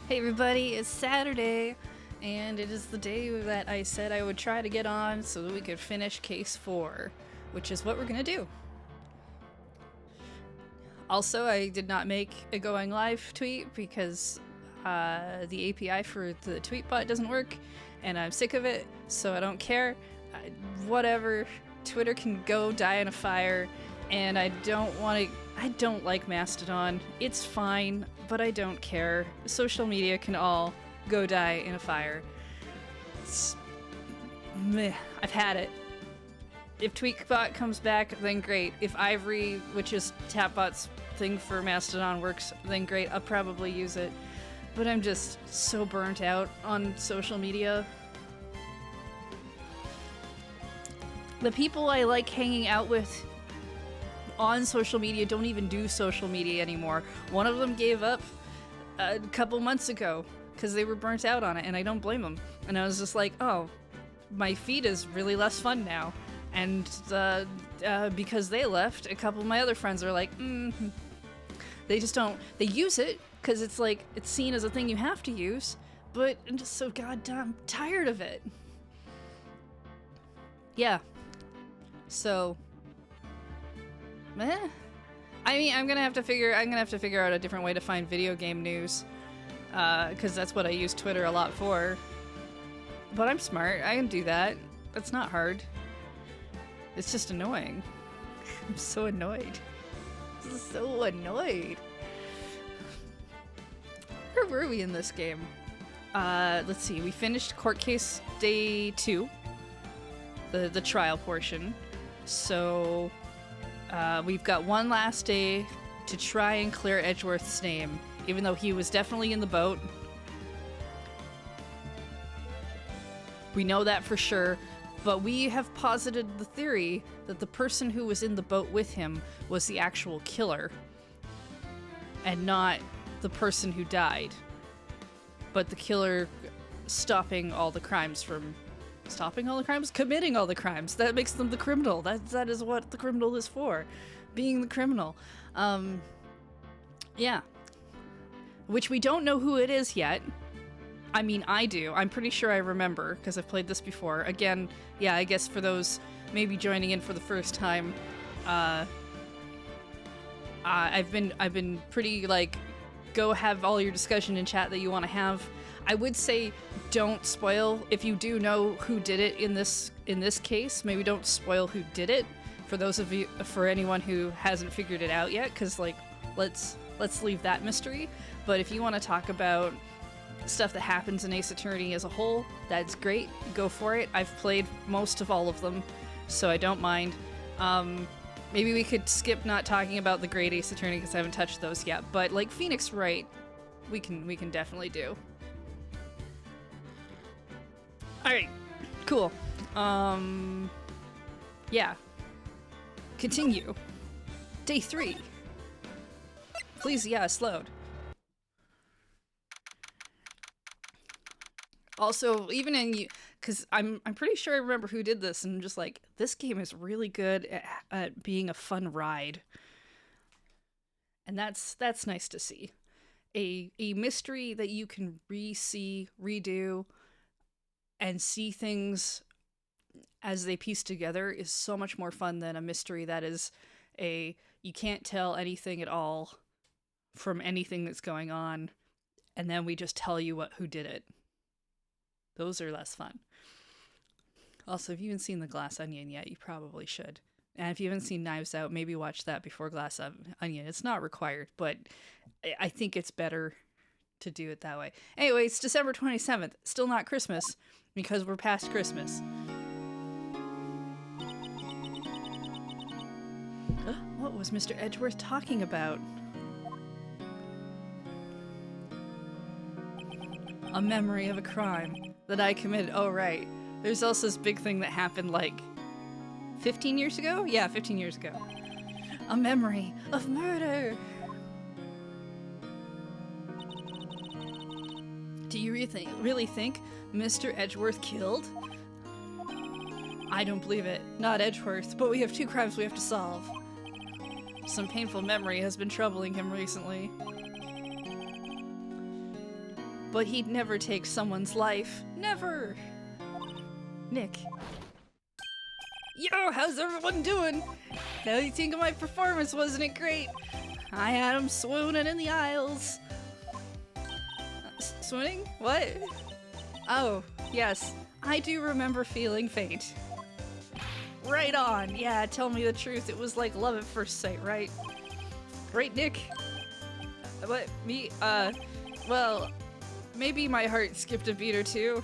Hey everybody, it's Saturday, and it is the day that I said I would try to get on so that we could finish Case 4, which is what we're gonna do. Also, I did not make a going live tweet because the API for the tweet bot doesn't work, and I'm sick of it, so I don't care. Whatever, Twitter can go die in a fire, and I don't like Mastodon. It's fine, but I don't care. Social media can all go die in a fire. Meh. I've had it. If Tweakbot comes back, then great. If Ivory, which is Tapbot's thing for Mastodon, works, then great. I'll probably use it. But I'm just so burnt out on social media. The people I like hanging out with on social media don't even do social media anymore. One of them gave up a couple months ago because they were burnt out on it, and I don't blame them. And I was just like, oh, my feed is really less fun now. And because they left, a couple of my other friends are like, they just don't, they use it because it's like, it's seen as a thing you have to use, but I'm just so goddamn tired of it. Yeah. So, I mean, I'm gonna have to figure out a different way to find video game news, because that's what I use Twitter a lot for. But I'm smart. I can do that. That's not hard. It's just annoying. I'm so annoyed. So annoyed. Where were we in this game? Let's see. We finished court case day 2, the trial portion. So. We've got one last day to try and clear Edgeworth's name, even though he was definitely in the boat. We know that for sure, but we have posited the theory that the person who was in the boat with him was the actual killer, and not the person who died. But the killer committing all the crimes. That makes them the criminal. That is what the criminal is for. Being the criminal. Yeah. Which we don't know who it is yet. I mean, I do. I'm pretty sure I remember, because I've played this before. Again, yeah, I guess for those maybe joining in for the first time, I've been pretty, like, go have all your discussion in chat that you want to have. I would say don't spoil if you do know who did it in this case. Maybe don't spoil who did it for anyone who hasn't figured it out yet, because like let's leave that mystery. But if you want to talk about stuff that happens in Ace Attorney as a whole, that's great. Go for it. I've played most of all of them, so I don't mind. Maybe we could skip not talking about the Great Ace Attorney because I haven't touched those yet. But like Phoenix Wright, we can definitely do. Alright, cool. Yeah. Continue. Day 3. Please, yeah, slowed. Also, even in because I'm pretty sure I remember who did this, and I'm just like, this game is really good at being a fun ride. And that's nice to see. A mystery that you can re-see, redo, and see things as they piece together is so much more fun than a mystery that is you can't tell anything at all from anything that's going on, and then we just tell you who did it. Those are less fun. Also, if you haven't seen The Glass Onion yet, you probably should. And if you haven't seen Knives Out, maybe watch that before Glass Onion. It's not required, but I think it's better to do it that way. Anyway, it's December 27th. Still not Christmas, because we're past Christmas. What was Mr. Edgeworth talking about? A memory of a crime that I committed. Oh, right. There's also this big thing that happened like 15 years ago? Yeah, 15 years ago. A memory of murder. Do you really think Mr. Edgeworth killed? I don't believe it. Not Edgeworth, but we have 2 crimes we have to solve. Some painful memory has been troubling him recently. but he'd never take someone's life. Never! Nick. Yo, how's everyone doing? How do you think of my performance? Wasn't it great? I had him swooning in the aisles. Swooning? What? Oh, yes. I do remember feeling faint. Right on. Yeah, tell me the truth. It was like love at first sight, right? Right, Nick? What? Me? Well, maybe my heart skipped a beat or two.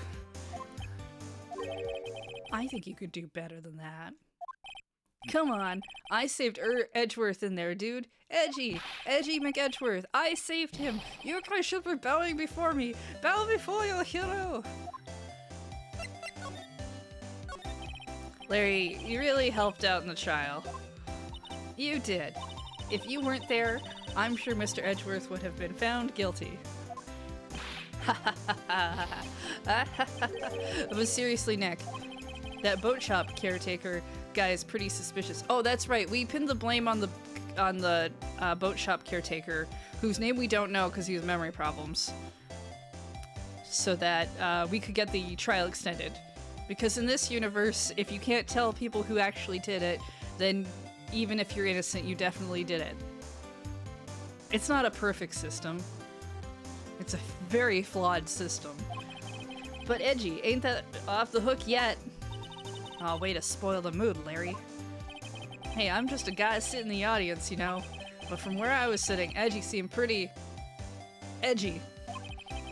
I think you could do better than that. Come on, I saved Edgeworth in there, dude. Edgy McEdgeworth, I saved him. You guys should be bowing before me. Bow before your hero. Larry, you really helped out in the trial. You did. If you weren't there, I'm sure Mr. Edgeworth would have been found guilty. But seriously, Nick, that boat shop caretaker guy is pretty suspicious. Oh, that's right. We pinned the blame on the boat shop caretaker, whose name we don't know because he has memory problems, so that we could get the trial extended. Because in this universe, if you can't tell people who actually did it, then even if you're innocent, you definitely did it. It's not a perfect system. It's a very flawed system. But edgy, ain't that off the hook yet? Oh, way to spoil the mood, Larry. Hey, I'm just a guy sitting in the audience, you know. But from where I was sitting, Edgy seemed pretty... edgy.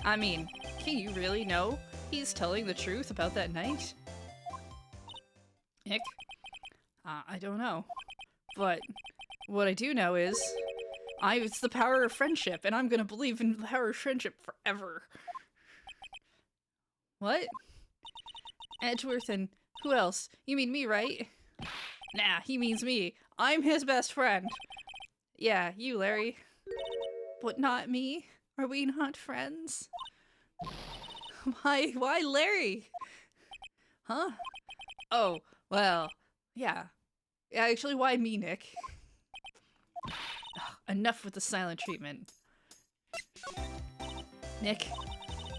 I mean, can you really know he's telling the truth about that night? Nick? I don't know. But what I do know is... it's the power of friendship, and I'm gonna believe in the power of friendship forever. What? Edgeworth and... who else? You mean me, right? Nah, he means me. I'm his best friend. Yeah, you, Larry. But not me? Are we not friends? Why Larry? Huh? Oh, well, yeah. Actually, why me, Nick? Enough with the silent treatment. Nick,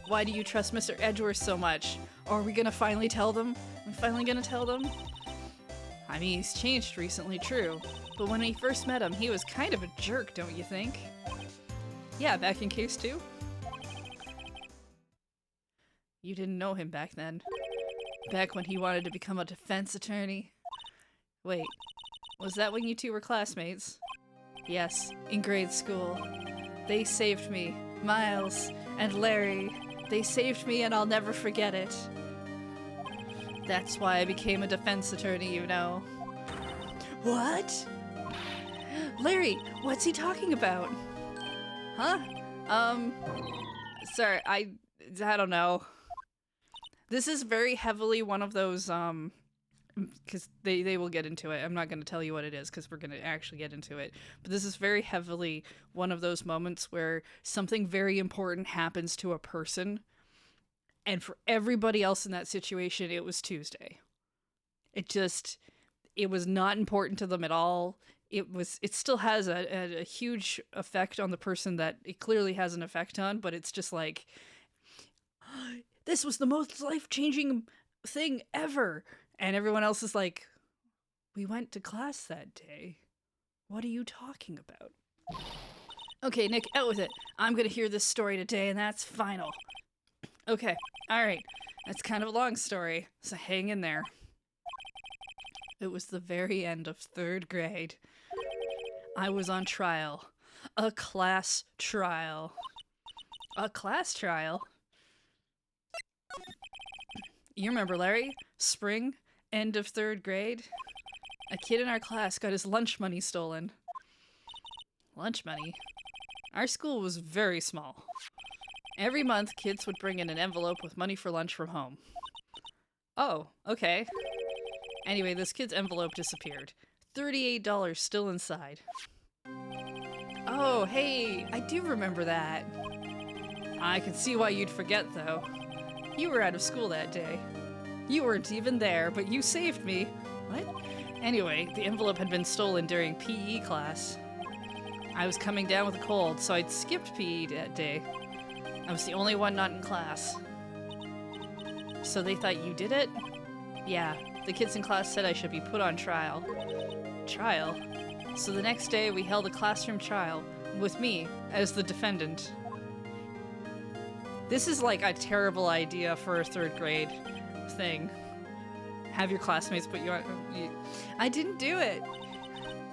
why do you trust Mr. Edgeworth so much? Or are we gonna finally tell them? Are we finally gonna tell them? I mean, he's changed recently, true. But when we first met him, he was kind of a jerk, don't you think? Yeah, back in case 2. You didn't know him back then. Back when he wanted to become a defense attorney. Wait, was that when you two were classmates? Yes, in grade school. They saved me. Miles and Larry. They saved me and I'll never forget it. That's why I became a defense attorney, you know. What? Larry, what's he talking about? Huh? Sorry, I don't know. This is very heavily one of those, because they will get into it. I'm not going to tell you what it is because we're going to actually get into it. But this is very heavily one of those moments where something very important happens to a person, and for everybody else in that situation, it was Tuesday. It was not important to them at all. It still has a huge effect on the person that it clearly has an effect on, but it's just like, this was the most life-changing thing ever. And everyone else is like, we went to class that day. What are you talking about? Okay, Nick, out with it. I'm gonna hear this story today, and that's final. Okay, alright. That's kind of a long story, so hang in there. It was the very end of 3rd grade. I was on trial. A class trial. A class trial? You remember, Larry? Spring? End of 3rd grade? A kid in our class got his lunch money stolen. Lunch money? Our school was very small. Every month, kids would bring in an envelope with money for lunch from home. Oh, okay. Anyway, this kid's envelope disappeared. $38 still inside. Oh, hey, I do remember that. I can see why you'd forget, though. You were out of school that day. You weren't even there, but you saved me. What? Anyway, the envelope had been stolen during PE class. I was coming down with a cold, so I'd skipped PE that day. I was the only one not in class. So they thought you did it? Yeah, the kids in class said I should be put on trial. Trial? So the next day we held a classroom trial with me as the defendant. This is like a terrible idea for a 3rd grade thing. Have your classmates put you on... I didn't do it!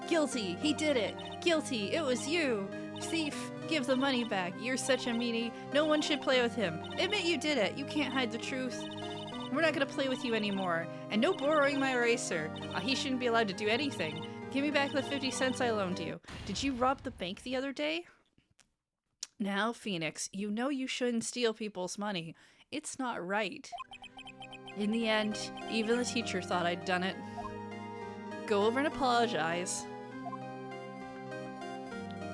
Guilty! He did it! Guilty! It was you! Thief! Give the money back! You're such a meanie! No one should play with him! Admit you did it! You can't hide the truth! We're not gonna play with you anymore! And no borrowing my eraser! He shouldn't be allowed to do anything! Give me back the 50 cents I loaned you! Did you rob the bank the other day? Now, Phoenix, you know you shouldn't steal people's money. It's not right. In the end, even the teacher thought I'd done it. Go over and apologize.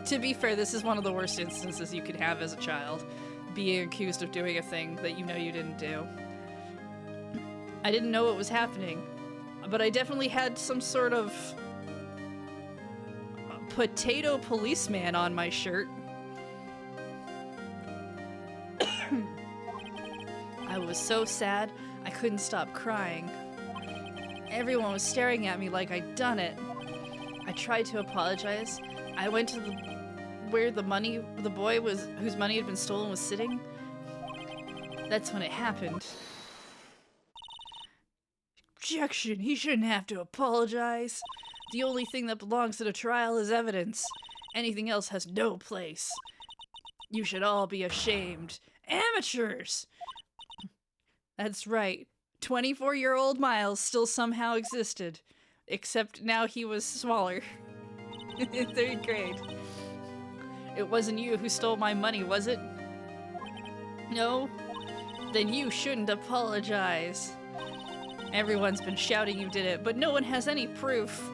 To be fair, this is one of the worst instances you could have as a child. Being accused of doing a thing that you know you didn't do. I didn't know what was happening, but I definitely had some sort of potato policeman on my shirt. I was so sad, I couldn't stop crying. Everyone was staring at me like I'd done it. I tried to apologize. I went to where the boy whose money had been stolen was sitting. That's when it happened. Objection! He shouldn't have to apologize. The only thing that belongs at a trial is evidence. Anything else has no place. You should all be ashamed. Amateurs! That's right. 24-year-old Miles still somehow existed. Except now he was smaller. In 3rd grade. It wasn't you who stole my money, was it? No? Then you shouldn't apologize. Everyone's been shouting you did it, but no one has any proof.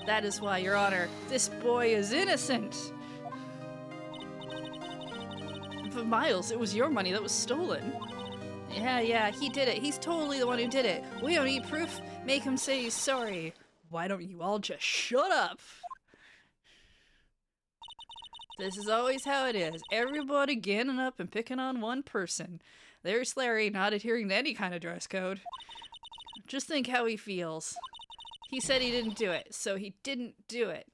That is why, Your Honor, this boy is innocent. But Miles, it was your money that was stolen. Yeah, he did it. He's totally the one who did it. We don't need proof. Make him say he's sorry. Why don't you all just shut up? This is always how it is. Everybody ganging up and picking on one person. There's Larry not adhering to any kind of dress code. Just think how he feels. He said he didn't do it, so he didn't do it.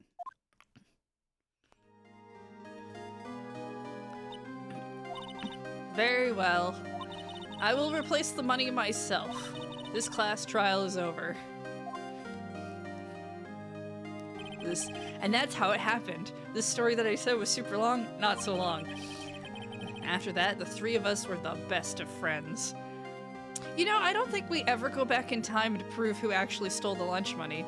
Very well. I will replace the money myself. This class trial is over. And that's how it happened. This story that I said was super long, not so long. After that, the 3 of us were the best of friends. You know, I don't think we ever go back in time to prove who actually stole the lunch money.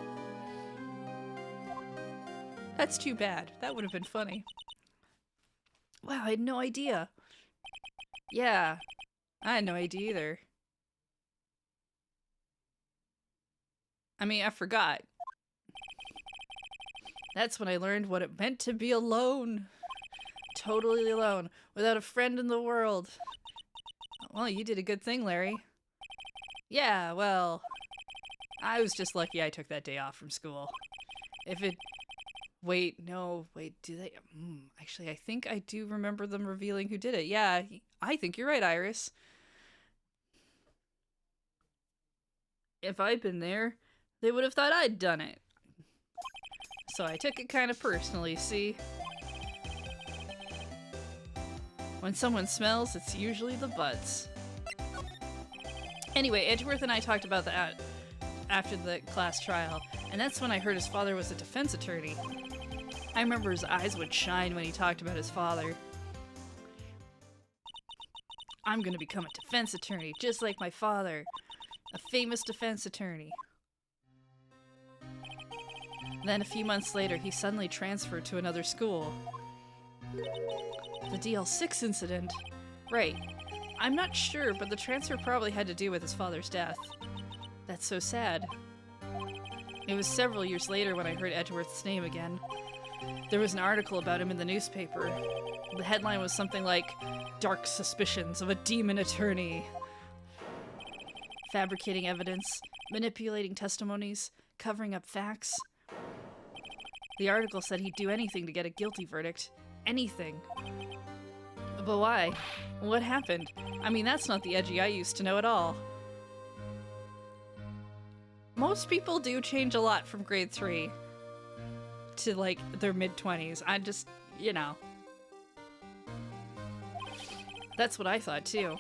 That's too bad. That would have been funny. Wow, I had no idea. Yeah, I had no idea either. I mean, I forgot. That's when I learned what it meant to be alone. Totally alone, without a friend in the world. Well, you did a good thing, Larry. Yeah, well, I was just lucky I took that day off from school. If it... Wait, do they... Actually, I think I do remember them revealing who did it. Yeah, I think you're right, Iris. If I'd been there, they would have thought I'd done it. So I took it kind of personally, see? When someone smells, it's usually the butts. Anyway, Edgeworth and I talked about that after the class trial, and that's when I heard his father was a defense attorney. I remember his eyes would shine when he talked about his father. I'm gonna become a defense attorney, just like my father. A famous defense attorney. Then a few months later, he suddenly transferred to another school. The DL6 incident? Right. I'm not sure, but the transfer probably had to do with his father's death. That's so sad. It was several years later when I heard Edgeworth's name again. There was an article about him in the newspaper. The headline was something like, "Dark Suspicions of a Demon Attorney." Fabricating evidence, manipulating testimonies, covering up facts. The article said he'd do anything to get a guilty verdict, anything. But why? What happened? I mean, that's not the Edgy I used to know at all. Most people do change a lot from grade 3 to, like, their mid-20s. I just, you know. That's what I thought, too.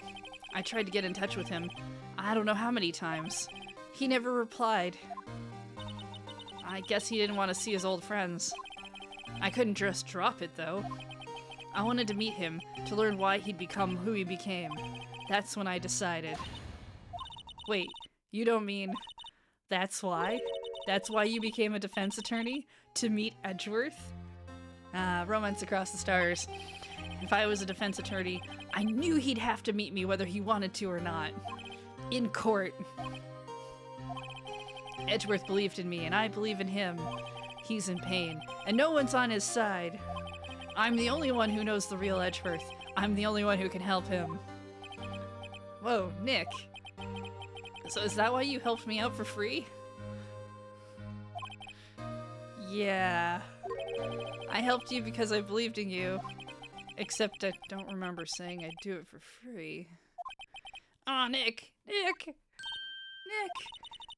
I tried to get in touch with him. I don't know how many times. He never replied. I guess he didn't want to see his old friends. I couldn't just drop it, though. I wanted to meet him, to learn why he'd become who he became. That's when I decided. Wait, you don't mean... That's why? That's why you became a defense attorney? To meet Edgeworth? Romance across the stars. If I was a defense attorney, I knew he'd have to meet me whether he wanted to or not. In court. Edgeworth believed in me, and I believe in him. He's in pain, and no one's on his side. I'm the only one who knows the real Edgeworth. I'm the only one who can help him. Whoa, Nick. So is that why you helped me out for free? Yeah. I helped you because I believed in you. Except I don't remember saying I'd do it for free. Aw, Nick! Nick! Nick!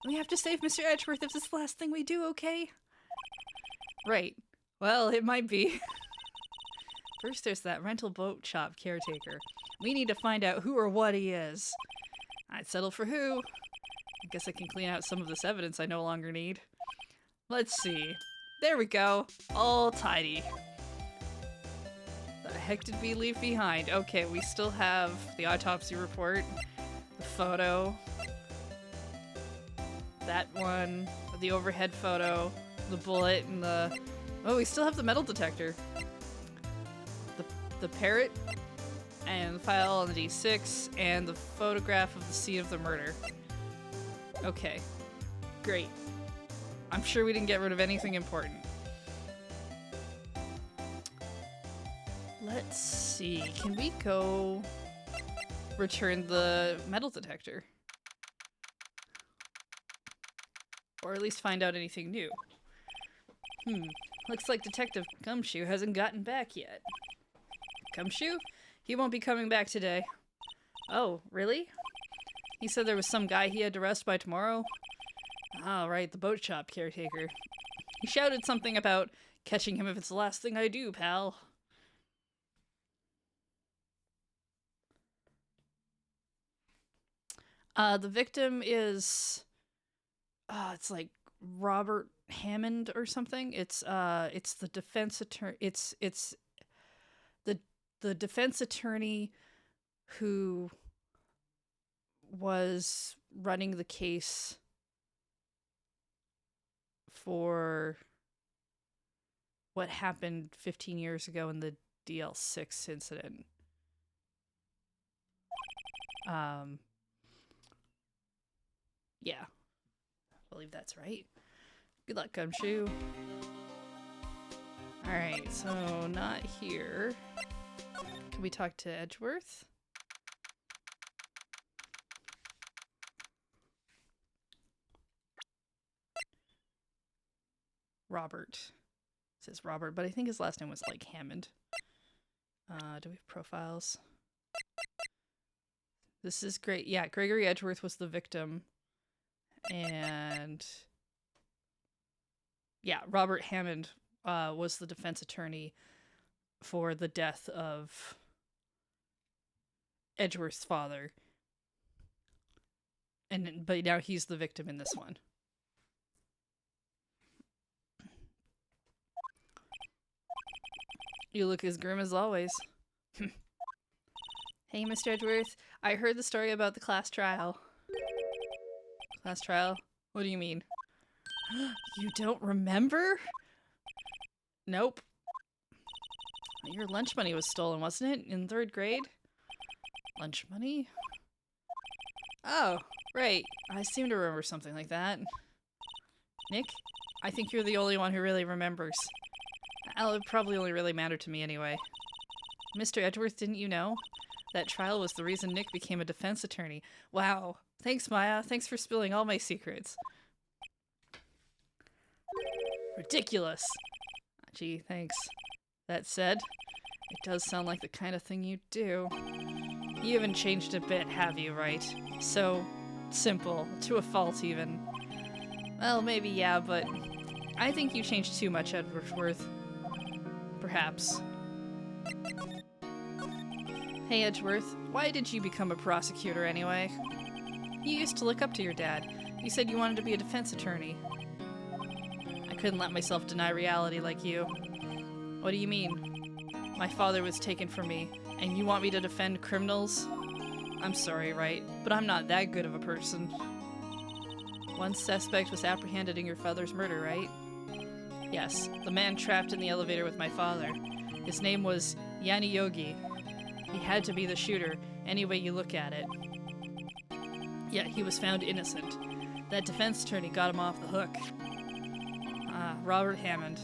We have to save Mr. Edgeworth if this is the last thing we do, okay? Right. Well, it might be. First there's that rental boat shop caretaker. We need to find out who or what he is. I'd settle for who. I guess I can clean out some of this evidence I no longer need. Let's see. There we go. All tidy. The heck did we leave behind? Okay, we still have the autopsy report, the photo, that one, the overhead photo, the bullet, and the... Oh, we still have the metal detector. The parrot, and the file on the D6, and the photograph of the scene of the murder. Okay. Great. I'm sure we didn't get rid of anything important. Let's see. Can we go return the metal detector? Or at least find out anything new. Looks like Detective Gumshoe hasn't gotten back yet. Gumshoe? He won't be coming back today. Oh, really? He said there was some guy he had to arrest by tomorrow. Ah, right, the boat shop caretaker. He shouted something about catching him if it's the last thing I do, pal. The victim is... it's like Robert Hammond or something. It's the defense attorney... It's the defense attorney who was running the case for what happened 15 years ago in the DL6 incident. Yeah. I believe that's right. Good luck, Gumshoe. Alright, so not here. Can we talk to Edgeworth? Robert. It says Robert, but I think his last name was like Hammond. Do we have profiles? This is great. Yeah, Gregory Edgeworth was the victim. And yeah, Robert Hammond was the defense attorney for the death of Edgeworth's father. But now he's the victim in this one. You look as grim as always. Hey, Mr. Edgeworth. I heard the story about the class trial. Class trial? What do you mean? You don't remember? Nope. Your lunch money was stolen, wasn't it? In 3rd grade? Lunch money? Oh, right. I seem to remember something like that. Nick? I think you're the only one who really remembers. It probably only really mattered to me anyway. Mr. Edgeworth, didn't you know? That trial was the reason Nick became a defense attorney. Wow. Thanks, Maya. Thanks for spilling all my secrets. Ridiculous. Gee, thanks. That said, It does sound like the kind of thing you'd do. You haven't changed a bit, have you, Wright? So simple, to a fault even. Well, maybe yeah, but I think you changed too much, Edgeworth. Perhaps. Hey, Edgeworth, why did you become a prosecutor anyway? You used to look up to your dad. You said you wanted to be a defense attorney. I couldn't let myself deny reality like you. What do you mean? My father was taken from me, and you want me to defend criminals? I'm sorry, Wright, but I'm not that good of a person. One suspect was apprehended in your father's murder, right? Yes, the man trapped in the elevator with my father. His name was Yanni Yogi. He had to be the shooter, any way you look at it. Yet he was found innocent. That defense attorney got him off the hook. Robert Hammond.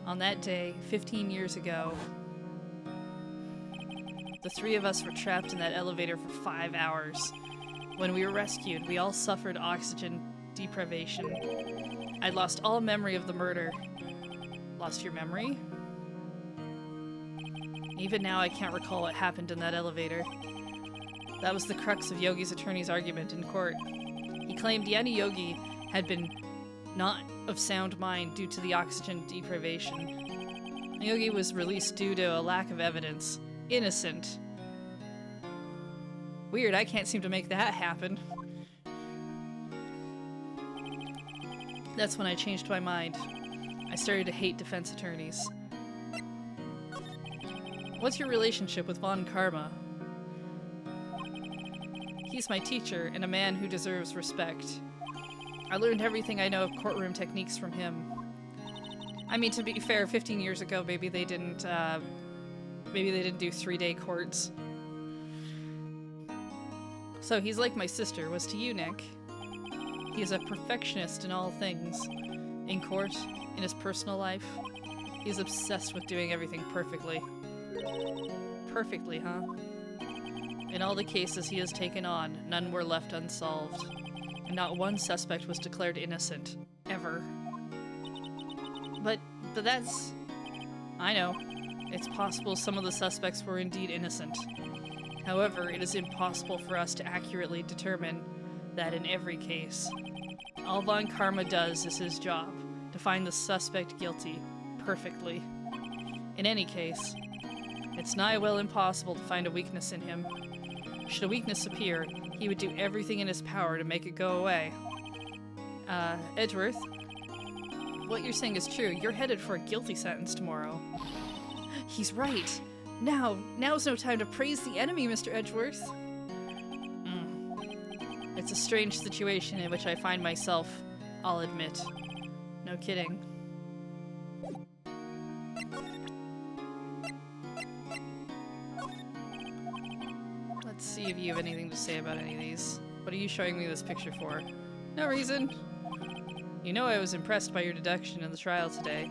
On that day, 15 years ago, the three of us were trapped in that elevator for 5 hours. When we were rescued, we all suffered oxygen deprivation. I'd lost all memory of the murder. Lost your memory? Even now, I can't recall what happened in that elevator. That was the crux of Yogi's attorney's argument in court. He claimed Yanni Yogi had been not of sound mind due to the oxygen deprivation. Yogi was released due to a lack of evidence. Innocent. Weird, I can't seem to make that happen. That's when I changed my mind. I started to hate defense attorneys. What's your relationship with Von Karma? He's my teacher and a man who deserves respect. I learned everything I know of courtroom techniques from him. I mean, to be fair, 15 years ago, maybe they didn't do 3-day courts. So he's like my sister was to you, Nick. He is a perfectionist in all things. In court, in his personal life, he's obsessed with doing everything perfectly. Perfectly, huh? In all the cases he has taken on, none were left unsolved. And not one suspect was declared innocent. Ever. But that's... I know. It's possible some of the suspects were indeed innocent. However, it is impossible for us to accurately determine that in every case. All Von Karma does is his job, to find the suspect guilty, perfectly. In any case, it's nigh well impossible to find a weakness in him. Should a weakness appear, he would do everything in his power to make it go away. Edgeworth? What you're saying is true. You're headed for a guilty sentence tomorrow. He's right. Now's no time to praise the enemy, Mr. Edgeworth. It's a strange situation in which I find myself, I'll admit. No kidding. Let's see if you have anything to say about any of these. What are you showing me this picture for? No reason. You know I was impressed by your deduction in the trial today.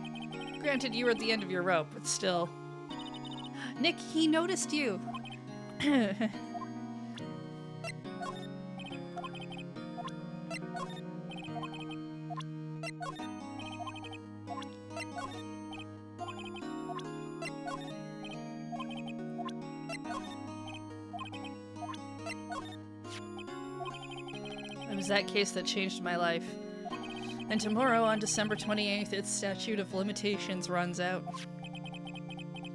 Granted, you were at the end of your rope, but still. Nick, he noticed you! It was that case that changed my life. And tomorrow, on December 28th, its statute of limitations runs out.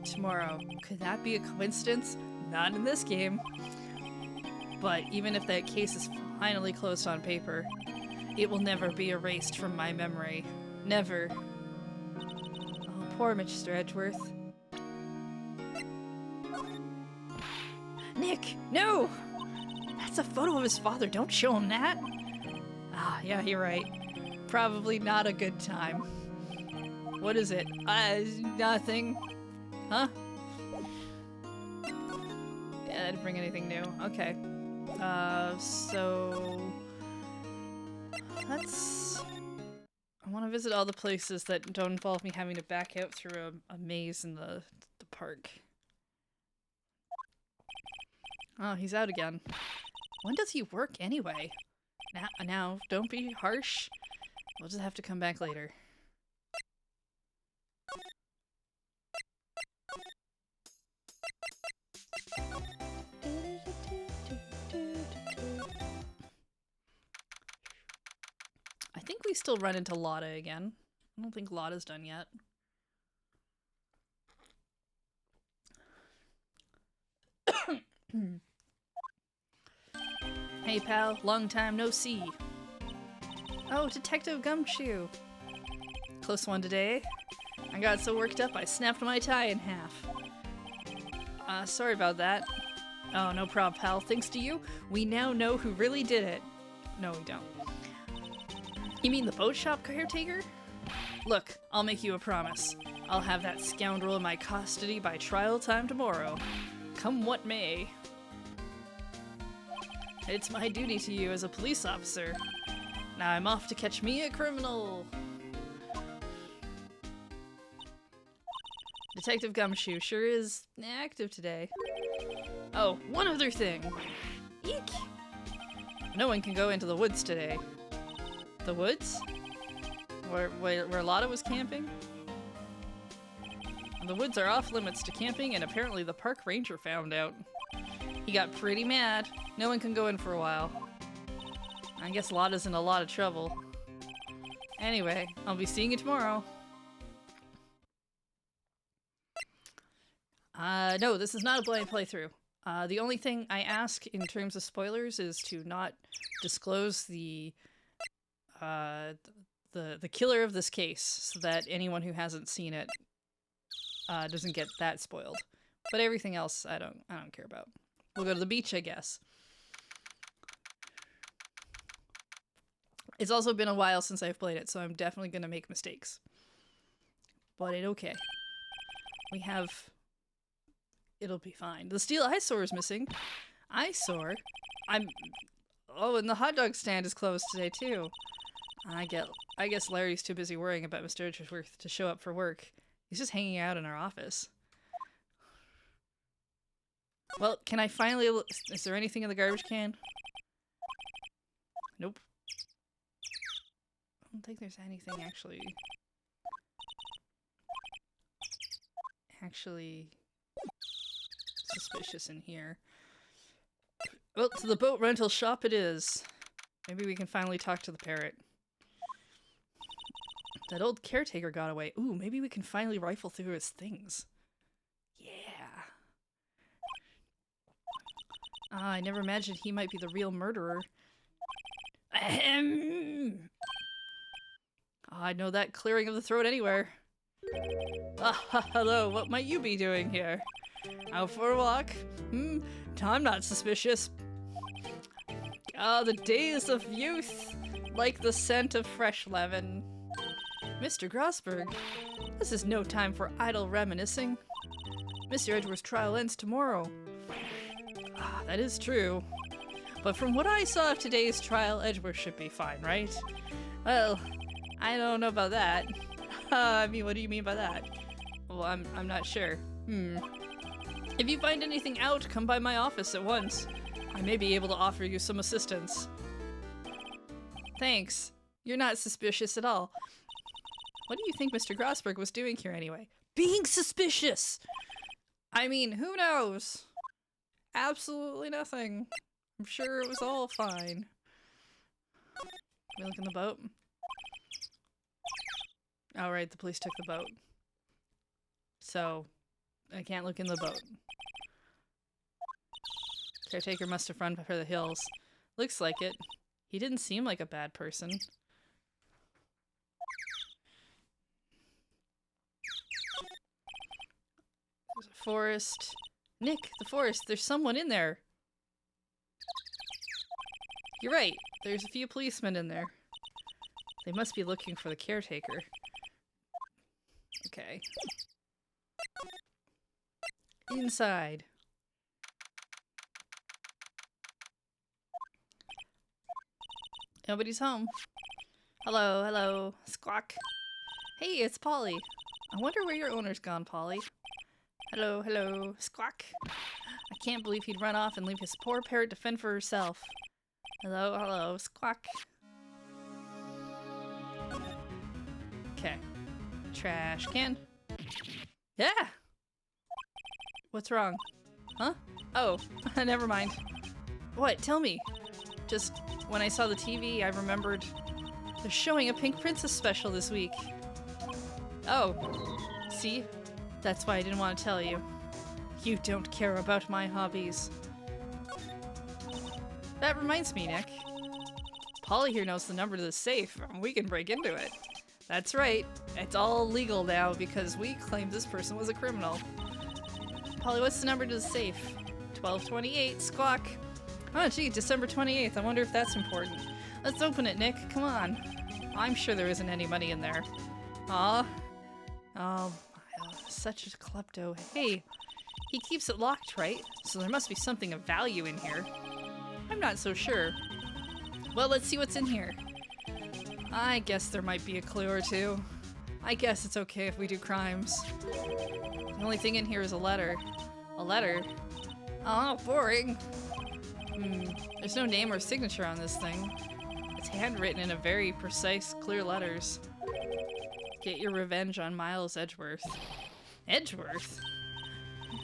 Tomorrow. Could that be a coincidence? Not in this game. But even if that case is finally closed on paper, it will never be erased from my memory. Never. Oh, poor Mr. Edgeworth. Nick! No! That's a photo of his father. Don't show him that. Ah, yeah, you're right. Probably not a good time. What is it? Nothing. Huh? Yeah, I didn't bring anything new. Okay. So... Let's... I want to visit all the places that don't involve me having to back out through a maze in the park. Oh, he's out again. When does he work anyway? Now, don't be harsh. We'll just have to come back later. still run into Lotta again. I don't think Lotta's done yet. Hey pal, long time no see. Oh, Detective Gumshoe. Close one today. I got so worked up I snapped my tie in half. Sorry about that. Oh, no problem, pal. Thanks to you, we now know who really did it. No, we don't. You mean the boat shop caretaker? Look, I'll make you a promise. I'll have that scoundrel in my custody by trial time tomorrow. Come what may. It's my duty to you as a police officer. Now I'm off to catch me a criminal. Detective Gumshoe sure is active today. Oh, one other thing. Eek! No one can go into the woods today. The woods? Where Lotta was camping? The woods are off limits to camping, and apparently the park ranger found out. He got pretty mad. No one can go in for a while. I guess Lotta's in a lot of trouble. Anyway, I'll be seeing you tomorrow. No, this is not a blind playthrough. The only thing I ask in terms of spoilers is to not disclose the killer of this case, so that anyone who hasn't seen it doesn't get that spoiled. But everything else, I don't care about. We'll go to the beach, I guess. It's also been a while since I've played it, so I'm definitely gonna make mistakes. But it's okay. We have... It'll be fine. The steel eyesore is missing. Eyesore? Oh, and the hot dog stand is closed today, too. I guess Larry's too busy worrying about Mr. Edgeworth to show up for work. He's just hanging out in our office. Well, can I finally... Is there anything in the garbage can? Nope. I don't think there's anything actually suspicious in here. Well, to the boat rental shop it is. Maybe we can finally talk to the parrot. That old caretaker got away. Ooh, maybe we can finally rifle through his things. Yeah. I never imagined he might be the real murderer. Ahem. I'd know that clearing of the throat anywhere. Hello, what might you be doing here? Out for a walk? I'm not suspicious. The days of youth, like the scent of fresh lemon. Mr. Grosberg, this is no time for idle reminiscing. Mr. Edgeworth's trial ends tomorrow. That is true. But from what I saw of today's trial, Edgeworth should be fine, right? Well, I don't know about that. I mean, what do you mean by that? Well, I'm not sure. If you find anything out, come by my office at once. I may be able to offer you some assistance. Thanks. You're not suspicious at all. What do you think Mr. Grosberg was doing here anyway? Being suspicious! I mean, who knows? Absolutely nothing. I'm sure it was all fine. Can we look in the boat? Oh, right, the police took the boat. So, I can't look in the boat. Caretaker must have run for the hills. Looks like it. He didn't seem like a bad person. There's a forest. Nick, the forest. There's someone in there. You're right. There's a few policemen in there. They must be looking for the caretaker. Okay. Inside. Nobody's home. Hello, hello. Squawk. Hey, it's Polly. I wonder where your owner's gone, Polly. Hello, hello. Squawk. I can't believe he'd run off and leave his poor parrot to fend for herself. Hello, hello. Squawk. Okay. Trash can. Yeah! What's wrong? Huh? Oh, never mind. What? Tell me. Just when I saw the TV, I remembered They're showing a Pink Princess special this week. Oh, see? That's why I didn't want to tell you. You don't care about my hobbies. That reminds me, Nick. Polly here knows the number to the safe, and we can break into it. That's right. It's all legal now because we claimed this person was a criminal. Polly, what's the number to the safe? 1228, squawk. Oh gee, December 28th. I wonder if that's important. Let's open it, Nick. Come on. I'm sure there isn't any money in there. Aw. Oh, such a klepto. Hey, he keeps it locked, right? So there must be something of value in here. I'm not so sure. Well, let's see what's in here. I guess there might be a clue or two. I guess it's okay if we do crimes. The only thing in here is a letter. A letter? Oh, boring. There's no name or signature on this thing. It's handwritten in a very precise, clear letters. Get your revenge on Miles Edgeworth. Edgeworth?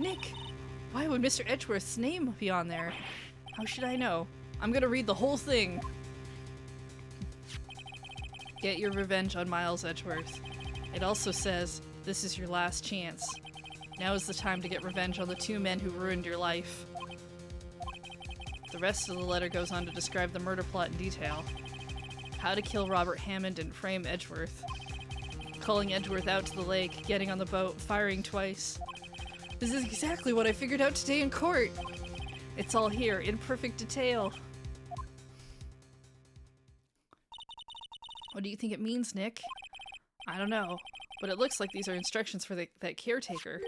Nick, why would Mr. Edgeworth's name be on there? How should I know? I'm gonna read the whole thing. Get your revenge on Miles Edgeworth. It also says, this is your last chance. Now is the time to get revenge on the two men who ruined your life. The rest of the letter goes on to describe the murder plot in detail. How to kill Robert Hammond and frame Edgeworth. Calling Edgeworth out to the lake, getting on the boat, firing twice. This is exactly what I figured out today in court. It's all here, in perfect detail. What do you think it means, Nick? I don't know, but it looks like these are instructions for that caretaker.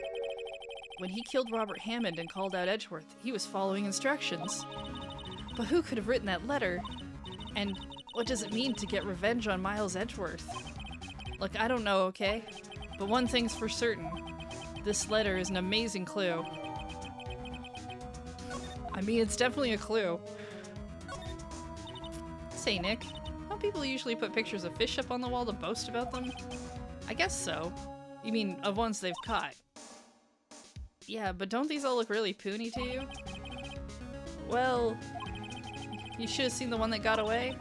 When he killed Robert Hammond and called out Edgeworth, he was following instructions. But who could have written that letter? And what does it mean to get revenge on Miles Edgeworth? Look, I don't know, okay? But one thing's for certain. This letter is an amazing clue. I mean, it's definitely a clue. Say, Nick, don't people usually put pictures of fish up on the wall to boast about them? I guess so. You mean, of ones they've caught. Yeah, but don't these all look really poony to you? Well, you should have seen the one that got away.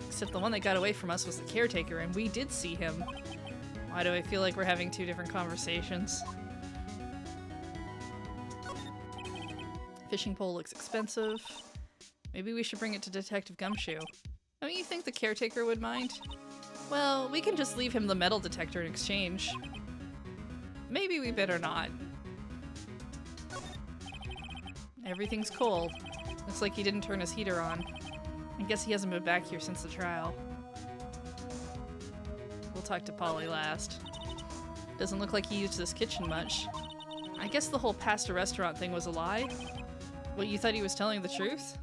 Except the one that got away from us was the caretaker, and we did see him. Why do I feel like we're having two different conversations? Fishing pole looks expensive. Maybe we should bring it to Detective Gumshoe. Don't you think the caretaker would mind? Well, we can just leave him the metal detector in exchange. Maybe we better not. Everything's cold. Looks like he didn't turn his heater on. I guess he hasn't been back here since the trial. We'll talk to Polly last. Doesn't look like he used this kitchen much. I guess the whole pasta restaurant thing was a lie? What, you thought he was telling the truth?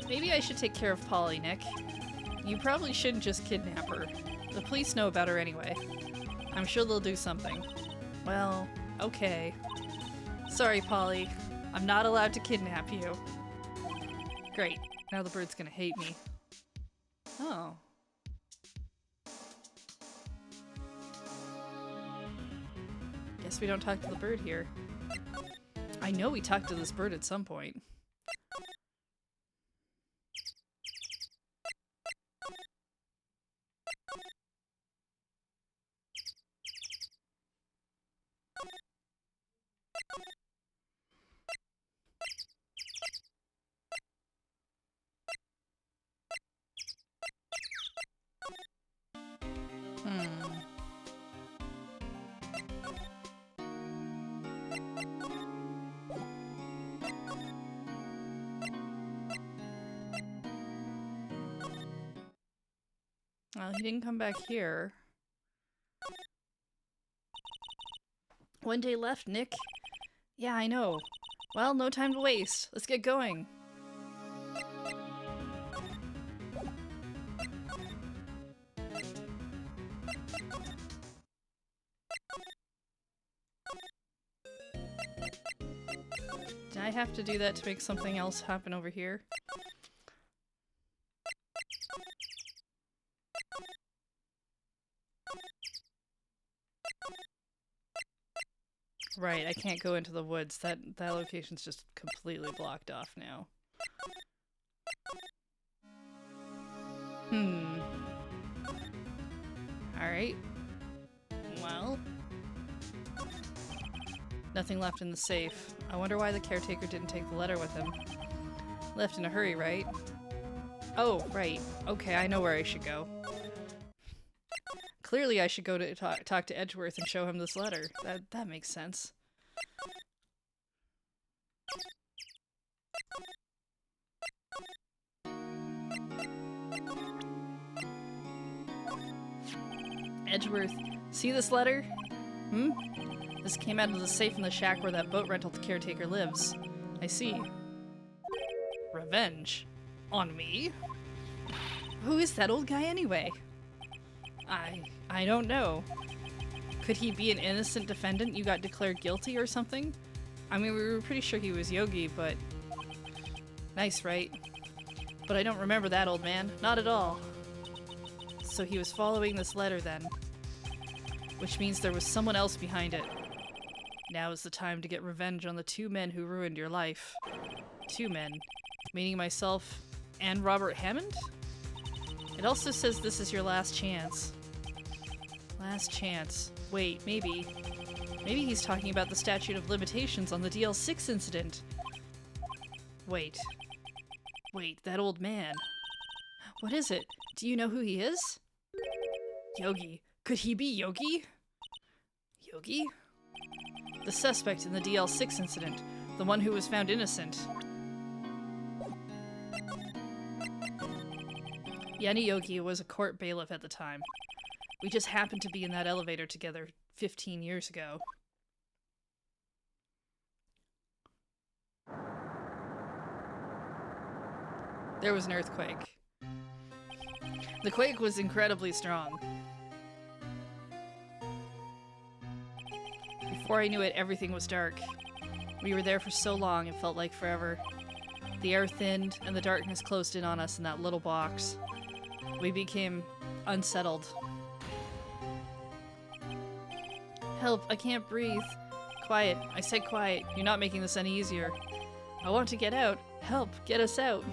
Maybe I should take care of Polly, Nick. You probably shouldn't just kidnap her. The police know about her anyway. I'm sure they'll do something. Well, okay. Sorry, Polly. I'm not allowed to kidnap you. Great. Now the bird's gonna hate me. Oh. Guess we don't talk to the bird here. I know we talked to this bird at some point. Well, he didn't come back here. One day left, Nick. Yeah, I know. Well, no time to waste. Let's get going. Did I have to do that to make something else happen over here? Right, I can't go into the woods. That location's just completely blocked off now. Alright. Well. Nothing left in the safe. I wonder why the caretaker didn't take the letter with him. Left in a hurry, right? Oh, right. Okay, I know where I should go. Clearly I should go to talk to Edgeworth and show him this letter. That makes sense. Edgeworth, see this letter? This came out of the safe in the shack where that boat rental caretaker lives. I see. Revenge? On me? Who is that old guy anyway? I don't know. Could he be an innocent defendant you got declared guilty or something? I mean, we were pretty sure he was Yogi, but... Nice, right? But I don't remember that old man. Not at all. So he was following this letter then. Which means there was someone else behind it. Now is the time to get revenge on the two men who ruined your life. Two men. Meaning myself and Robert Hammond? It also says this is your last chance. Last chance. Wait, maybe. Maybe he's talking about the statute of limitations on the DL6 incident. Wait. Wait, that old man. What is it? Do you know who he is? Yogi. Could he be Yogi? Yogi? The suspect in the DL6 incident. The one who was found innocent. Yanni Yogi was a court bailiff at the time. We just happened to be in that elevator together 15 years ago. There was an earthquake. The quake was incredibly strong. Before I knew it, everything was dark. We were there for so long, it felt like forever. The air thinned, and the darkness closed in on us in that little box. We became unsettled. Help, I can't breathe. Quiet, I said quiet. You're not making this any easier. I want to get out. Help, get us out.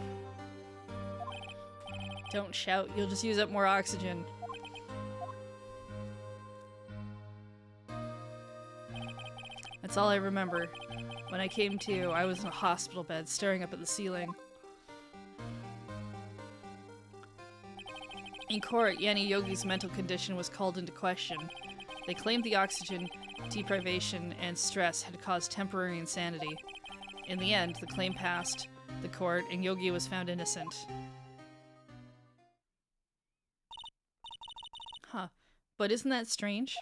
Don't shout, you'll just use up more oxygen. That's all I remember. When I came to, I was in a hospital bed, staring up at the ceiling. In court, Yanni Yogi's mental condition was called into question. They claimed the oxygen deprivation and stress had caused temporary insanity. In the end, the claim passed the court, and Yogi was found innocent. Huh. But isn't that strange?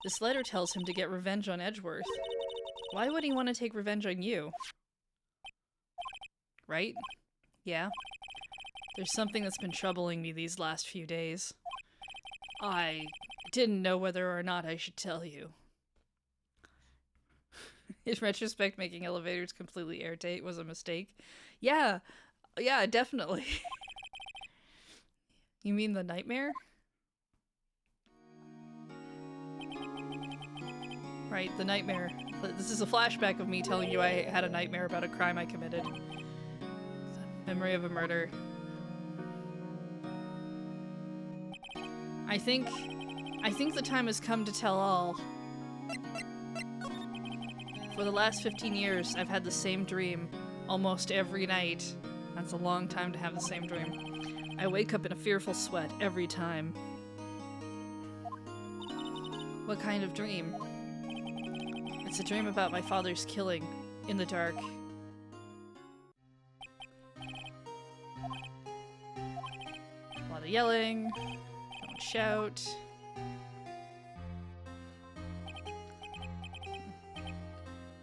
This letter tells him to get revenge on Edgeworth. Why would he want to take revenge on you? Right? Yeah. There's something that's been troubling me these last few days. I didn't know whether or not I should tell you. In retrospect, making elevators completely airtight was a mistake. Yeah, definitely. You mean the nightmare? Right, the nightmare. This is a flashback of me telling you I had a nightmare about a crime I committed. Memory of a murder. I think the time has come to tell all. For the last 15 years, I've had the same dream almost every night. That's a long time to have the same dream. I wake up in a fearful sweat every time. What kind of dream? It's a dream about my father's killing in the dark. A lot of yelling. Don't shout.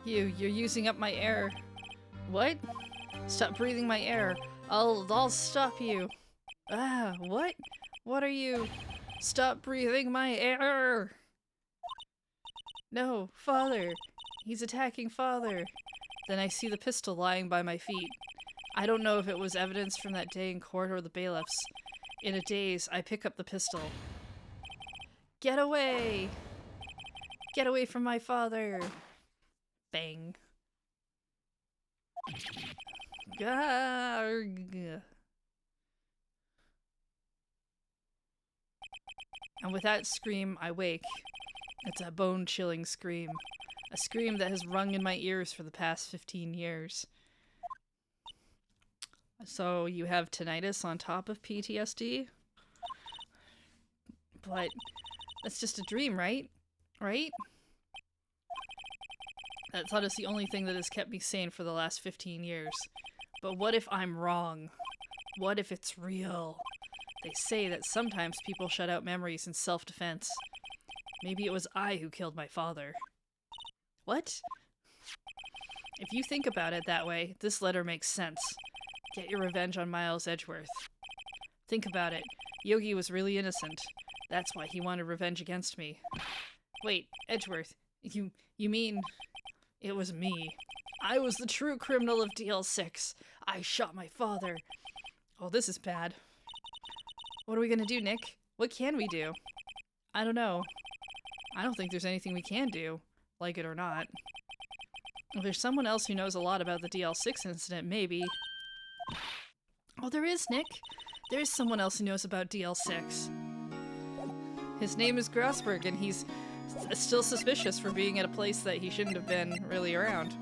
You're using up my air. What? Stop breathing my air. I'll stop you. Ah, what? What are you? Stop breathing my air! No, Father! He's attacking Father! Then I see the pistol lying by my feet. I don't know if it was evidence from that day in court or the bailiffs. In a daze, I pick up the pistol. Get away! Get away from my father! Bang. Garg. And with that scream, I wake. It's a bone-chilling scream. A scream that has rung in my ears for the past 15 years. So you have tinnitus on top of PTSD? But that's just a dream, right? Right? That thought is the only thing that has kept me sane for the last 15 years. But what if I'm wrong? What if it's real? They say that sometimes people shut out memories in self-defense. Maybe it was I who killed my father. What? If you think about it that way, this letter makes sense. Get your revenge on Miles Edgeworth. Think about it. Yogi was really innocent. That's why he wanted revenge against me. Wait, Edgeworth, you mean... It was me. I was the true criminal of DL6. I shot my father. Oh, this is bad. What are we gonna do, Nick? What can we do? I don't know. I don't think there's anything we can do, like it or not. If there's someone else who knows a lot about the DL6 incident, maybe. Oh, there is, Nick. There is someone else who knows about DL6. His name is Grossberg, and he's still suspicious for being at a place that he shouldn't have been really around.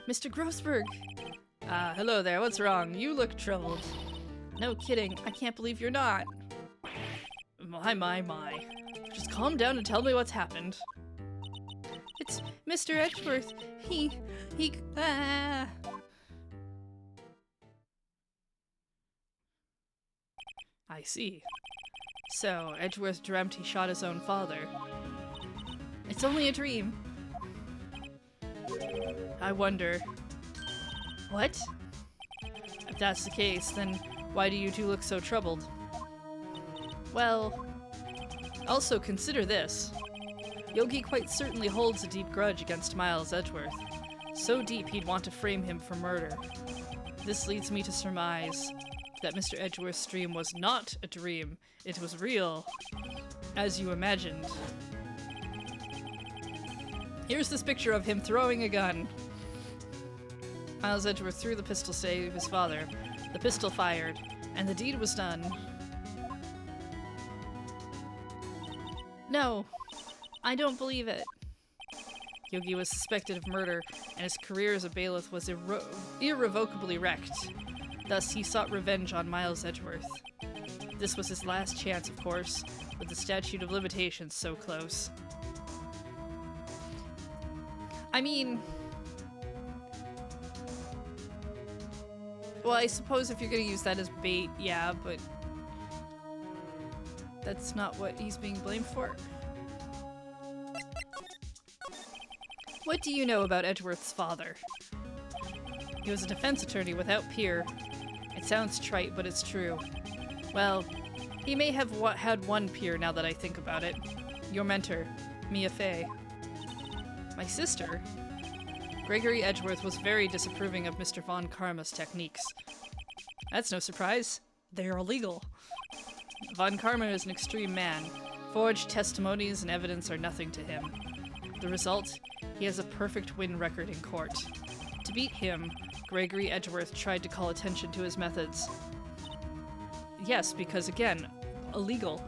Mr. Grossberg! Hello there, what's wrong? You look troubled. No kidding, I can't believe you're not. My. Just calm down and tell me what's happened. It's Mr. Edgeworth. I see. So, Edgeworth dreamt he shot his own father. It's only a dream. I wonder... What? If that's the case, then why do you two look so troubled? Well... Also consider this. Yogi quite certainly holds a deep grudge against Miles Edgeworth. So deep he'd want to frame him for murder. This leads me to surmise that Mr. Edgeworth's dream was not a dream. It was real, as you imagined. Here's this picture of him throwing a gun. Miles Edgeworth threw the pistol to save his father. The pistol fired, and the deed was done. No, I don't believe it. Yogi was suspected of murder, and his career as a bailiff was irrevocably wrecked. Thus, he sought revenge on Miles Edgeworth. This was his last chance, of course, with the statute of limitations so close. I mean... Well, I suppose if you're gonna use that as bait, yeah, but... That's not what he's being blamed for. What do you know about Edgeworth's father? He was a defense attorney without peer. It sounds trite, but it's true. Well, he may have had one peer now that I think about it. Your mentor, Mia Fey. My sister? Gregory Edgeworth was very disapproving of Mr. Von Karma's techniques. That's no surprise. They are illegal. Von Karma is an extreme man. Forged testimonies and evidence are nothing to him. The result? He has a perfect win record in court. To beat him, Gregory Edgeworth tried to call attention to his methods. Yes, because again, illegal.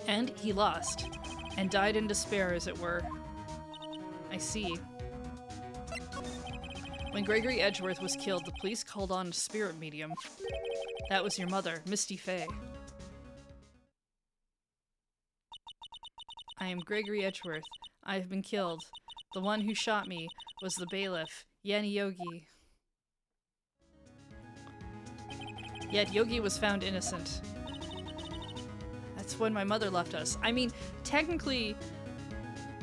And he lost, and died in despair, as it were. I see. When Gregory Edgeworth was killed, the police called on a spirit medium. That was your mother, Misty Fey. I am Gregory Edgeworth. I have been killed. The one who shot me was the bailiff, Yanni Yogi. Yet Yogi was found innocent. That's when my mother left us. I mean, technically,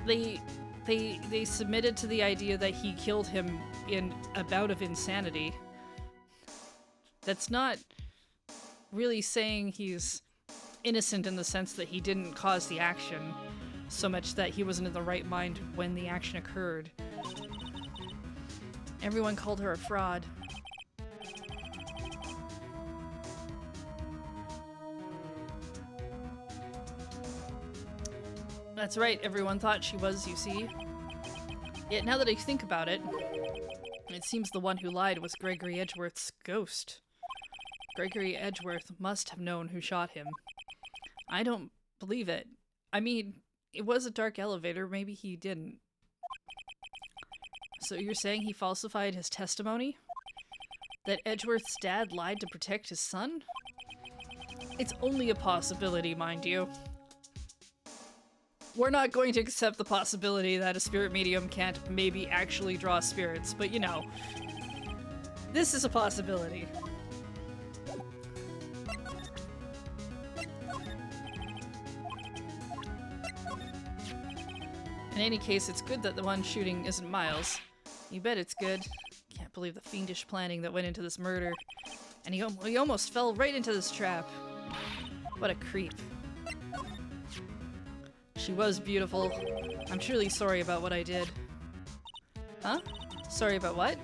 they submitted to the idea that he killed him in a bout of insanity. That's not really saying he's innocent in the sense that he didn't cause the action, so much that he wasn't in the right mind when the action occurred. Everyone called her a fraud. That's right, everyone thought she was, you see. Yet now that I think about it, it seems the one who lied was Gregory Edgeworth's ghost. Gregory Edgeworth must have known who shot him. I don't believe it. I mean, it was a dark elevator, maybe he didn't. So you're saying he falsified his testimony? That Edgeworth's dad lied to protect his son? It's only a possibility, mind you. We're not going to accept the possibility that a spirit medium can't maybe actually draw spirits, but you know, this is a possibility. In any case, it's good that the one shooting isn't Miles. You bet it's good. Can't believe the fiendish planning that went into this murder. And he almost fell right into this trap. What a creep. She was beautiful. I'm truly sorry about what I did. Huh? Sorry about what?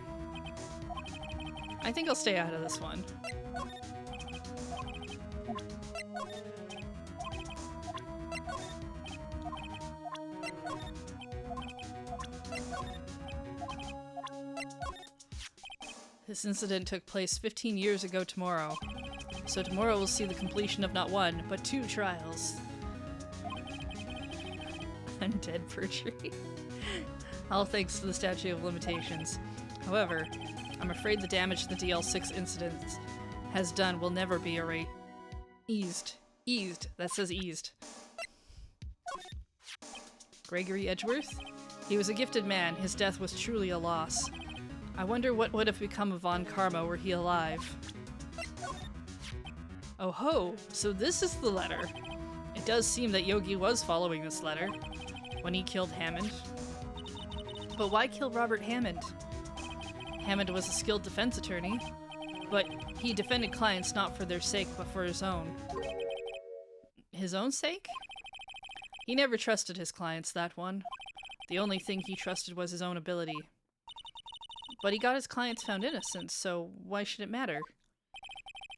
I think I'll stay out of this one. This incident took place 15 years ago tomorrow. So tomorrow we'll see the completion of not one, but 2 trials. Undead perjury. All thanks to the statute of limitations. However, I'm afraid the damage the DL6 incident has done will never be eased. Eased. That says eased. Gregory Edgeworth? He was a gifted man. His death was truly a loss. I wonder what would have become of Von Karma were he alive. Oh ho, so this is the letter. It does seem that Yogi was following this letter when he killed Hammond. But why kill Robert Hammond? Hammond was a skilled defense attorney, but he defended clients not for their sake, but for his own. His own sake? He never trusted his clients, that one. The only thing he trusted was his own ability. But he got his clients found innocent, so why should it matter?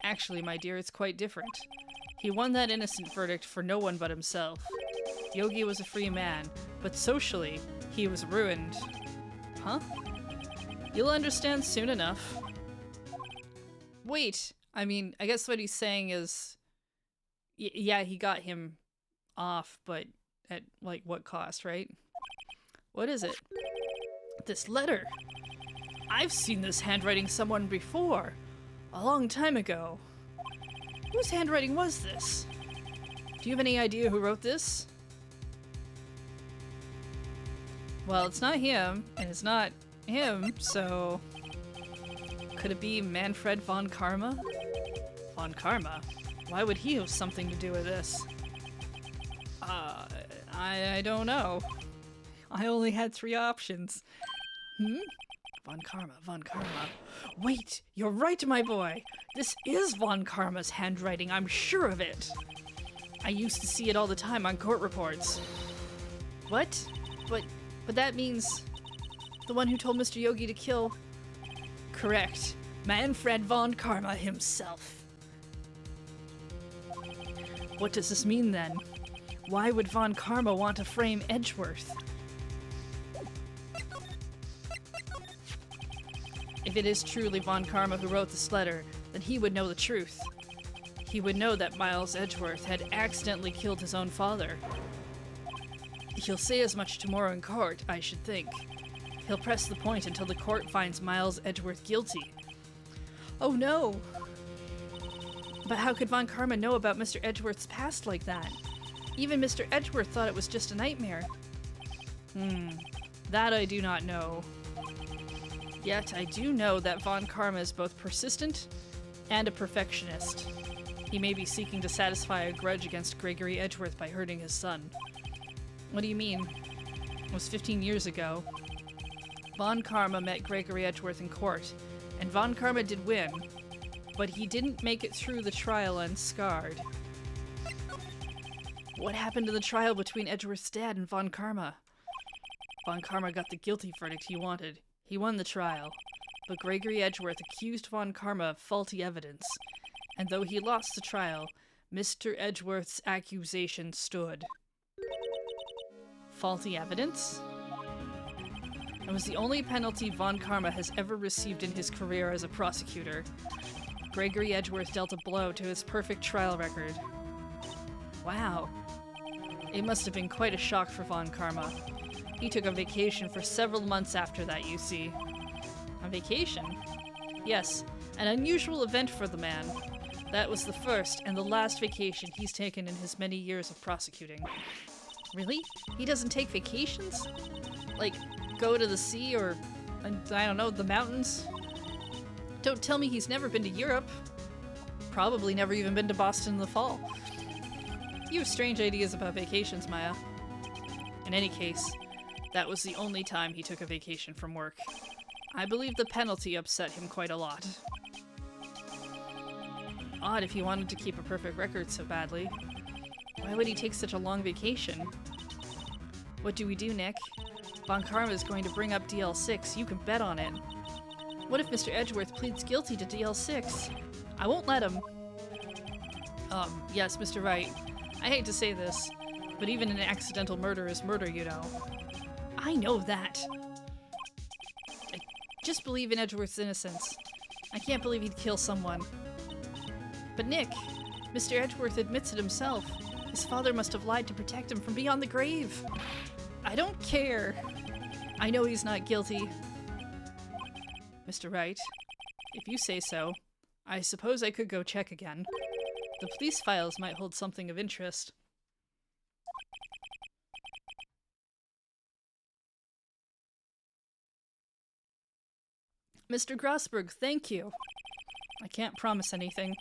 Actually, my dear, it's quite different. He won that innocent verdict for no one but himself. Yogi was a free man, but socially, he was ruined. Huh? You'll understand soon enough. Wait, I mean, I guess what he's saying is... yeah, he got him off, but at, like, what cost, right? What is it? This letter! I've seen this handwriting someone before. A long time ago. Whose handwriting was this? Do you have any idea who wrote this? Well, it's not him, and it's not him, so... Could it be Manfred von Karma? Von Karma? Why would he have something to do with this? I don't know. I only had 3 options. Von Karma, Von Karma. Wait, you're right, my boy. This is Von Karma's handwriting, I'm sure of it. I used to see it all the time on court reports. What? But that means the one who told Mr. Yogi to kill... Correct. Manfred von Karma himself. What does this mean then? Why would Von Karma want to frame Edgeworth? If it is truly Von Karma who wrote this letter, then he would know the truth. He would know that Miles Edgeworth had accidentally killed his own father. He'll say as much tomorrow in court, I should think. He'll press the point until the court finds Miles Edgeworth guilty. Oh no! But how could Von Karma know about Mr. Edgeworth's past like that? Even Mr. Edgeworth thought it was just a nightmare. That I do not know. Yet I do know that Von Karma is both persistent and a perfectionist. He may be seeking to satisfy a grudge against Gregory Edgeworth by hurting his son. What do you mean? It was 15 years ago. Von Karma met Gregory Edgeworth in court, and Von Karma did win, but he didn't make it through the trial unscarred. What happened to the trial between Edgeworth's dad and Von Karma? Von Karma got the guilty verdict he wanted. He won the trial, but Gregory Edgeworth accused Von Karma of faulty evidence, and though he lost the trial, Mr. Edgeworth's accusation stood. Faulty evidence? It was the only penalty Von Karma has ever received in his career as a prosecutor. Gregory Edgeworth dealt a blow to his perfect trial record. Wow. It must have been quite a shock for Von Karma. He took a vacation for several months after that, you see. A vacation? Yes, an unusual event for the man. That was the first and the last vacation he's taken in his many years of prosecuting. Really? He doesn't take vacations? Like, go to the sea or, I don't know, the mountains? Don't tell me he's never been to Europe. Probably never even been to Boston in the fall. You have strange ideas about vacations, Maya. In any case, that was the only time he took a vacation from work. I believe the penalty upset him quite a lot. Odd if he wanted to keep a perfect record so badly. Why would he take such a long vacation? What do we do, Nick? Von Karma is going to bring up DL6, you can bet on it. What if Mr. Edgeworth pleads guilty to DL6? I won't let him. Yes, Mr. Wright. I hate to say this, but even an accidental murder is murder, you know. I know that. I just believe in Edgeworth's innocence. I can't believe he'd kill someone. But Nick, Mr. Edgeworth admits it himself. His father must have lied to protect him from beyond the grave. I don't care. I know he's not guilty. Mr. Wright, if you say so, I suppose I could go check again. The police files might hold something of interest. Mr. Grossberg, thank you. I can't promise anything.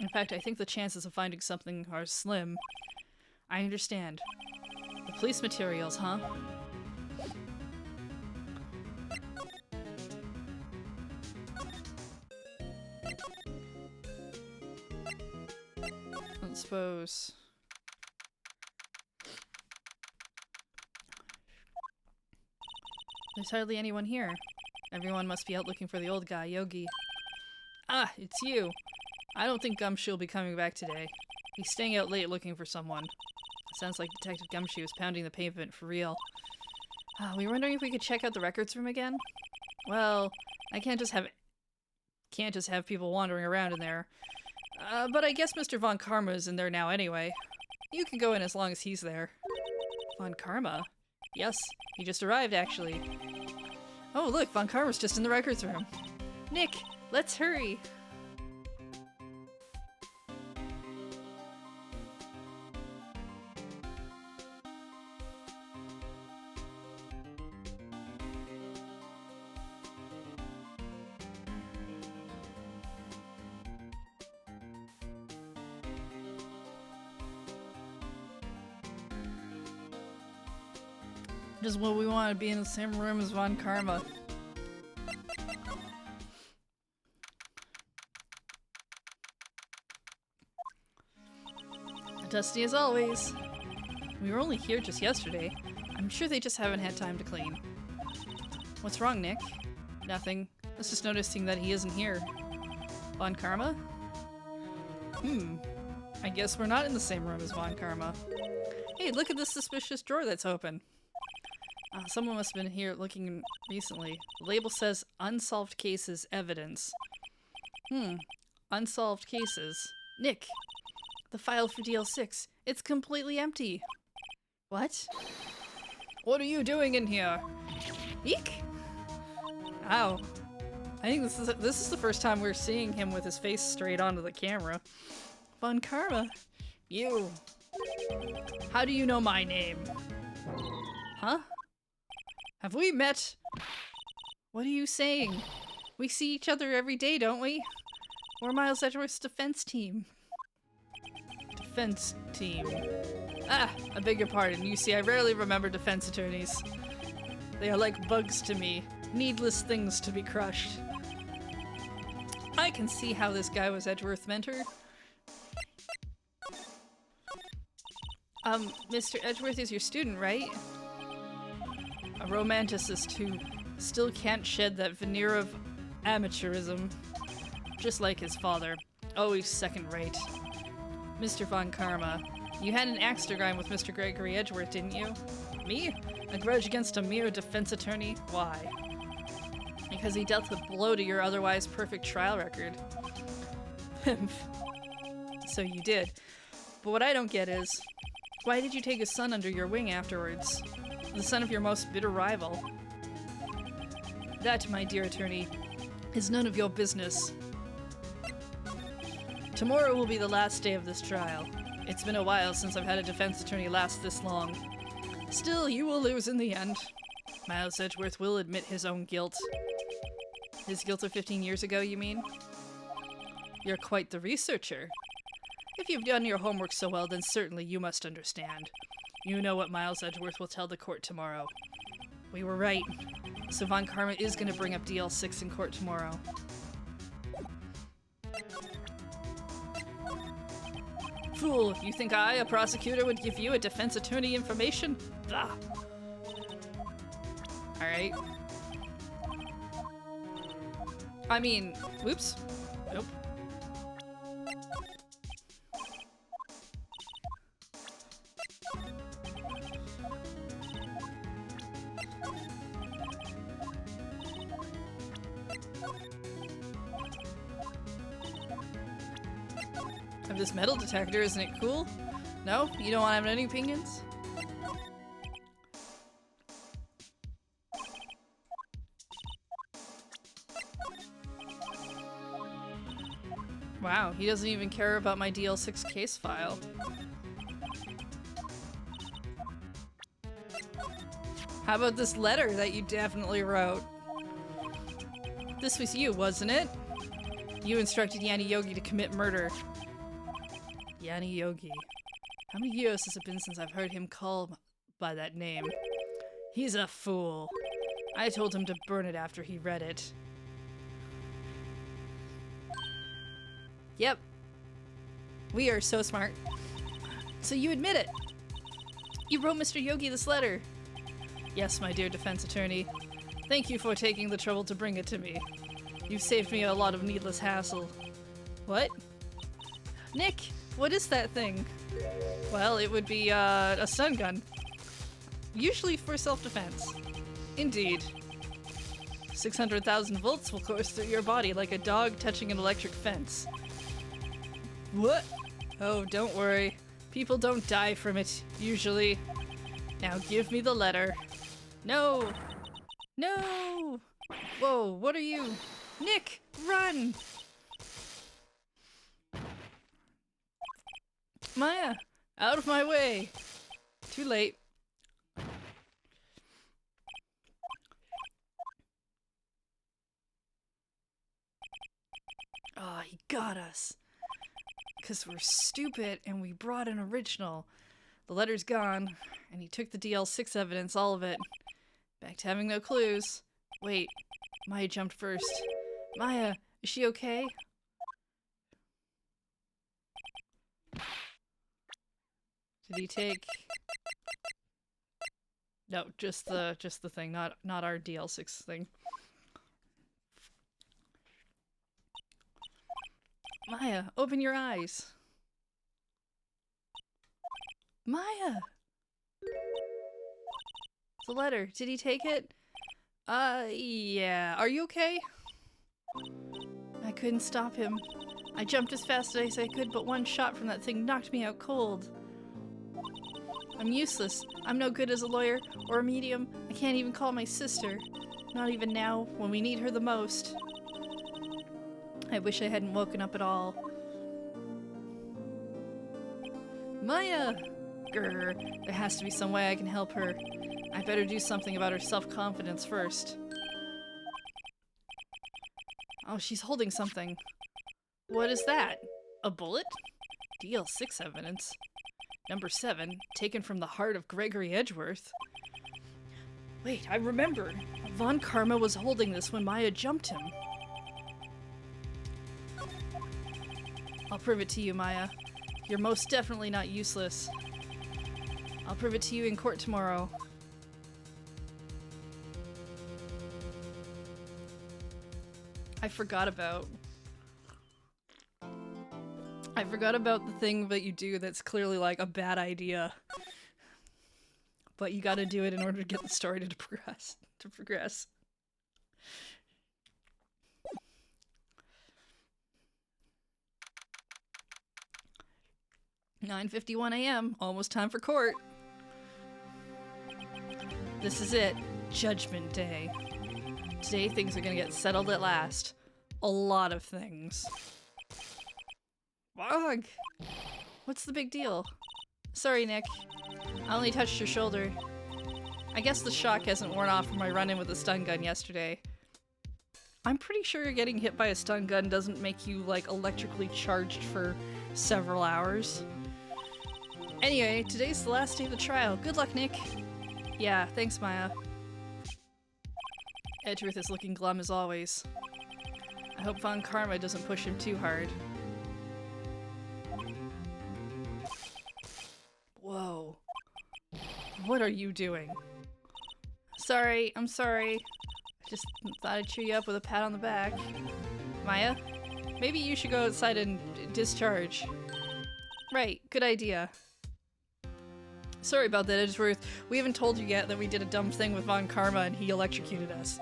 In fact, I think the chances of finding something are slim. I understand. The police materials, huh? I suppose. There's hardly anyone here. Everyone must be out looking for the old guy, Yogi. Ah, it's you. I don't think Gumshoe will be coming back today. He's staying out late looking for someone. Sounds like Detective Gumshoe is pounding the pavement for real. We were wondering if we could check out the records room again? Well, I can't just have people wandering around in there. But I guess Mr. Von Karma is in there now anyway. You can go in as long as he's there. Von Karma? Yes, he just arrived actually. Oh look, Von Karma's just in the records room. Nick, let's hurry! Just what we want to be in the same room as Von Karma. Dusty as always. We were only here just yesterday. I'm sure they just haven't had time to clean. What's wrong, Nick? Nothing. I was just noticing that he isn't here. Von Karma? I guess we're not in the same room as Von Karma. Hey, look at this suspicious drawer that's open. Someone must have been here looking recently. The label says Unsolved Cases Evidence. Unsolved cases. Nick! The file for DL6. It's completely empty. What? What are you doing in here? Eek! Ow. I think this is the first time we're seeing him with his face straight onto the camera. Von Karma. You. How do you know my name? Huh? Have we met? What are you saying? We see each other every day, don't we? We're Miles Edgeworth's defense team. Defense team. I beg your pardon. You see, I rarely remember defense attorneys. They are like bugs to me. Needless things to be crushed. I can see how this guy was Edgeworth's mentor. Mr. Edgeworth is your student, right? A romanticist who still can't shed that veneer of amateurism. Just like his father. Always second-rate. Mr. Von Karma, you had an axe to grind with Mr. Gregory Edgeworth, didn't you? Me? A grudge against a mere defense attorney? Why? Because he dealt a blow to your otherwise perfect trial record. So you did. But what I don't get is, why did you take his son under your wing afterwards? The son of your most bitter rival. That, my dear attorney, is none of your business. Tomorrow will be the last day of this trial. It's been a while since I've had a defense attorney last this long. Still, you will lose in the end. Miles Edgeworth will admit his own guilt. His guilt of 15 years ago, you mean? You're quite the researcher. If you've done your homework so well, then certainly you must understand. You know what Miles Edgeworth will tell the court tomorrow. We were right. So Von Karma is going to bring up DL6 in court tomorrow. Fool, you think I, a prosecutor, would give you a defense attorney information? Blah. Alright. I mean, whoops. Nope. Have this metal detector, isn't it cool? No? You don't want to have any opinions? Wow, he doesn't even care about my DL6 case file. How about this letter that you definitely wrote? This was you, wasn't it? You instructed Yanni Yogi to commit murder. Yanni Yogi. How many years has it been since I've heard him called by that name? He's a fool. I told him to burn it after he read it. Yep. We are so smart. So you admit it. You wrote Mr. Yogi this letter. Yes, my dear defense attorney. Thank you for taking the trouble to bring it to me. You've saved me a lot of needless hassle. What? Nick, what is that thing? Well, it would be a stun gun. Usually for self-defense. Indeed. 600,000 volts will course through your body like a dog touching an electric fence. What? Oh, don't worry. People don't die from it, usually. Now give me the letter. No! No! Whoa, what are you? Nick, run! Maya, out of my way! Too late. Oh, he got us. Because we're stupid and we brought an original. The letter's gone, and he took the DL6 evidence, all of it. Back to having no clues. Wait, Maya jumped first. Maya, is she okay? Did he take... No, just the thing, not our DL6 thing. Maya, open your eyes. Maya! The letter, did he take it? Yeah. Are you okay? I couldn't stop him. I jumped as fast as I could, but one shot from that thing knocked me out cold. I'm useless. I'm no good as a lawyer or a medium. I can't even call my sister. Not even now, when we need her the most. I wish I hadn't woken up at all. Maya! Grr, there has to be some way I can help her. I better do something about her self-confidence first. Oh, she's holding something. What is that? A bullet? DL6 evidence. Number 7, taken from the heart of Gregory Edgeworth. Wait, I remember. Von Karma was holding this when Maya jumped him. I'll prove it to you, Maya. You're most definitely not useless. I'll prove it to you in court tomorrow. I forgot about the thing that you do that's clearly like a bad idea. but you gotta do it in order to get the story to progress. 9:51 a.m. Almost time for court. This is it. Judgment Day. Today things are gonna get settled at last. A lot of things. Bog! What's the big deal? Sorry, Nick. I only touched your shoulder. I guess the shock hasn't worn off from my run-in with the stun gun yesterday. I'm pretty sure getting hit by a stun gun doesn't make you, like, electrically charged for several hours. Anyway, today's the last day of the trial. Good luck, Nick. Yeah, thanks, Maya. Edgeworth is looking glum as always. I hope Von Karma doesn't push him too hard. Whoa. What are you doing? Sorry, I'm sorry. I just thought I'd cheer you up with a pat on the back. Maya? Maybe you should go outside and discharge. Right, good idea. Sorry about that, Edgeworth. We haven't told you yet that we did a dumb thing with Von Karma and he electrocuted us.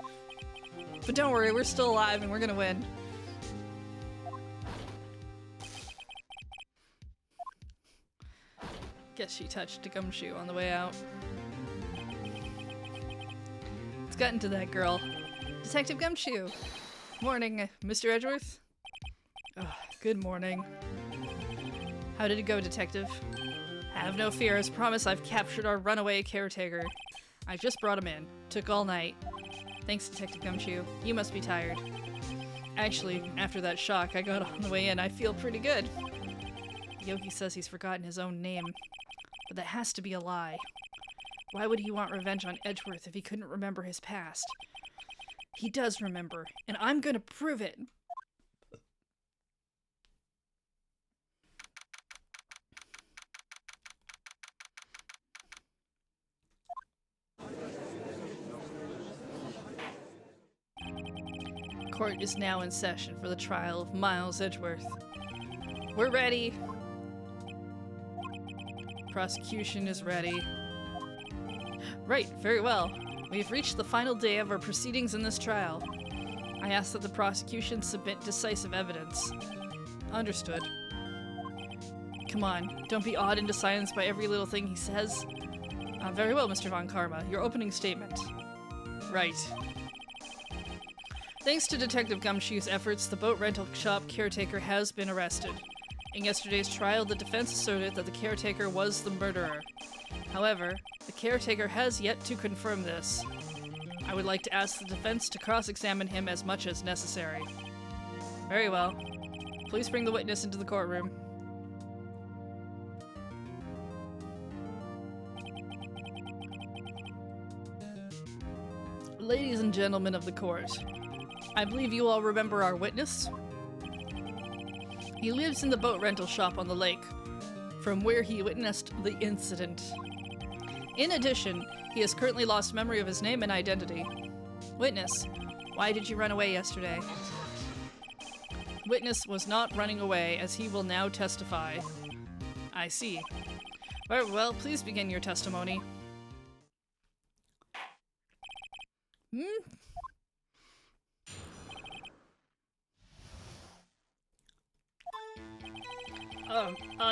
But don't worry, we're still alive and we're gonna win. Guess she touched a gumshoe on the way out. It's gotten to that girl. Detective Gumshoe! Morning, Mr. Edgeworth? Oh, good morning. How did it go, Detective? Have no fear, as promised I've captured our runaway caretaker. I just brought him in. Took all night. Thanks, Detective Gumshoe. You must be tired. Actually, after that shock I got on the way in, I feel pretty good. Yogi says he's forgotten his own name. But that has to be a lie. Why would he want revenge on Edgeworth if he couldn't remember his past? He does remember, and I'm gonna prove it! Court is now in session for the trial of Miles Edgeworth. We're ready! Prosecution is ready. Right, very well. We've reached the final day of our proceedings in this trial. I ask that the prosecution submit decisive evidence. Understood. Come on, don't be awed into silence by every little thing he says. Very well, Mr. Von Karma. Your opening statement. Right. Thanks to Detective Gumshoe's efforts, the boat rental shop caretaker has been arrested. In yesterday's trial, the defense asserted that the caretaker was the murderer. However, the caretaker has yet to confirm this. I would like to ask the defense to cross-examine him as much as necessary. Very well. Please bring the witness into the courtroom. Ladies and gentlemen of the court, I believe you all remember our witness? He lives in the boat rental shop on the lake, from where he witnessed the incident. In addition, he has currently lost memory of his name and identity. Witness, why did you run away yesterday? Witness was not running away, as he will now testify. I see. Very well, please begin your testimony.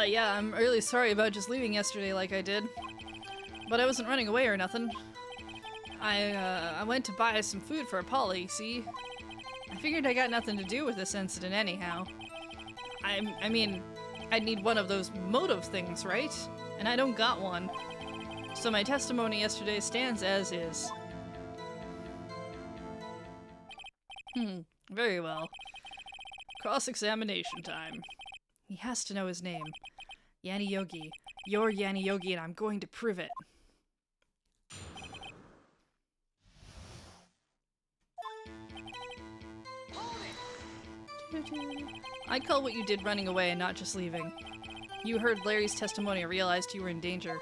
Yeah, I'm really sorry about just leaving yesterday like I did. But I wasn't running away or nothing. I went to buy some food for Polly, see? I figured I got nothing to do with this incident anyhow. I mean, I'd need one of those motive things, right? And I don't got one. So my testimony yesterday stands as is. Very well. Cross-examination time. He has to know his name. Yanni Yogi. You're Yanni Yogi and I'm going to prove it. I'd call what you did running away and not just leaving. You heard Larry's testimony and realized you were in danger.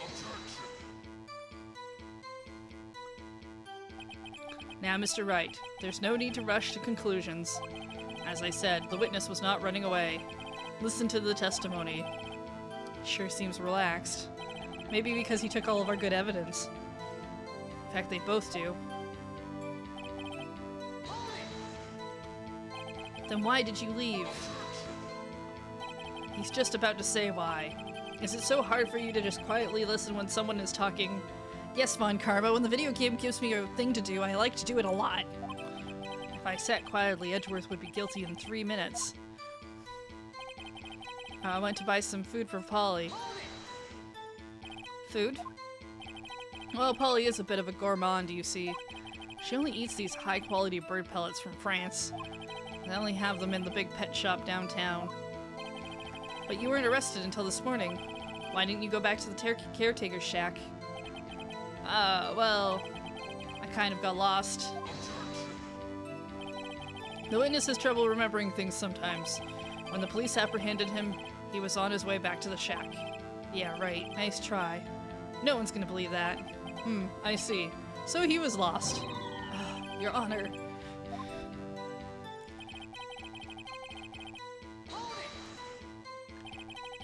Now, Mr. Wright, there's no need to rush to conclusions. As I said, the witness was not running away. Listen to the testimony. Sure seems relaxed. Maybe because he took all of our good evidence. In fact, they both do. Then why did you leave? He's just about to say why. Is it so hard for you to just quietly listen when someone is talking? Yes, Von Karma, when the video game gives me a thing to do, I like to do it a lot. If I sat quietly, Edgeworth would be guilty in 3 minutes. I went to buy some food for Polly. Food? Well, Polly is a bit of a gourmand, you see. She only eats these high-quality bird pellets from France. They only have them in the big pet shop downtown. But you weren't arrested until this morning. Why didn't you go back to the caretaker's shack? Well, I kind of got lost. The witness has trouble remembering things sometimes. When the police apprehended him, he was on his way back to the shack. Yeah, right. Nice try. No one's gonna believe that. I see. So he was lost. Your Honor.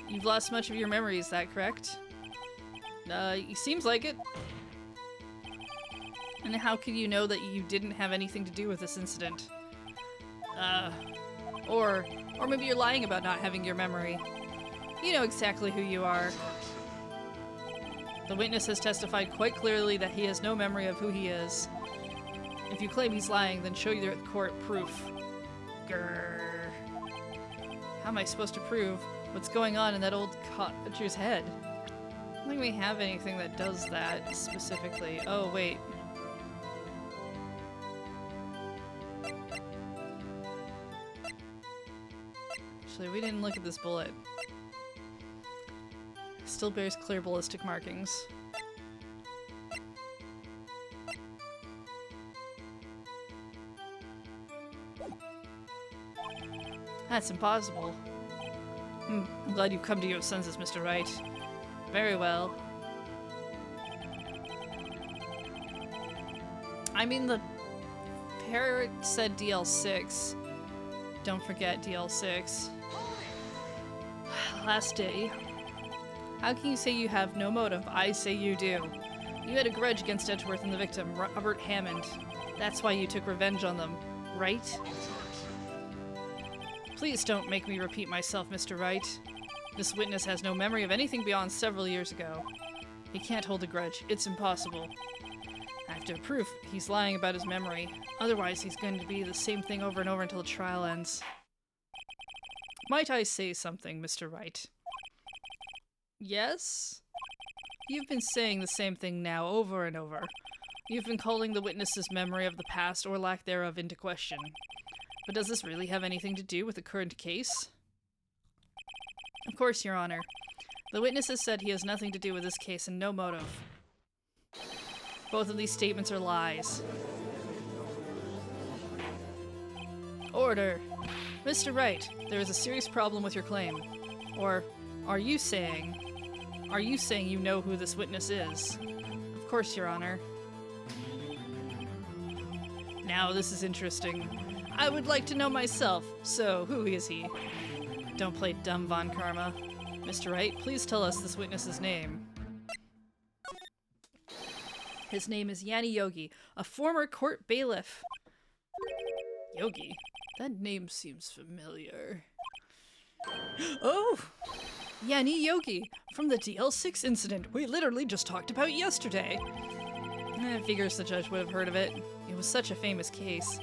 You've lost much of your memory, is that correct? It seems like it. And how can you know that you didn't have anything to do with this incident? Or maybe you're lying about not having your memory. You know exactly who you are. The witness has testified quite clearly that he has no memory of who he is. If you claim he's lying, then show the court proof. Grrr. How am I supposed to prove what's going on in that old codger's head? I don't think we have anything that does that specifically. Oh, wait. Actually, we didn't look at this bullet. Still bears clear ballistic markings. That's impossible. I'm glad you've come to your senses, Mr. Wright. Very well. I mean, the parrot said DL6. Don't forget DL6. Last day. How can you say you have no motive? I say you do. You had a grudge against Edgeworth and the victim, Robert Hammond. That's why you took revenge on them, right? Please don't make me repeat myself, Mr. Wright. This witness has no memory of anything beyond several years ago. He can't hold a grudge. It's impossible. I have to prove he's lying about his memory. Otherwise, he's going to be the same thing over and over until the trial ends. Might I say something, Mr. Wright? Yes? You've been saying the same thing now over and over. You've been calling the witness's memory of the past or lack thereof into question. But does this really have anything to do with the current case? Of course, Your Honor. The witness has said he has nothing to do with this case and no motive. Both of these statements are lies. Order! Mr. Wright, there is a serious problem with your claim. Or, are you saying you know who this witness is? Of course, Your Honor. Now this is interesting. I would like to know myself, so who is he? Don't play dumb, Von Karma. Mr. Wright, please tell us this witness's name. His name is Yanni Yogi, a former court bailiff. Yogi? That name seems familiar. Oh! Yanni Yogi, from the DL6 incident we literally just talked about yesterday. Figures the judge would have heard of it. It was such a famous case.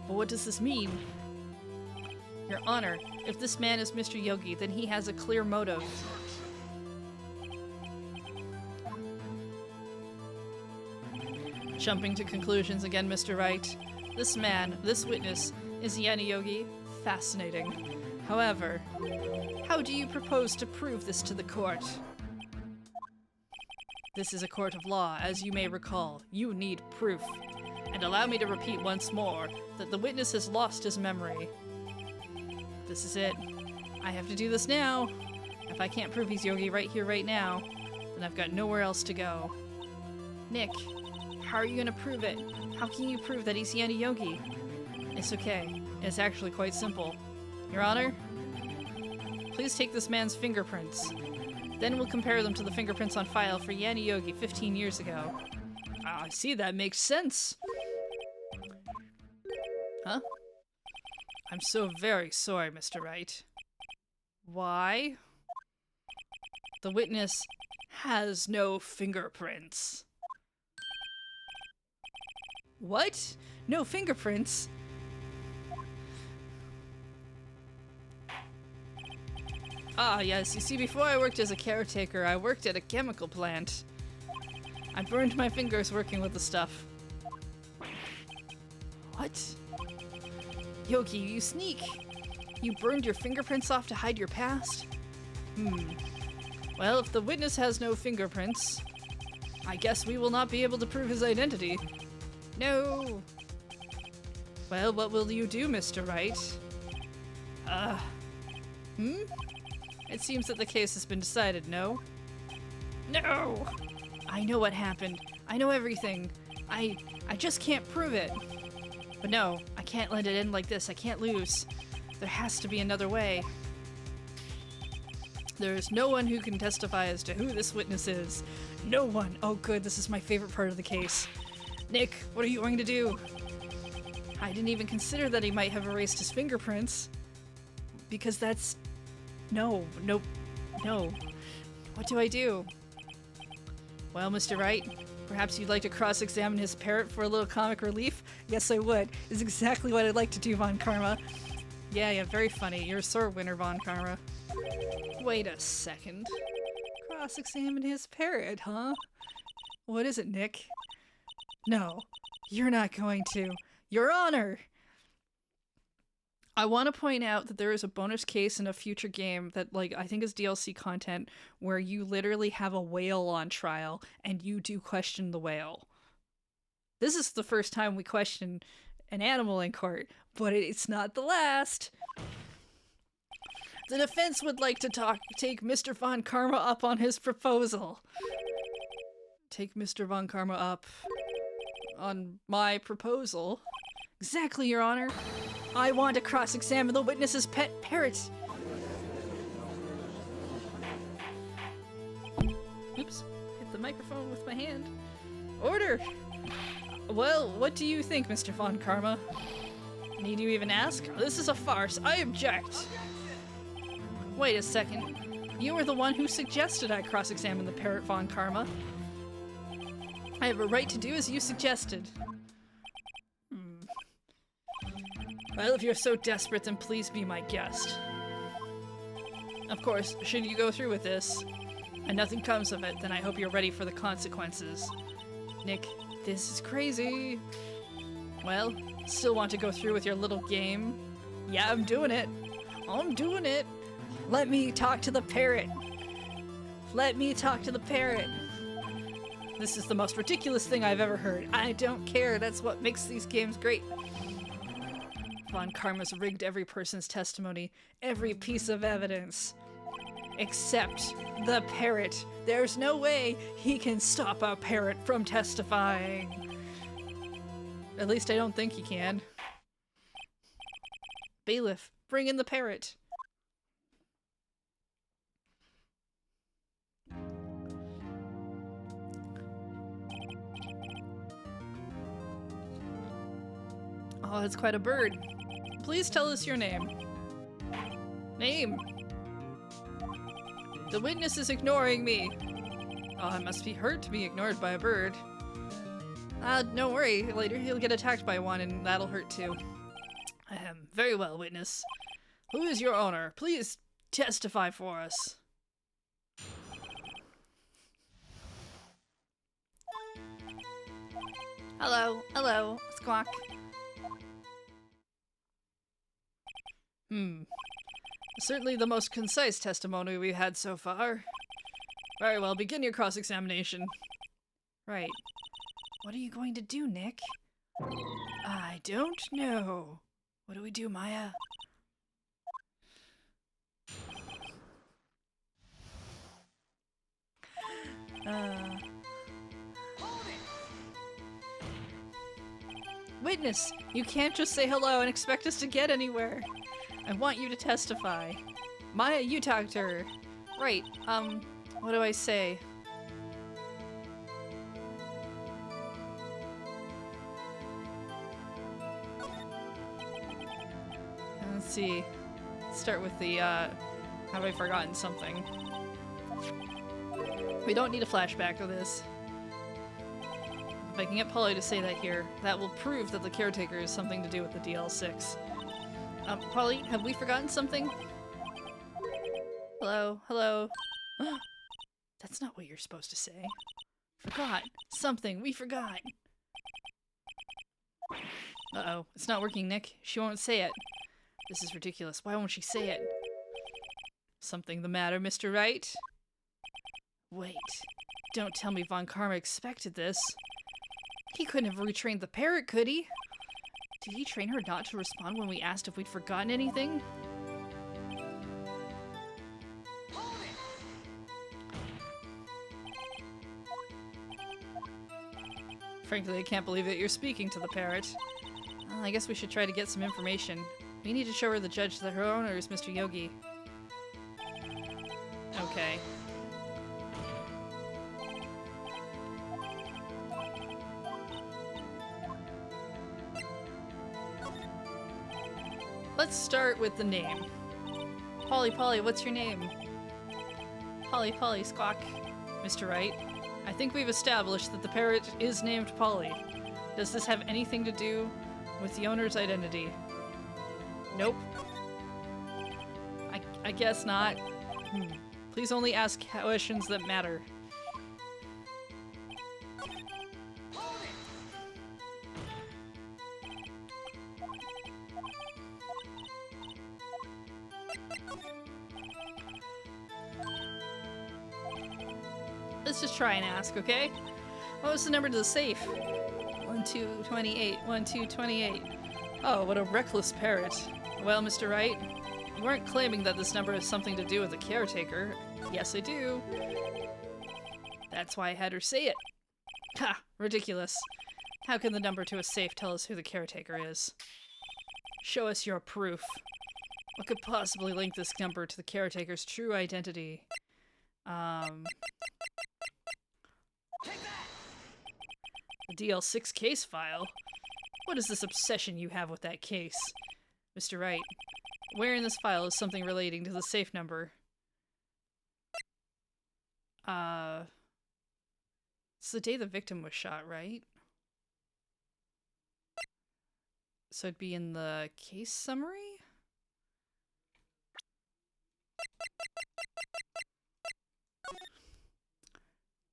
But what does this mean? Your Honor, if this man is Mr. Yogi, then he has a clear motive. Jumping to conclusions again, Mr. Wright. This man, this witness, is Yanni Yogi. Fascinating. However, how do you propose to prove this to the court? This is a court of law, as you may recall. You need proof. And allow me to repeat once more that the witness has lost his memory. This is it. I have to do this now. If I can't prove he's Yogi right here, right now, then I've got nowhere else to go. Nick, how are you gonna prove it? How can you prove that he's Yanni Yogi? It's okay. It's actually quite simple. Your Honor, please take this man's fingerprints. Then we'll compare them to the fingerprints on file for Yanni Yogi 15 years ago. I see, that makes sense. Huh? I'm so very sorry, Mr. Wright. Why? The witness has no fingerprints. What? No fingerprints? Ah, yes. You see, before I worked as a caretaker, I worked at a chemical plant. I burned my fingers working with the stuff. What? Yogi, you sneak! You burned your fingerprints off to hide your past? Well, if the witness has no fingerprints, I guess we will not be able to prove his identity. No! Well, what will you do, Mr. Wright? It seems that the case has been decided, no? No! I know what happened. I know everything. I just can't prove it. But no, I can't let it end like this. I can't lose. There has to be another way. There is no one who can testify as to who this witness is. No one. Oh good, this is my favorite part of the case. Nick, what are you going to do? I didn't even consider that he might have erased his fingerprints. Because that's... No. What do I do? Well, Mr. Wright, perhaps you'd like to cross-examine his parrot for a little comic relief? Yes, I would. Is exactly what I'd like to do, Von Karma. Yeah, very funny. You're a sore winner, Von Karma. Wait a second. Cross-examine his parrot, huh? What is it, Nick? No, you're not going to. Your Honor! I want to point out that there is a bonus case in a future game that, like, I think is DLC content where you literally have a whale on trial and you do question the whale. This is the first time we question an animal in court, but it's not the last. The defense would like to take Mr. Von Karma up on his proposal. Take Mr. Von Karma up on my proposal. Exactly, Your Honor. I want to cross-examine the witness's pet parrot. Oops, hit the microphone with my hand. Order! Well, what do you think, Mr. Von Karma? Need you even ask? This is a farce. I object. Wait a second. You were the one who suggested I cross-examine the parrot, Von Karma. I have a right to do as you suggested. Well, if you're so desperate, then please be my guest. Of course, should you go through with this, and nothing comes of it, then I hope you're ready for the consequences. Nick, this is crazy. Well, still want to go through with your little game? Yeah, I'm doing it. I'm doing it. Let me talk to the parrot. Let me talk to the parrot. This is the most ridiculous thing I've ever heard. I don't care. That's what makes these games great. Von Karma's rigged every person's testimony, every piece of evidence. Except the parrot. There's no way he can stop a parrot from testifying. At least I don't think he can. Bailiff, bring in the parrot. Oh, that's quite a bird. Please tell us your name. Name. The witness is ignoring me. Oh, it must be hurt to be ignored by a bird. Don't worry. Later he'll get attacked by one and that'll hurt too. Very well, witness. Who is your owner? Please testify for us. Hello, Squawk. Certainly the most concise testimony we've had so far. Very well, begin your cross-examination. Right. What are you going to do, Nick? I don't know. What do we do, Maya? Witness, you can't just say hello and expect us to get anywhere. I want you to testify. Maya, you talk to her. Right, what do I say? Let's see. Let's start with the, have I forgotten something? We don't need a flashback to this. If I can get Polly to say that here, that will prove that the caretaker has something to do with the DL6. Polly, have we forgotten something? Hello? Hello? That's not what you're supposed to say. Forgot. Something. We forgot. Uh-oh. It's not working, Nick. She won't say it. This is ridiculous. Why won't she say it? Something the matter, Mr. Wright? Wait. Don't tell me Von Karma expected this. He couldn't have retrained the parrot, could he? Did he train her not to respond when we asked if we'd forgotten anything? Frankly, I can't believe that you're speaking to the parrot. Well, I guess we should try to get some information. We need to show her the judge that her owner is Mr. Yogi. Okay. Let's start with the name. Polly, Polly, what's your name? Polly, Polly, squawk. Mr. Wright, I think we've established that the parrot is named Polly. Does this have anything to do with the owner's identity? Nope. I guess not. Please only ask questions that matter. Let's just try and ask, okay? What was the number to the safe? 1228, 1228. Oh, what a reckless parrot. Well, Mr. Wright, you weren't claiming that this number has something to do with the caretaker. Yes, I do. That's why I had her say it. Ha! Ridiculous. How can the number to a safe tell us who the caretaker is? Show us your proof. What could possibly link this number to the caretaker's true identity? The DL6 case file? What is this obsession you have with that case? Mr. Wright, where in this file is something relating to the safe number? It's the day the victim was shot, right? So it'd be in the case summary?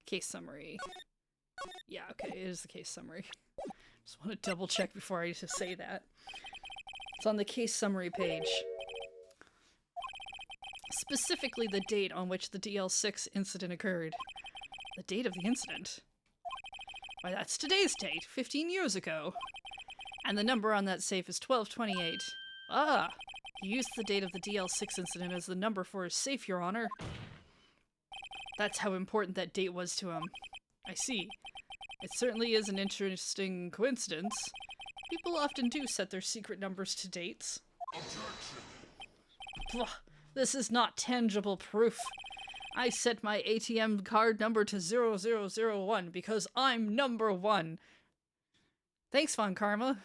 Case summary. Yeah, okay, it is the case summary. Just want to double check before I just say that. It's on the case summary page. Specifically the date on which the DL6 incident occurred. The date of the incident? Why, that's today's date, 15 years ago. And the number on that safe is 1228. Ah, he used the date of the DL6 incident as the number for his safe, Your Honor. That's how important that date was to him. I see. It certainly is an interesting coincidence. People often do set their secret numbers to dates. Objection. This is not tangible proof. I set my ATM card number to 0001 because I'm number one. Thanks, Von Karma.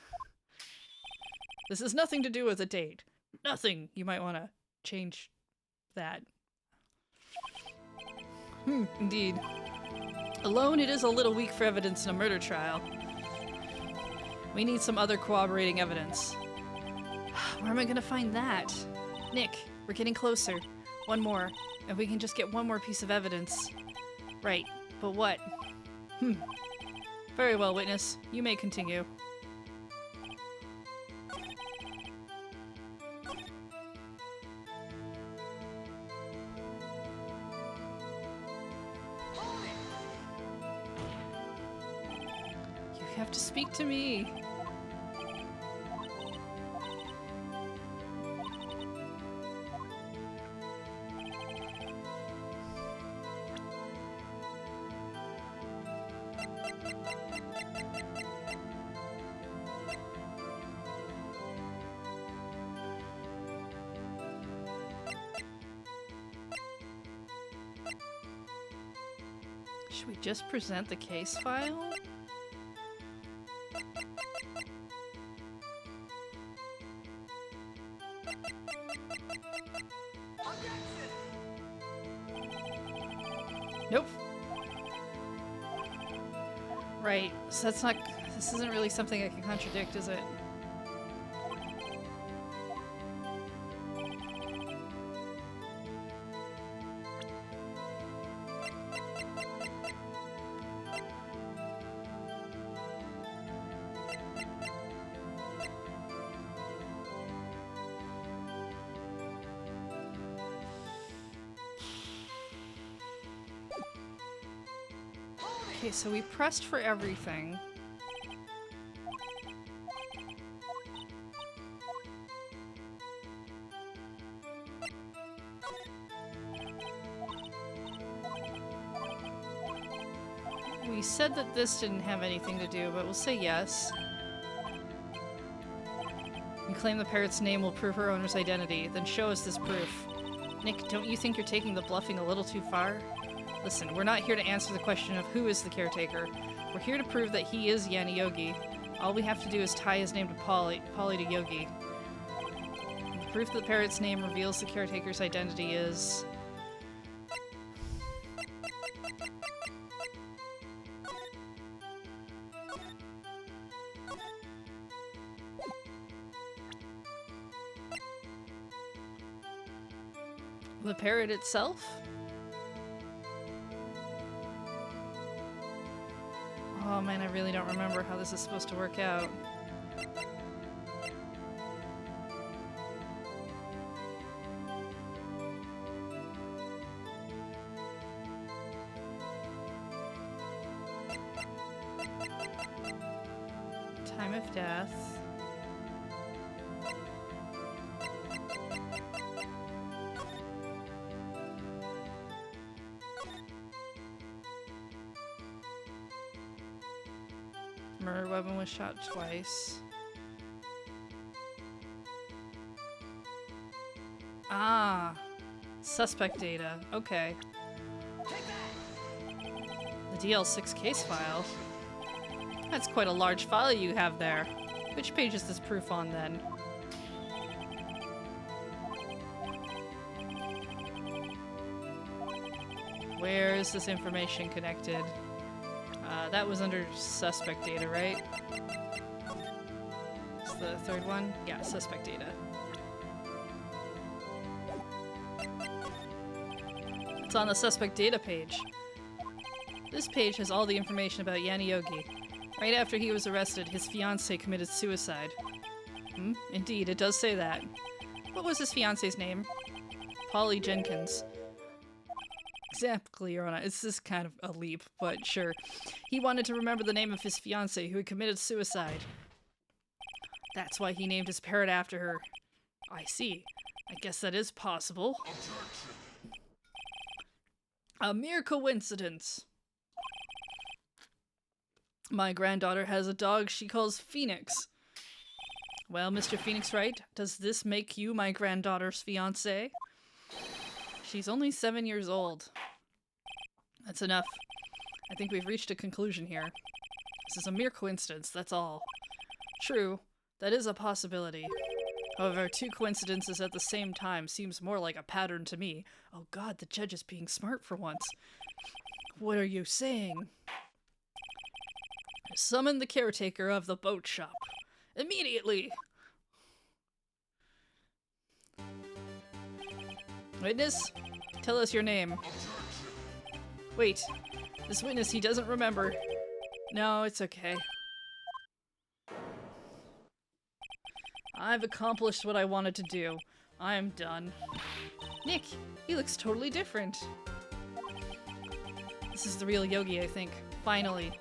This has nothing to do with a date. Nothing. You might want to change that. Indeed. Alone, it is a little weak for evidence in a murder trial. We need some other corroborating evidence. Where am I gonna find that? Nick, we're getting closer. One more. If we can just get one more piece of evidence. Right, but what? Very well, witness. You may continue. You have to speak to me. Should we just present the case file? Nope. Right, so that's not... This isn't really something I can contradict, is it? Okay, so we pressed for everything. We said that this didn't have anything to do, but we'll say yes. You claim the parrot's name will prove her owner's identity, then show us this proof. Nick, don't you think you're taking the bluffing a little too far? Listen, we're not here to answer the question of who is the caretaker. We're here to prove that he is Yanni Yogi. All we have to do is tie his name to Polly to Yogi. And the proof that the parrot's name reveals the caretaker's identity is... the parrot itself? Oh man, I really don't remember how this is supposed to work out. Time of death. Murder weapon was shot twice. Ah, suspect data. Okay. The DL6 case file. That's quite a large file you have there. Which page is this proof on then? Where is this information connected? That was under suspect data, right? It's the third one? Yeah, suspect data. It's on the suspect data page. This page has all the information about Yanni Yogi. Right after he was arrested, his fiancée committed suicide. Indeed, it does say that. What was his fiancée's name? Polly Jenkins. Exactly, Your Honor. It's just kind of a leap, but sure. He wanted to remember the name of his fiancée who had committed suicide. That's why he named his parrot after her. I see. I guess that is possible. A mere coincidence. My granddaughter has a dog she calls Phoenix. Well, Mr. Phoenix Wright, does this make you my granddaughter's fiancé? She's only 7 years old. That's enough. I think we've reached a conclusion here. This is a mere coincidence, that's all. True, that is a possibility. However, two coincidences at the same time seems more like a pattern to me. Oh god, the judge is being smart for once. What are you saying? Summon the caretaker of the boat shop. Immediately! Witness, tell us your name. Wait, this witness, he doesn't remember. No, it's okay. I've accomplished what I wanted to do. I'm done. Nick, he looks totally different. This is the real Yogi, I think. Finally.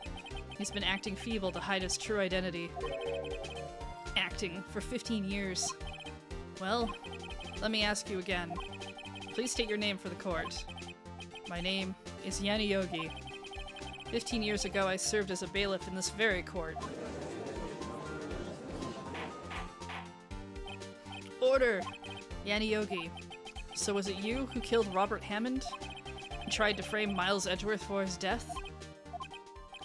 He's been acting feeble to hide his true identity. Acting for 15 years. Well, let me ask you again. Please state your name for the court. My name is Yanni Yogi. 15 years ago, I served as a bailiff in this very court. Order! Yanni Yogi. So was it you who killed Robert Hammond? And tried to frame Miles Edgeworth for his death?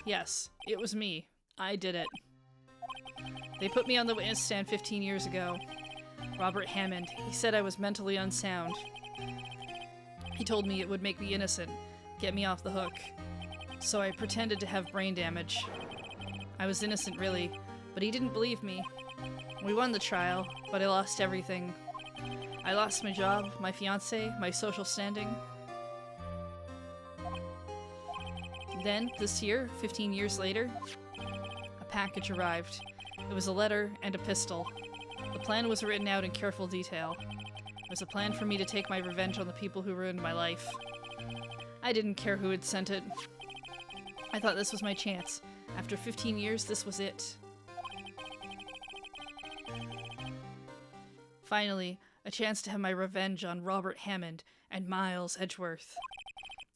Yes, it was me. I did it. They put me on the witness stand 15 years ago. Robert Hammond. He said I was mentally unsound. He told me it would make me innocent, get me off the hook. So I pretended to have brain damage. I was innocent, really, but he didn't believe me. We won the trial, but I lost everything. I lost my job, my fiancé, my social standing. Then, this year, 15 years later, a package arrived. It was a letter and a pistol. The plan was written out in careful detail. It was a plan for me to take my revenge on the people who ruined my life. I didn't care who had sent it. I thought this was my chance. After 15 years, this was it. Finally, a chance to have my revenge on Robert Hammond and Miles Edgeworth.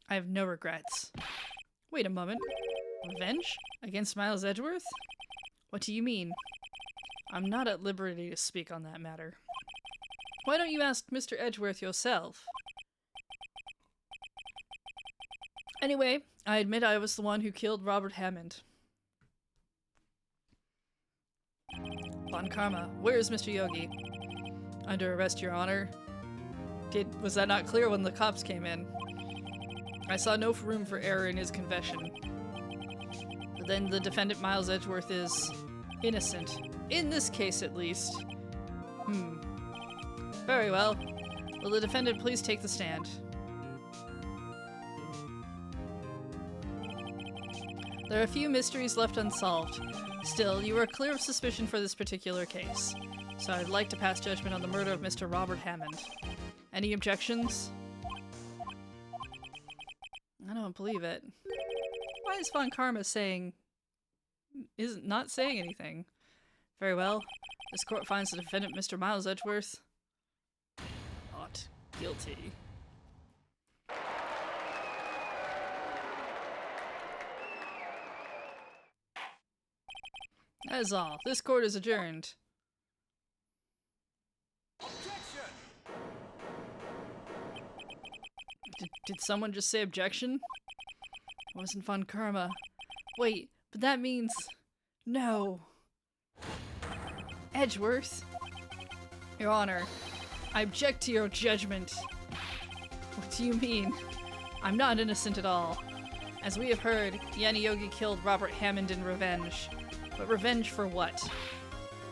I have no regrets. Wait a moment. Revenge? Against Miles Edgeworth? What do you mean? I'm not at liberty to speak on that matter. Why don't you ask Mr. Edgeworth yourself? Anyway, I admit I was the one who killed Robert Hammond. Von Karma, where is Mr. Yogi? Under arrest, Your Honor. Was that not clear when the cops came in? I saw no room for error in his confession. But then the defendant Miles Edgeworth is innocent. In this case, at least. Very well. Will the defendant please take the stand? There are a few mysteries left unsolved. Still, you are clear of suspicion for this particular case. So I'd like to pass judgment on the murder of Mr. Robert Hammond. Any objections? I don't believe it. Why is Von Karma not saying anything? Very well. This court finds the defendant, Mr. Miles Edgeworth, not guilty. That is all. This court is adjourned. Did someone just say objection? It wasn't Von Karma. Wait, but that means... No. Edgeworth? Your Honor, I object to your judgment. What do you mean? I'm not innocent at all. As we have heard, Yanni Yogi killed Robert Hammond in revenge. But revenge for what?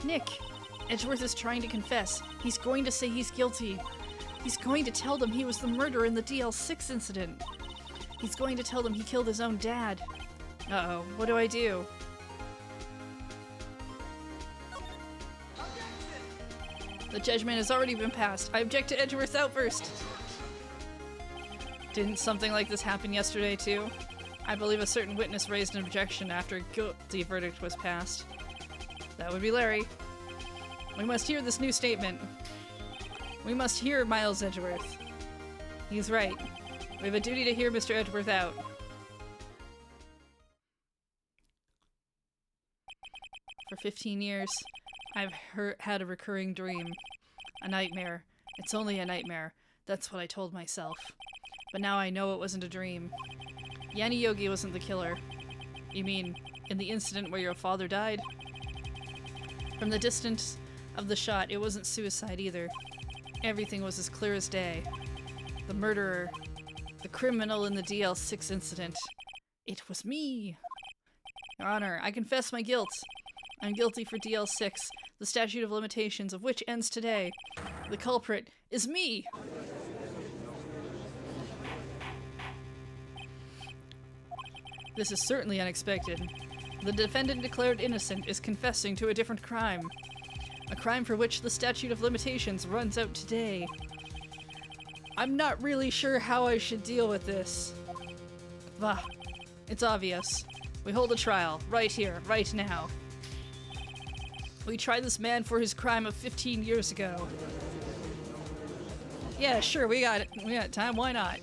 Nick, Edgeworth is trying to confess. He's going to say he's guilty. He's going to tell them he was the murderer in the DL6 incident. He's going to tell them he killed his own dad. Uh-oh, what do I do? The judgment has already been passed. I object to Edgeworth's outburst. Didn't something like this happen yesterday too? I believe a certain witness raised an objection after a guilty verdict was passed. That would be Larry. We must hear this new statement. We must hear Miles Edgeworth. He's right. We have a duty to hear Mr. Edgeworth out. For 15 years, I've had a recurring dream. A nightmare. It's only a nightmare. That's what I told myself. But now I know it wasn't a dream. Yanni Yogi wasn't the killer. You mean, in the incident where your father died? From the distance of the shot, it wasn't suicide either. Everything was as clear as day. The murderer, the criminal in the DL6 incident. It was me! Your Honor, I confess my guilt. I'm guilty for DL6, the statute of limitations of which ends today. The culprit is me! This is certainly unexpected. The defendant declared innocent is confessing to a different crime. A crime for which the statute of limitations runs out today. I'm not really sure how I should deal with this. Bah, it's obvious. We hold a trial, right here, right now. We try this man for his crime of 15 years ago. Yeah, sure, we got time, why not?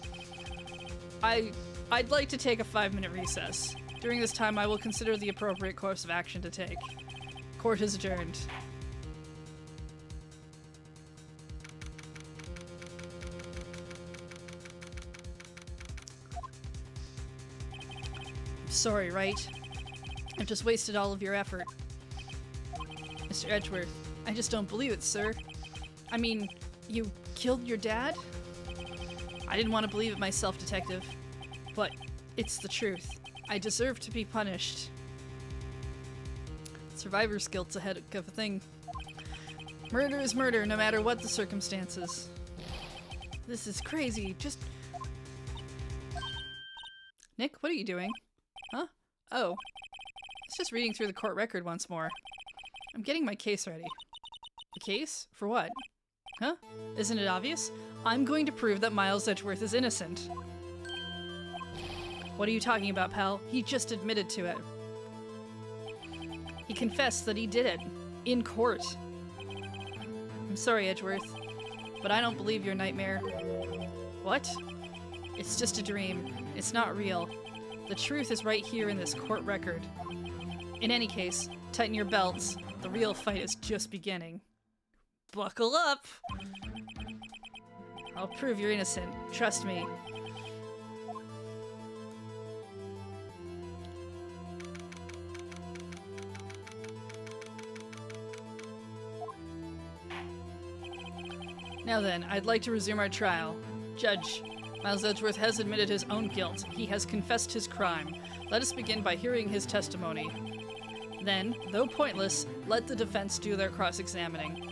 I'd like to take a 5-minute recess. During this time, I will consider the appropriate course of action to take. Court is adjourned. Sorry, Wright. I've just wasted all of your effort. Mr. Edgeworth, I just don't believe it, sir. I mean, you killed your dad? I didn't want to believe it myself, Detective. But it's the truth. I deserve to be punished. Survivor's guilt's a heck of a thing. Murder is murder, no matter what the circumstances. This is crazy. Just... Nick, what are you doing? Huh? Oh. It's just reading through the court record once more. I'm getting my case ready. A case? For what? Huh? Isn't it obvious? I'm going to prove that Miles Edgeworth is innocent. What are you talking about, pal? He just admitted to it. He confessed that he did it. In court. I'm sorry, Edgeworth, but I don't believe your nightmare. What? It's just a dream. It's not real. The truth is right here in this court record. In any case, tighten your belts. The real fight is just beginning. Buckle up! I'll prove you're innocent. Trust me. Now then, I'd like to resume our trial. Judge, Miles Edgeworth has admitted his own guilt. He has confessed his crime. Let us begin by hearing his testimony. Then, though pointless, let the defense do their cross-examining.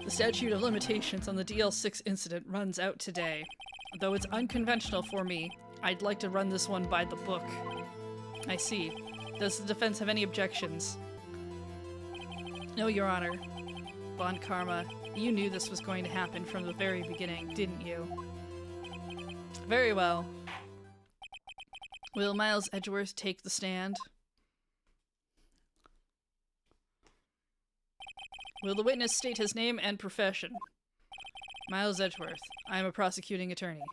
The statute of limitations on the DL6 incident runs out today. Though it's unconventional for me, I'd like to run this one by the book. I see. Does the defense have any objections? No, Your Honor. Bon Karma, you knew this was going to happen from the very beginning, didn't you? Very well. Will Miles Edgeworth take the stand? Will the witness state his name and profession? Miles Edgeworth. I am a prosecuting attorney.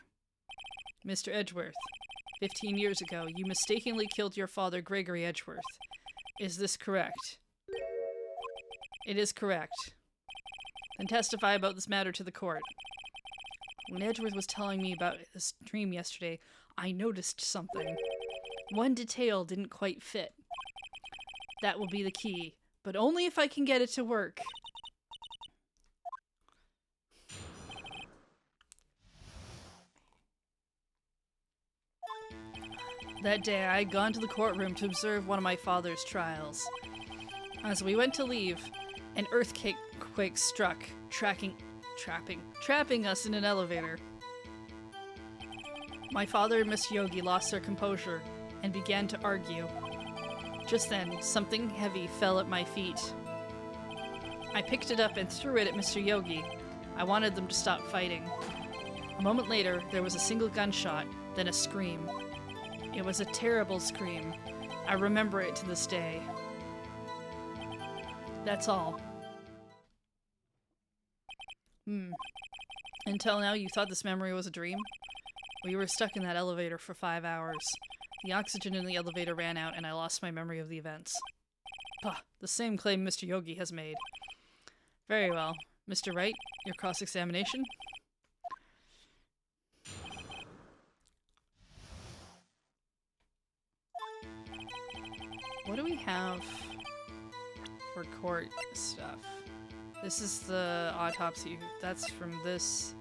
Mr. Edgeworth, 15 years ago, you mistakenly killed your father, Gregory Edgeworth. Is this correct? It is correct. Then testify about this matter to the court. When Edgeworth was telling me about his dream yesterday, I noticed something. One detail didn't quite fit. That will be the key, but only if I can get it to work. That day, I had gone to the courtroom to observe one of my father's trials. As we went to leave, an earthquake struck, trapping us in an elevator. My father and Miss Yogi lost their composure and began to argue. Just then, something heavy fell at my feet. I picked it up and threw it at Mr. Yogi. I wanted them to stop fighting. A moment later, there was a single gunshot, then a scream. It was a terrible scream. I remember it to this day. That's all. Until now, you thought this memory was a dream? We were stuck in that elevator for 5 hours. The oxygen in the elevator ran out and I lost my memory of the events. Pah, the same claim Mr. Yogi has made. Very well. Mr. Wright, your cross-examination? What do we have for court stuff? This is the autopsy. That's from this.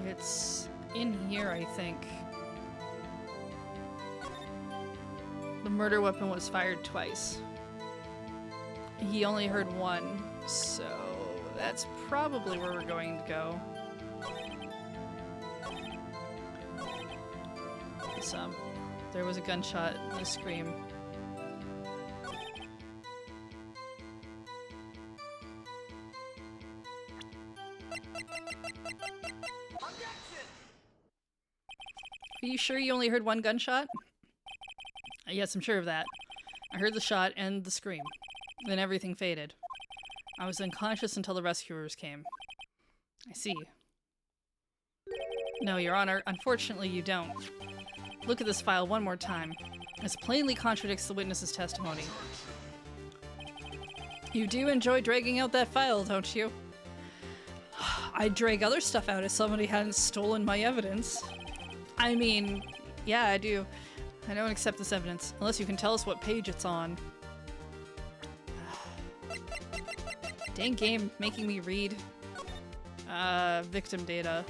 It's in here, I think. The murder weapon was fired twice. He only heard one, so that's probably where we're going to go. There was a gunshot and a scream. Are you sure you only heard one gunshot? Yes, I'm sure of that. I heard the shot and the scream. Then everything faded. I was unconscious until the rescuers came. I see. No, Your Honor, unfortunately you don't. Look at this file one more time. This plainly contradicts the witness's testimony. You do enjoy dragging out that file, don't you? I'd drag other stuff out if somebody hadn't stolen my evidence. I mean, yeah, I do. I don't accept this evidence, unless you can tell us what page it's on. Dang game, making me read. Victim data.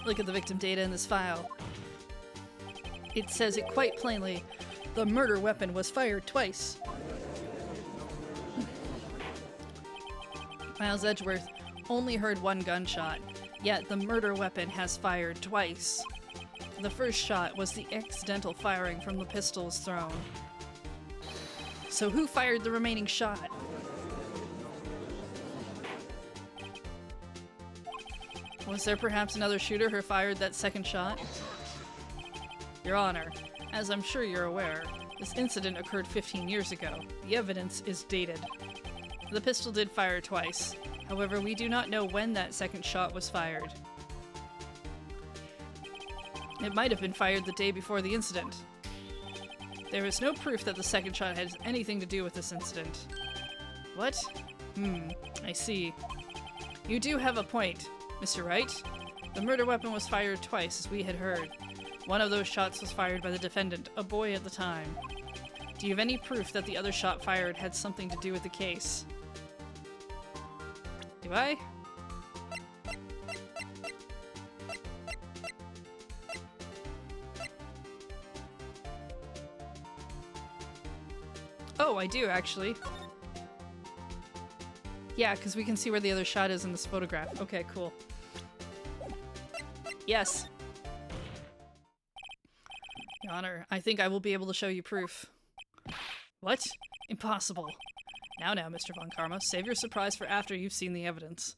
Look at the victim data in this file. It says it quite plainly. The murder weapon was fired twice. Miles Edgeworth only heard one gunshot, yet the murder weapon has fired twice. The first shot was the accidental firing from the pistols thrown. So who fired the remaining shot? Was there perhaps another shooter who fired that second shot? Your Honor, as I'm sure you're aware, this incident occurred 15 years ago. The evidence is dated. The pistol did fire twice. However, we do not know when that second shot was fired. It might have been fired the day before the incident. There is no proof that the second shot has anything to do with this incident. What? I see. You do have a point, Mr. Wright. The murder weapon was fired twice, as we had heard. One of those shots was fired by the defendant, a boy at the time. Do you have any proof that the other shot fired had something to do with the case? Do I? Oh, I do, actually. Yeah, because we can see where the other shot is in this photograph. Okay, cool. Yes. Your Honor, I think I will be able to show you proof. What? Impossible. Now, Mr. Von Karma, save your surprise for after you've seen the evidence.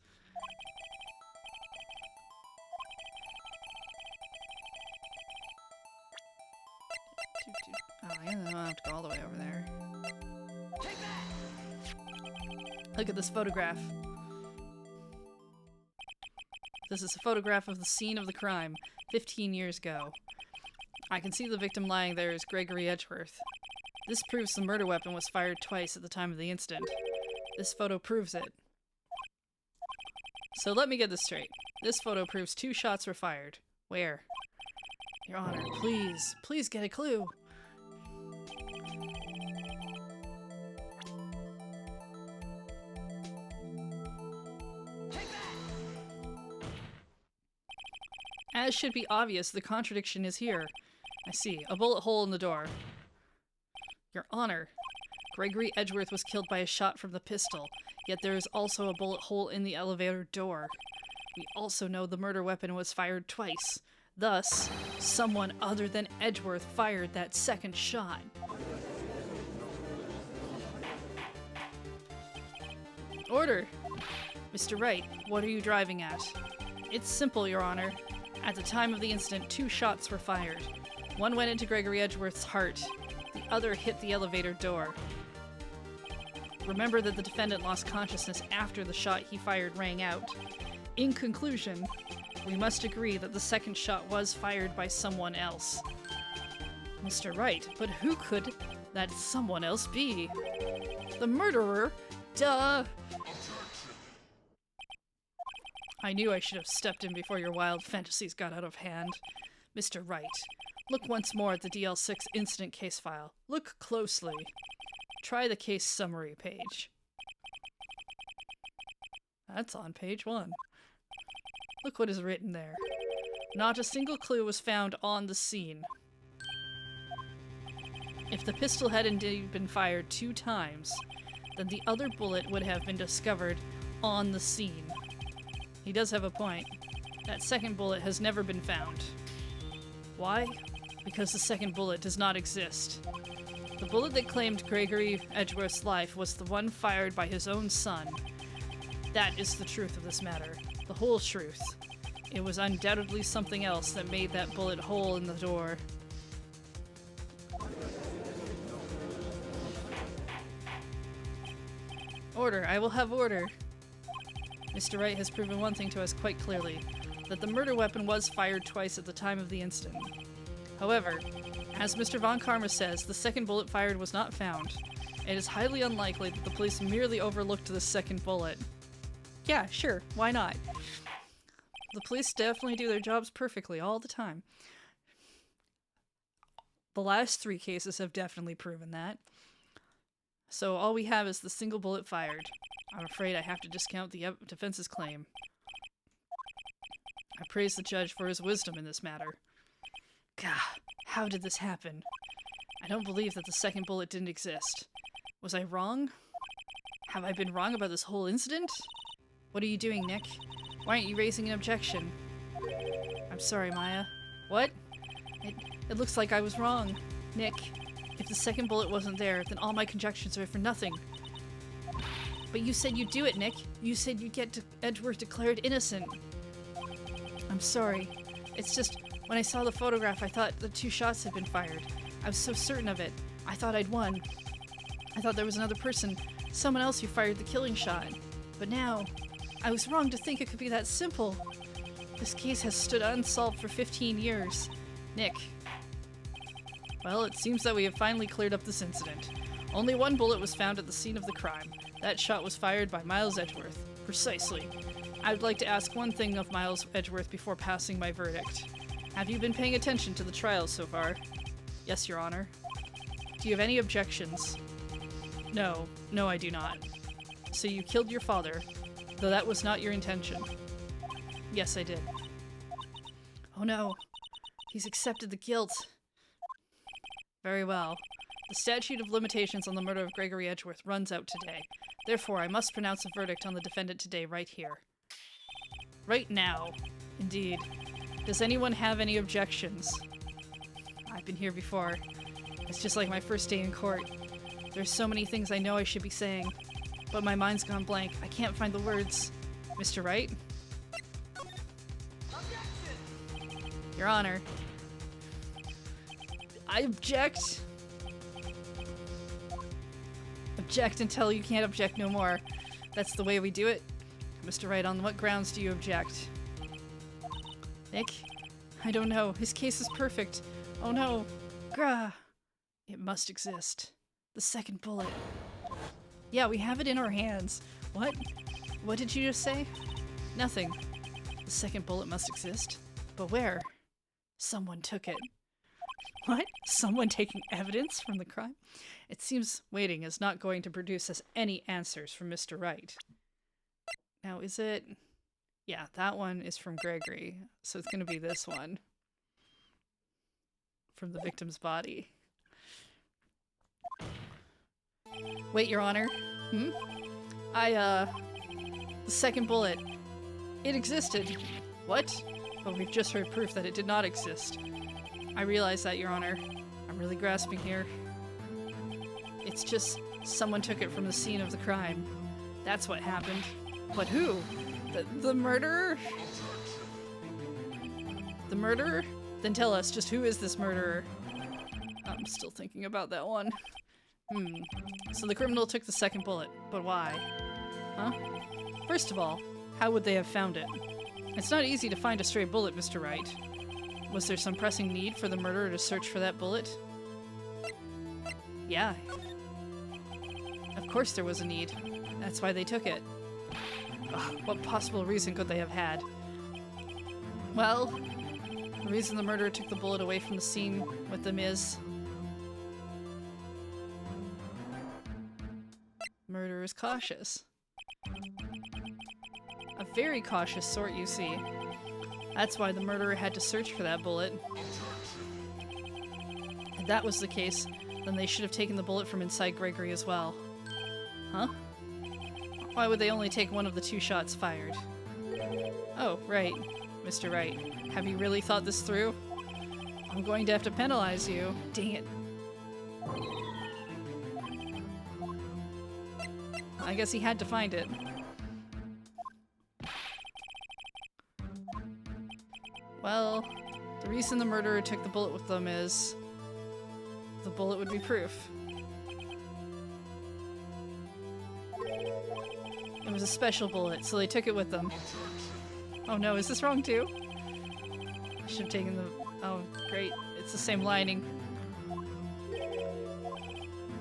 Oh, I don't have to go all the way over there. Look at this photograph. This is a photograph of the scene of the crime, 15 years ago. I can see the victim lying there is Gregory Edgeworth. This proves the murder weapon was fired twice at the time of the incident. This photo proves it. So let me get this straight. This photo proves 2 shots were fired. Where? Your Honor, please, please get a clue. As should be obvious, the contradiction is here. I see. A bullet hole in the door. Your Honor, Gregory Edgeworth was killed by a shot from the pistol, yet there is also a bullet hole in the elevator door. We also know the murder weapon was fired twice. Thus, someone other than Edgeworth fired that second shot. Order! Mr. Wright, what are you driving at? It's simple, Your Honor. At the time of the incident, 2 shots were fired. One went into Gregory Edgeworth's heart. The other hit the elevator door. Remember that the defendant lost consciousness after the shot he fired rang out. In conclusion, we must agree that the second shot was fired by someone else. Mr. Wright, but who could that someone else be? The murderer? Duh! I knew I should have stepped in before your wild fantasies got out of hand. Mr. Wright, look once more at the DL6 incident case file. Look closely. Try the case summary page. That's on page 1. Look what is written there. Not a single clue was found on the scene. If the pistol had indeed been fired 2 times, then the other bullet would have been discovered on the scene. He does have a point. That second bullet has never been found. Why? Because the second bullet does not exist. The bullet that claimed Gregory Edgeworth's life was the one fired by his own son. That is the truth of this matter. The whole truth. It was undoubtedly something else that made that bullet hole in the door. Order. I will have order. Mr. Wright has proven one thing to us quite clearly, that the murder weapon was fired twice at the time of the incident. However, as Mr. Von Karma says, the second bullet fired was not found. It is highly unlikely that the police merely overlooked the second bullet. Yeah, sure, why not? The police definitely do their jobs perfectly all the time. The last 3 cases have definitely proven that. So all we have is the single bullet fired. I'm afraid I have to discount the defense's claim. I praise the judge for his wisdom in this matter. Gah, how did this happen? I don't believe that the second bullet didn't exist. Was I wrong? Have I been wrong about this whole incident? What are you doing, Nick? Why aren't you raising an objection? I'm sorry, Maya. What? It looks like I was wrong. Nick, if the second bullet wasn't there, then all my conjectures are for nothing. But you said you'd do it, Nick. You said you'd get Edgeworth declared innocent. I'm sorry. It's just, when I saw the photograph, I thought the 2 shots had been fired. I was so certain of it. I thought I'd won. I thought there was another person, someone else who fired the killing shot. But now, I was wrong to think it could be that simple. This case has stood unsolved for 15 years. Nick. Well, it seems that we have finally cleared up this incident. Only 1 bullet was found at the scene of the crime. That shot was fired by Miles Edgeworth. Precisely. I would like to ask one thing of Miles Edgeworth before passing my verdict. Have you been paying attention to the trial so far? Yes, Your Honor. Do you have any objections? No. No, I do not. So you killed your father, though that was not your intention. Yes, I did. Oh no. He's accepted the guilt. Very well. The statute of limitations on the murder of Gregory Edgeworth runs out today. Therefore, I must pronounce a verdict on the defendant today, right here. Right now. Indeed. Does anyone have any objections? I've been here before. It's just like my first day in court. There's so many things I know I should be saying, but my mind's gone blank. I can't find the words. Mr. Wright? Objection! Your Honor. I object. Object until you can't object no more. That's the way we do it. Mr. Wright, on what grounds do you object? Nick? I don't know. His case is perfect. Oh no. Grah. It must exist. The second bullet. Yeah, we have it in our hands. What? What did you just say? Nothing. The second bullet must exist. But where? Someone took it. What? Someone taking evidence from the crime? It seems waiting is not going to produce us any answers from Mr. Wright. Now, is it... Yeah, that one is from Gregory, so it's going to be this one. From the victim's body. Wait, Your Honor. The second bullet. It existed. What? But we've just heard proof that it did not exist. I realize that, Your Honor. I'm really grasping here. It's just someone took it from the scene of the crime. That's what happened. But who? The murderer? The murderer? Then tell us, just who is this murderer? I'm still thinking about that one. So the criminal took the second bullet, but why? Huh? First of all, how would they have found it? It's not easy to find a stray bullet, Mr. Wright. Was there some pressing need for the murderer to search for that bullet? Yeah. Of course there was a need. That's why they took it. Ugh, what possible reason could they have had? Well, the reason the murderer took the bullet away from the scene with them is... Murderer is cautious. A very cautious sort, you see. That's why the murderer had to search for that bullet. If that was the case, then they should have taken the bullet from inside Gregory as well. Huh? Why would they only take one of the 2 shots fired? Oh, right. Mr. Wright, have you really thought this through? I'm going to have to penalize you. Dang it. I guess he had to find it. Well, the reason the murderer took the bullet with them is... the bullet would be proof. It was a special bullet, so they took it with them. Oh no, is this wrong too? I should have taken the... Oh, great. It's the same lining.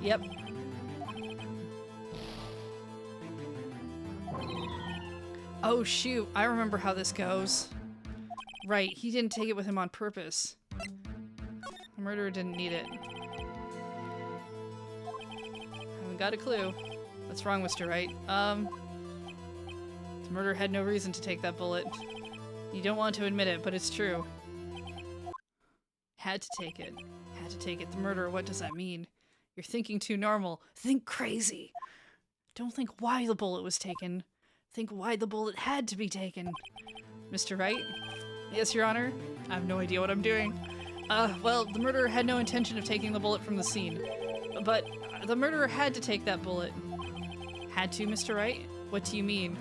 Yep. Oh shoot, I remember how this goes. Right, he didn't take it with him on purpose. The murderer didn't need it. Haven't got a clue. What's wrong, Mr. Wright? The murderer had no reason to take that bullet. You don't want to admit it, but it's true. Had to take it. Had to take it. The murderer, what does that mean? You're thinking too normal. Think crazy. Don't think why the bullet was taken. Think why the bullet had to be taken. Mr. Wright? Yes, Your Honor? I have no idea what I'm doing. Well, the murderer had no intention of taking the bullet from the scene. But the murderer had to take that bullet. Had to, Mr. Wright? What do you mean?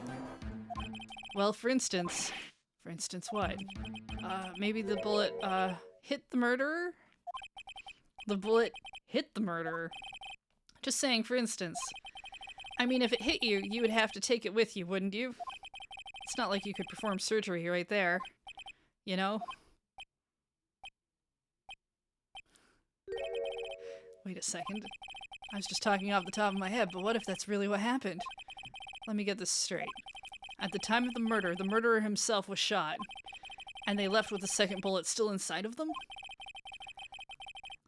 Well, for instance... For instance what? Maybe the bullet, hit the murderer? The bullet hit the murderer. Just saying, for instance. I mean, if it hit you, you would have to take it with you, wouldn't you? It's not like you could perform surgery right there. You know? Wait a second. I was just talking off the top of my head, but what if that's really what happened? Let me get this straight. At the time of the murder, the murderer himself was shot, and they left with the second bullet still inside of them?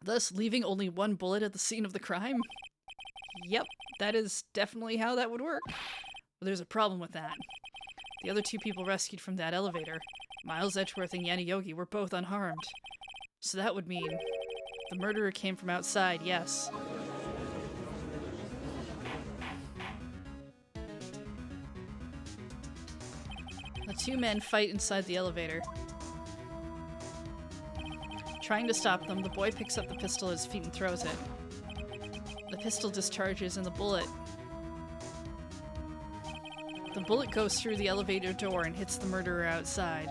Thus, leaving only one bullet at the scene of the crime? Yep, that is definitely how that would work. But there's a problem with that. The other two people rescued from that elevator, Miles Edgeworth and Yanni Yogi, were both unharmed. So that would mean the murderer came from outside, yes. The two men fight inside the elevator. Trying to stop them, the boy picks up the pistol at his feet and throws it. The pistol discharges and the bullet goes through the elevator door and hits the murderer outside.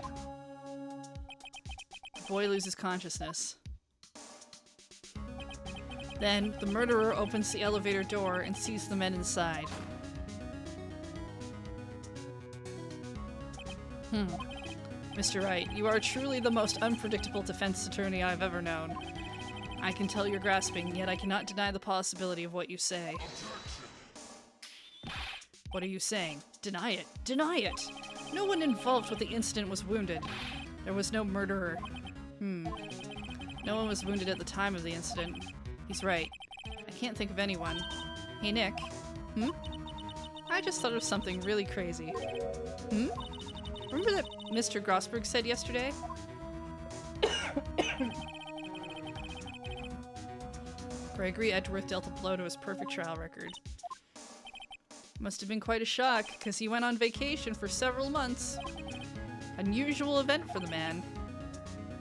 The boy loses consciousness. Then, the murderer opens the elevator door and sees the men inside. Mr. Wright, you are truly the most unpredictable defense attorney I've ever known. I can tell you're grasping, yet I cannot deny the possibility of what you say. What are you saying? Deny it. Deny it! No one involved with the incident was wounded. There was no murderer. No one was wounded at the time of the incident. He's right. I can't think of anyone. Hey, Nick. I just thought of something really crazy. Remember that Mr. Grossberg said yesterday? Gregory Edgeworth dealt a blow to his perfect trial record. Must have been quite a shock, because he went on vacation for several months. Unusual event for the man.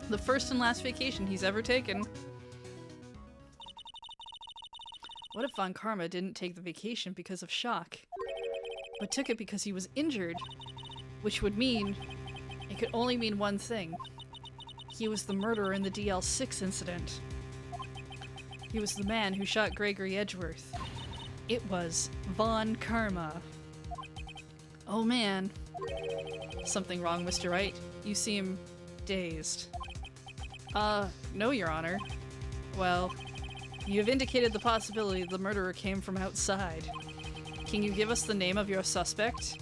The first and last vacation he's ever taken. What if Von Karma didn't take the vacation because of shock, but took it because he was injured? Which would mean, it could only mean one thing. He was the murderer in the DL6 incident. He was the man who shot Gregory Edgeworth. It was Von Karma. Oh man. Something wrong, Mr. Wright? You seem dazed. No, Your Honor. Well, you have indicated the possibility the murderer came from outside. Can you give us the name of your suspect?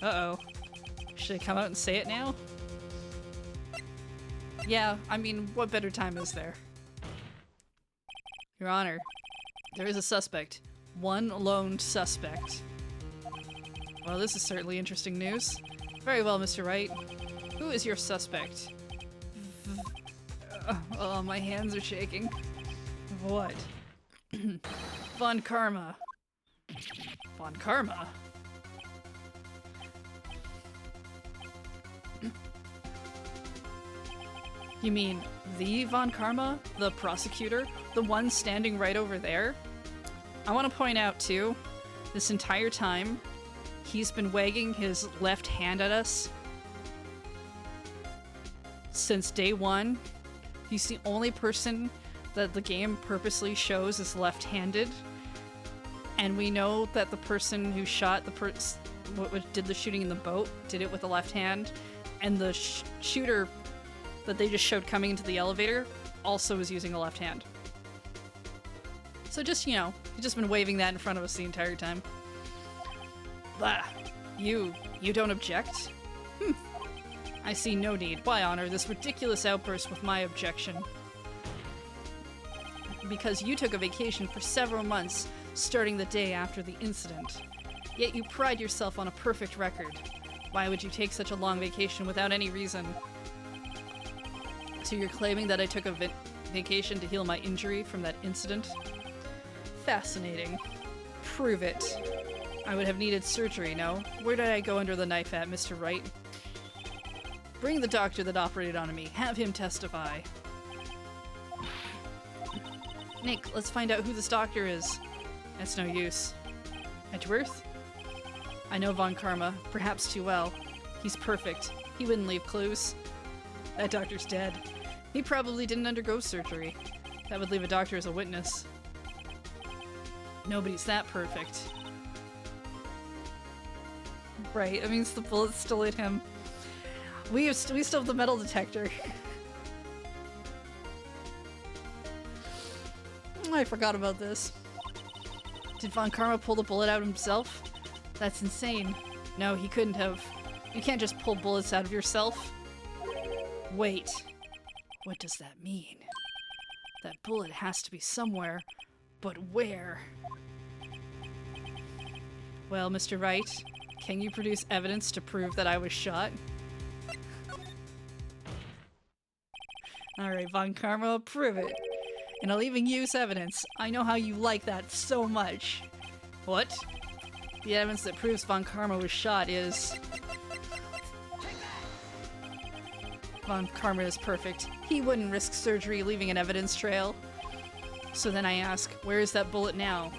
Uh-oh. Should I come out and say it now? Yeah, I mean, what better time is there? Your Honor, there is a suspect. One lone suspect. Well, this is certainly interesting news. Very well, Mr. Wright. Who is your suspect? Oh, my hands are shaking. What? Von Karma. Von Karma? You mean the Von Karma? The prosecutor? The one standing right over there? I want to point out, too, this entire time, he's been wagging his left hand at us since day one. He's the only person that the game purposely shows is left-handed. And we know that the person who shot did the shooting in the boat did it with the left hand. And the shooter that they just showed coming into the elevator, also is using a left hand. So just, you know, you've just been waving that in front of us the entire time. Blah. You don't object? I see no need. Why honor this ridiculous outburst with my objection? Because you took a vacation for several months, starting the day after the incident. Yet you pride yourself on a perfect record. Why would you take such a long vacation without any reason? So you're claiming that I took a vacation to heal my injury from that incident? Fascinating. Prove it. I would have needed surgery, no? Where did I go under the knife at, Mr. Wright? Bring the doctor that operated on me. Have him testify. Nick, let's find out who this doctor is. That's no use. Edgeworth? I know Von Karma, perhaps too well. He's perfect. He wouldn't leave clues. That doctor's dead. He probably didn't undergo surgery. That would leave a doctor as a witness. Nobody's that perfect. Right, it means the bullet's still in him. We still have the metal detector. I forgot about this. Did Von Karma pull the bullet out himself? That's insane. No, he couldn't have. You can't just pull bullets out of yourself. Wait. What does that mean? That bullet has to be somewhere, but where? Well, Mr. Wright, can you produce evidence to prove that I was shot? Alright, Von Karma, prove it. And I'll even use evidence. I know how you like that so much. What? The evidence that proves Von Karma was shot is... Von Karma is perfect. He wouldn't risk surgery leaving an evidence trail. So then I ask, where is that bullet now?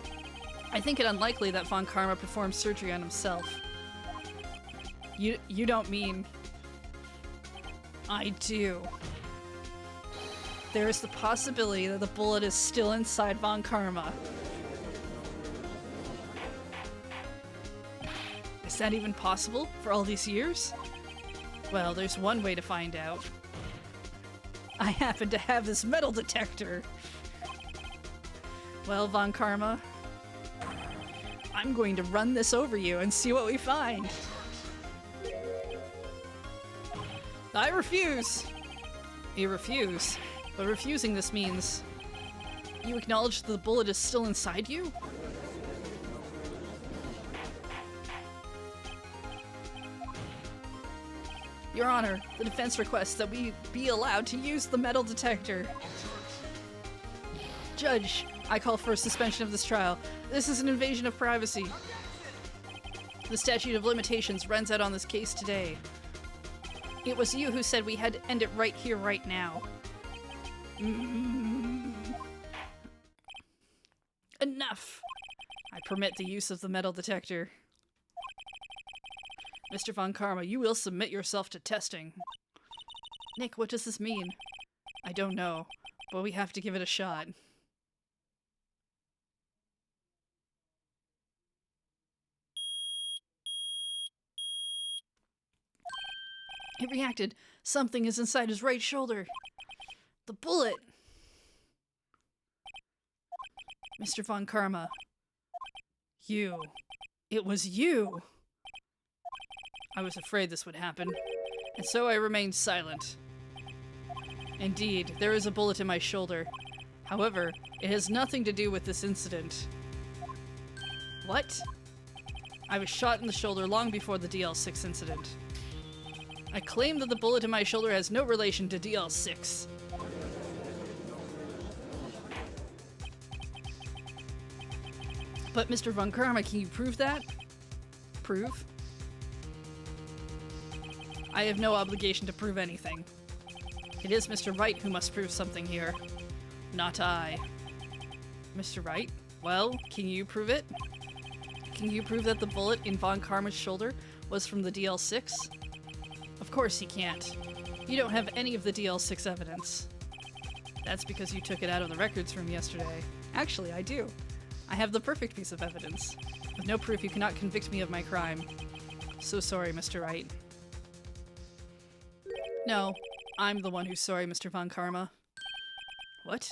I think it unlikely that Von Karma performed surgery on himself. You don't mean... I do. There is the possibility that the bullet is still inside Von Karma. Is that even possible for all these years? Well, there's one way to find out. I happen to have this metal detector. Well, Von Karma, I'm going to run this over you and see what we find. I refuse. You refuse? But refusing this means you acknowledge the bullet is still inside you? Your Honor, the defense requests that we be allowed to use the metal detector. Judge, I call for a suspension of this trial. This is an invasion of privacy. The statute of limitations runs out on this case today. It was you who said we had to end it right here, right now. Enough! I permit the use of the metal detector. Mr. Von Karma, you will submit yourself to testing. Nick, what does this mean? I don't know, but we have to give it a shot. It reacted. Something is inside his right shoulder. The bullet! Mr. Von Karma. You. It was you! I was afraid this would happen, and so I remained silent. Indeed, there is a bullet in my shoulder. However, it has nothing to do with this incident. What? I was shot in the shoulder long before the DL6 incident. I claim that the bullet in my shoulder has no relation to DL6. But Mr. Von Karma, can you prove that? Prove? I have no obligation to prove anything. It is Mr. Wright who must prove something here, not I. Mr. Wright? Well, can you prove it? Can you prove that the bullet in Von Karma's shoulder was from the DL6? Of course he can't. You don't have any of the DL6 evidence. That's because you took it out of the records room yesterday. Actually, I do. I have the perfect piece of evidence. With no proof, you cannot convict me of my crime. So sorry, Mr. Wright. No, I'm the one who's sorry, Mr. Von Karma. What?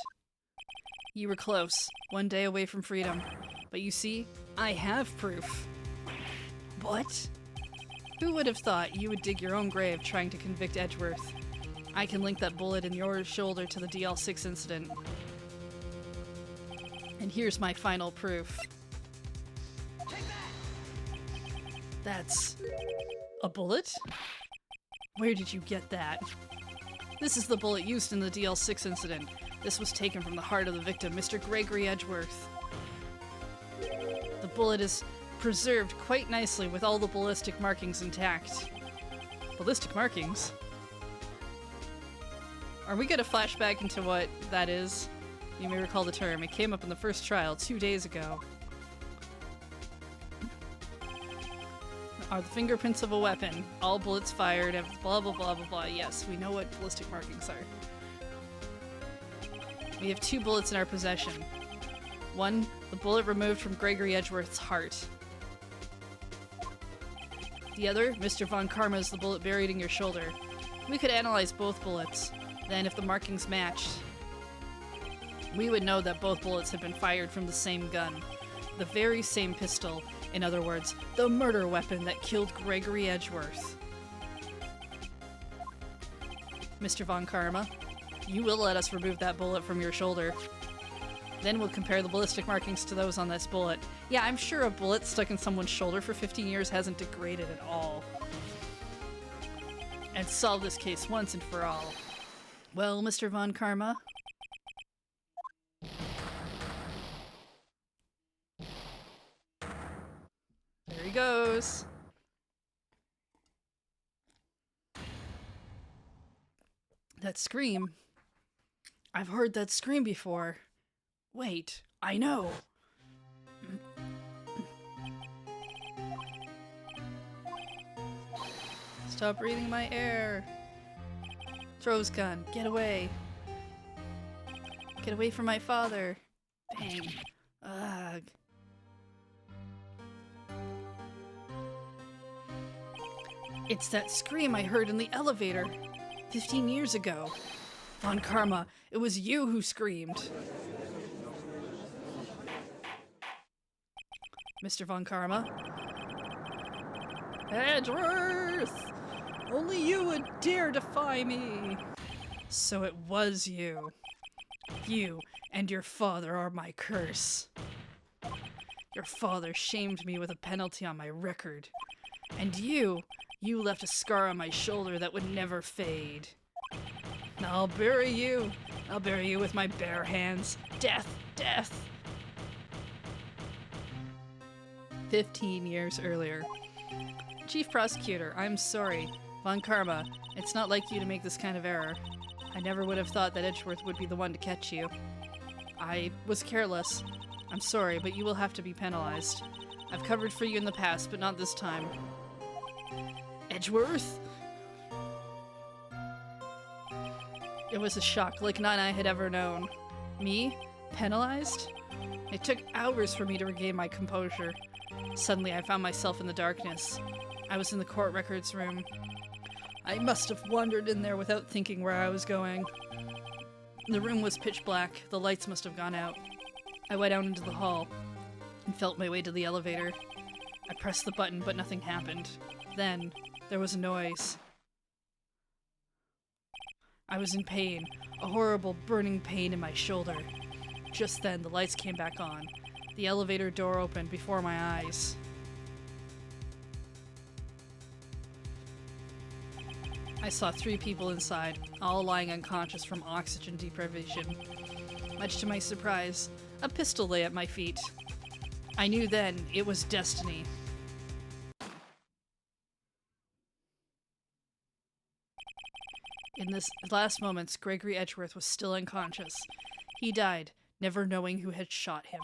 You were close, one day away from freedom. But you see, I have proof. What? Who would have thought you would dig your own grave trying to convict Edgeworth? I can link that bullet in your shoulder to the DL6 incident. And here's my final proof. That's a bullet? Where did you get that? This is the bullet used in the DL6 incident. This was taken from the heart of the victim, Mr. Gregory Edgeworth. The bullet is preserved quite nicely with all the ballistic markings intact. Ballistic markings? Are we gonna flash back into what that is? You may recall the term. It came up in the first trial 2 days ago. Are the fingerprints of a weapon. All bullets fired have blah blah blah blah blah. Yes, we know what ballistic markings are. We have 2 bullets in our possession. One, the bullet removed from Gregory Edgeworth's heart. The other, Mr. Von Karma's, the bullet buried in your shoulder. We could analyze both bullets. Then, if the markings matched, we would know that both bullets had been fired from the same gun. The very same pistol. In other words, the murder weapon that killed Gregory Edgeworth. Mr. Von Karma, you will let us remove that bullet from your shoulder. Then we'll compare the ballistic markings to those on this bullet. Yeah, I'm sure a bullet stuck in someone's shoulder for 15 years hasn't degraded at all. And solve this case once and for all. Well, Mr. Von Karma? There he goes. That scream. I've heard that scream before. Wait, I know. Stop breathing my air. Throws gun, get away. Get away from my father. Bang. Ugh. It's that scream I heard in the elevator 15 years ago. Von Karma, it was you who screamed. Mr. Von Karma? Edgeworth! Only you would dare defy me! So it was you. You and your father are my curse. Your father shamed me with a penalty on my record. And you left a scar on my shoulder that would never fade. Now I'll bury you. I'll bury you with my bare hands. Death, death. 15 years earlier. Chief Prosecutor, I'm sorry. Von Karma, it's not like you to make this kind of error. I never would have thought that Edgeworth would be the one to catch you. I was careless. I'm sorry, but you will have to be penalized. I've covered for you in the past, but not this time. Edgeworth? It was a shock like none I had ever known. Me? Penalized? It took hours for me to regain my composure. Suddenly I found myself in the darkness. I was in the court records room. I must have wandered in there without thinking where I was going. The room was pitch black. The lights must have gone out. I went out into the hall and felt my way to the elevator. I pressed the button, but nothing happened. Then, there was a noise. I was in pain, a horrible burning pain in my shoulder. Just then, the lights came back on. The elevator door opened before my eyes. I saw 3 people inside, all lying unconscious from oxygen deprivation. Much to my surprise, a pistol lay at my feet. I knew then it was destiny. In this last moments, Gregory Edgeworth was still unconscious. He died, never knowing who had shot him.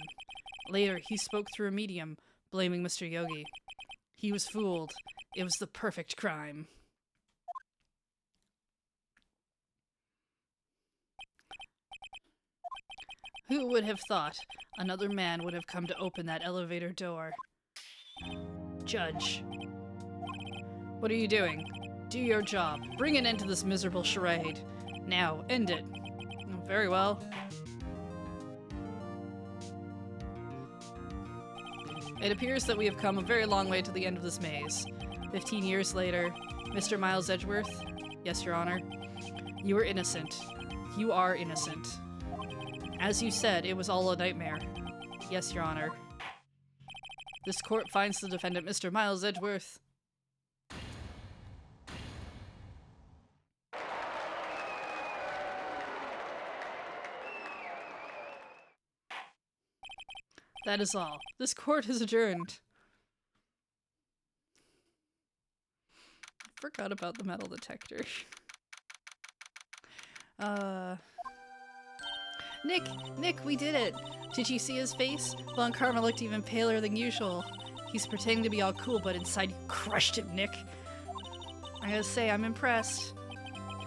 Later, he spoke through a medium, blaming Mr. Yogi. He was fooled. It was the perfect crime. Who would have thought another man would have come to open that elevator door? Judge. What are you doing? Do your job. Bring an end to this miserable charade. Now, end it. Very well. It appears that we have come a very long way to the end of this maze. 15 years later, Mr. Miles Edgeworth? Yes, Your Honor. You were innocent. You are innocent. As you said, it was all a nightmare. Yes, Your Honor. This court finds the defendant, Mr. Miles Edgeworth. That is all. This court is adjourned. Forgot about the metal detector. Nick, we did it! Did you see his face? Von Karma looked even paler than usual. He's pretending to be all cool, but inside you crushed him, Nick. I gotta say, I'm impressed.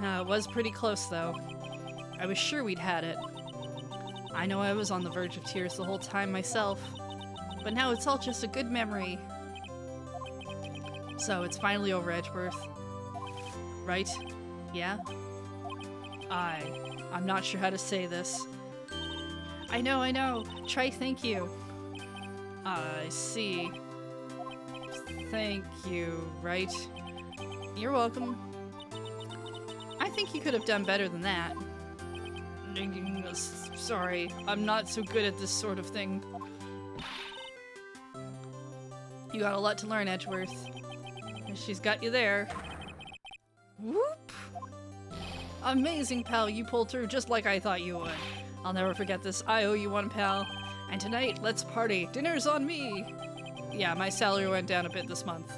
It was pretty close, though. I was sure we'd had it. I know I was on the verge of tears the whole time myself, but now it's all just a good memory. So, it's finally over, Edgeworth. Right? Yeah? I'm not sure how to say this. I know. Try thank you. I see. Thank you, right? You're welcome. I think you could have done better than that. Sorry, I'm not so good at this sort of thing. You got a lot to learn, Edgeworth. She's got you there. Whoop! Amazing, pal. You pulled through just like I thought you would. I'll never forget this. I owe you one, pal. And tonight, let's party. Dinner's on me! Yeah, my salary went down a bit this month.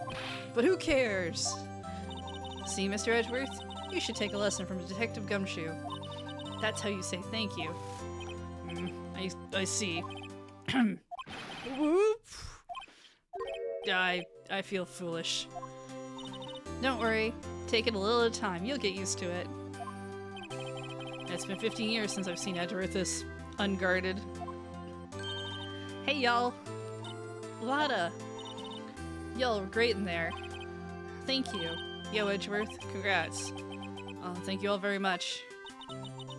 But who cares? See, Mr. Edgeworth? You should take a lesson from Detective Gumshoe. That's how you say thank you. I see. Whoop! I feel foolish. Don't worry. Take it a little at a time. You'll get used to it. It's been 15 years since I've seen Edgeworth this unguarded. Hey, y'all. Lada. Y'all were great in there. Thank you. Yo, Edgeworth. Congrats. Oh, thank you all very much.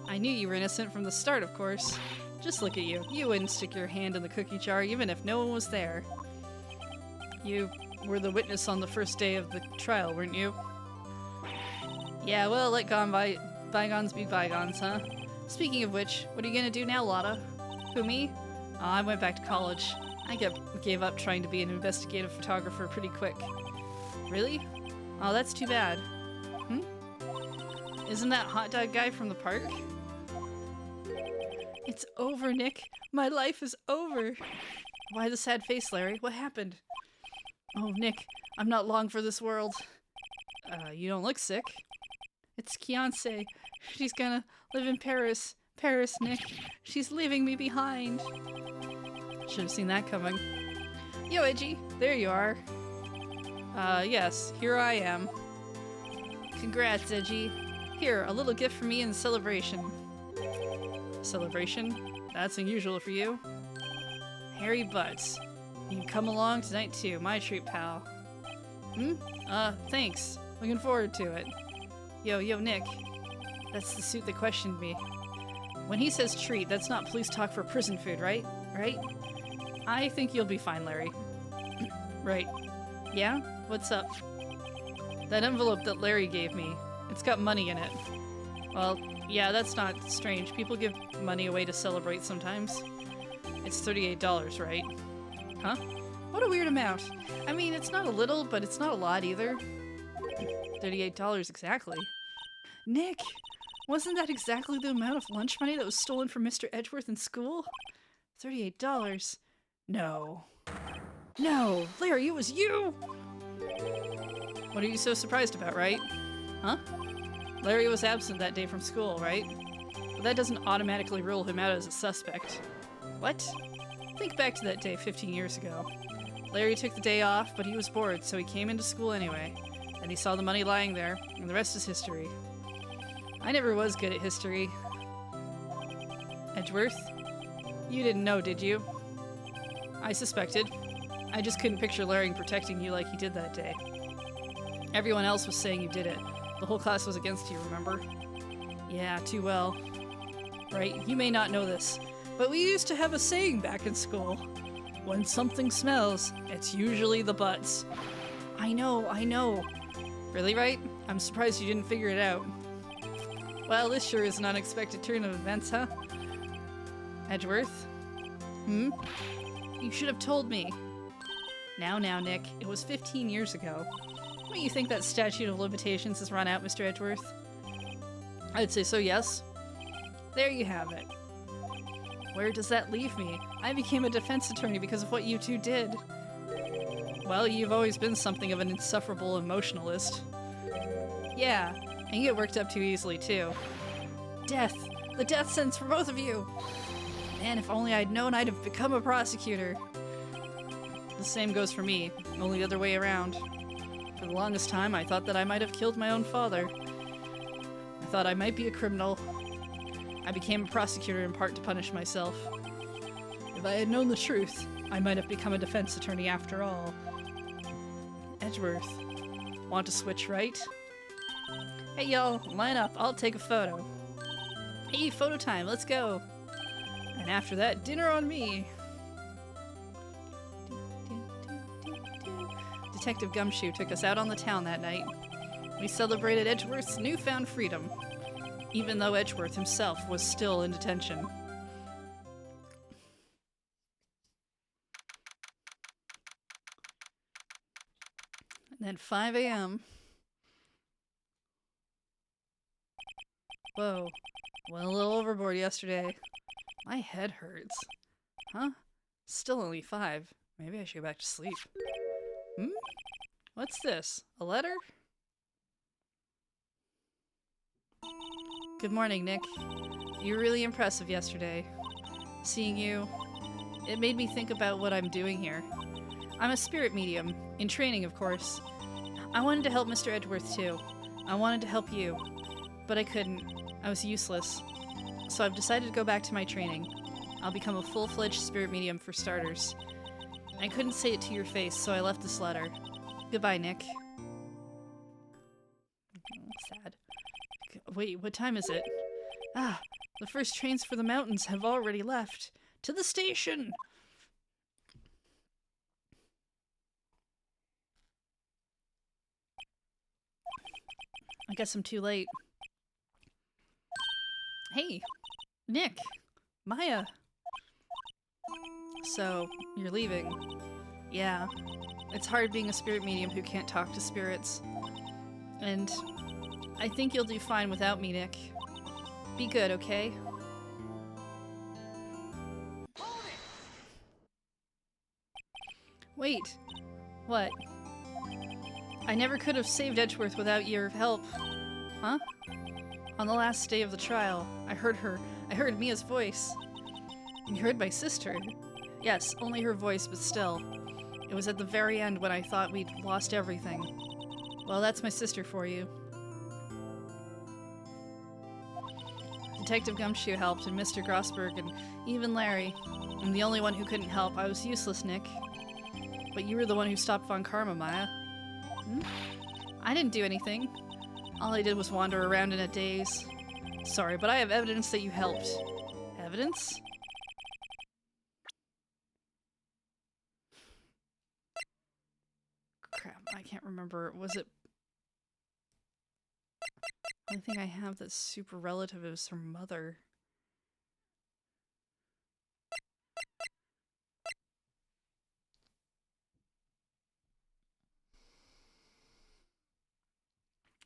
I knew you were innocent from the start, of course. Just look at you. You wouldn't stick your hand in the cookie jar even if no one was there. You were the witness on the first day of the trial, weren't you? Yeah, well, let bygones be bygones, huh? Speaking of which, what are you gonna do now, Lotta? Who, me? Oh, I went back to college. I gave up trying to be an investigative photographer pretty quick. Really? Oh, that's too bad. Isn't that hot dog guy from the park? It's over, Nick. My life is over. Why the sad face, Larry? What happened? Oh, Nick, I'm not long for this world. You don't look sick. It's Kianse. She's gonna live in Paris. Paris, Nick. She's leaving me behind. Should have seen that coming. Yo, Edgy. There you are. Yes. Here I am. Congrats, Edgy. Here, a little gift for me in celebration. Celebration? That's unusual for you. Harry Butts. You can come along tonight too. My treat, pal. Thanks. Looking forward to it. Yo, Nick. That's the suit that questioned me. When he says treat, that's not police talk for prison food, right? Right? I think you'll be fine, Larry. Right. Yeah? What's up? That envelope that Larry gave me. It's got money in it. Well, yeah, that's not strange. People give money away to celebrate sometimes. It's $38, right? Huh? What a weird amount. I mean, it's not a little, but it's not a lot either. $38 exactly. Nick! Wasn't that exactly the amount of lunch money that was stolen from Mr. Edgeworth in school? $38. No. No! Larry, it was you! What are you so surprised about, right? Huh? Larry was absent that day from school, right? But that doesn't automatically rule him out as a suspect. What? Think back to that day 15 years ago. Larry took the day off, but he was bored, so he came into school anyway. And he saw the money lying there, and the rest is history. I never was good at history. Edgeworth? You didn't know, did you? I suspected. I just couldn't picture Larry protecting you like he did that day. Everyone else was saying you did it. The whole class was against you, remember? Yeah, too well. Right? You may not know this, but we used to have a saying back in school. When something smells, it's usually the butts. I know, I know. Really, Wright? I'm surprised you didn't figure it out. Well, this sure is an unexpected turn of events, huh? Edgeworth? Hmm? You should have told me. Now, Nick. It was 15 years ago. Don't you think that statute of limitations has run out, Mr. Edgeworth? I'd say so, yes. There you have it. Where does that leave me? I became a defense attorney because of what you two did. Well, you've always been something of an insufferable emotionalist. Yeah, and you get worked up too easily, too. Death! The death sentence for both of you! Man, if only I'd known I'd have become a prosecutor. The same goes for me, only the other way around. For the longest time, I thought that I might have killed my own father. I thought I might be a criminal. I became a prosecutor in part to punish myself. If I had known the truth, I might have become a defense attorney after all. Edgeworth. Want to switch, right? Hey y'all, line up, I'll take a photo. Hey, photo time, let's go! And after that, dinner on me! Detective Gumshoe took us out on the town that night. We celebrated Edgeworth's newfound freedom, even though Edgeworth himself was still in detention. And then 5 a.m. Whoa. Went a little overboard yesterday. My head hurts. Huh? Still only 5. Maybe I should go back to sleep. Hmm? What's this? A letter? Good morning, Nick. You were really impressive yesterday. Seeing you, it made me think about what I'm doing here. I'm a spirit medium, in training of course. I wanted to help Mr. Edgeworth too. I wanted to help you, but I couldn't. I was useless. So I've decided to go back to my training. I'll become a full-fledged spirit medium for starters. I couldn't say it to your face, so I left this letter. Goodbye, Nick. Sad. Wait, what time is it? Ah, the first trains for the mountains have already left. To the station! I guess I'm too late. Hey, Nick! Maya! So, you're leaving. Yeah. It's hard being a spirit medium who can't talk to spirits. And I think you'll do fine without me, Nick. Be good, okay? Wait. What? I never could have saved Edgeworth without your help. Huh? On the last day of the trial, I heard Mia's voice. You heard my sister? Yes, only her voice, but still. It was at the very end when I thought we'd lost everything. Well, that's my sister for you. Detective Gumshoe helped, and Mr. Grossberg, and even Larry. I'm the only one who couldn't help. I was useless, Nick. But you were the one who stopped Von Karma, Maya. Hmm? I didn't do anything. All I did was wander around in a daze. Sorry, but I have evidence that you helped. Evidence? Crap, I can't remember. Was it... The only thing I have that's super relative is her mother.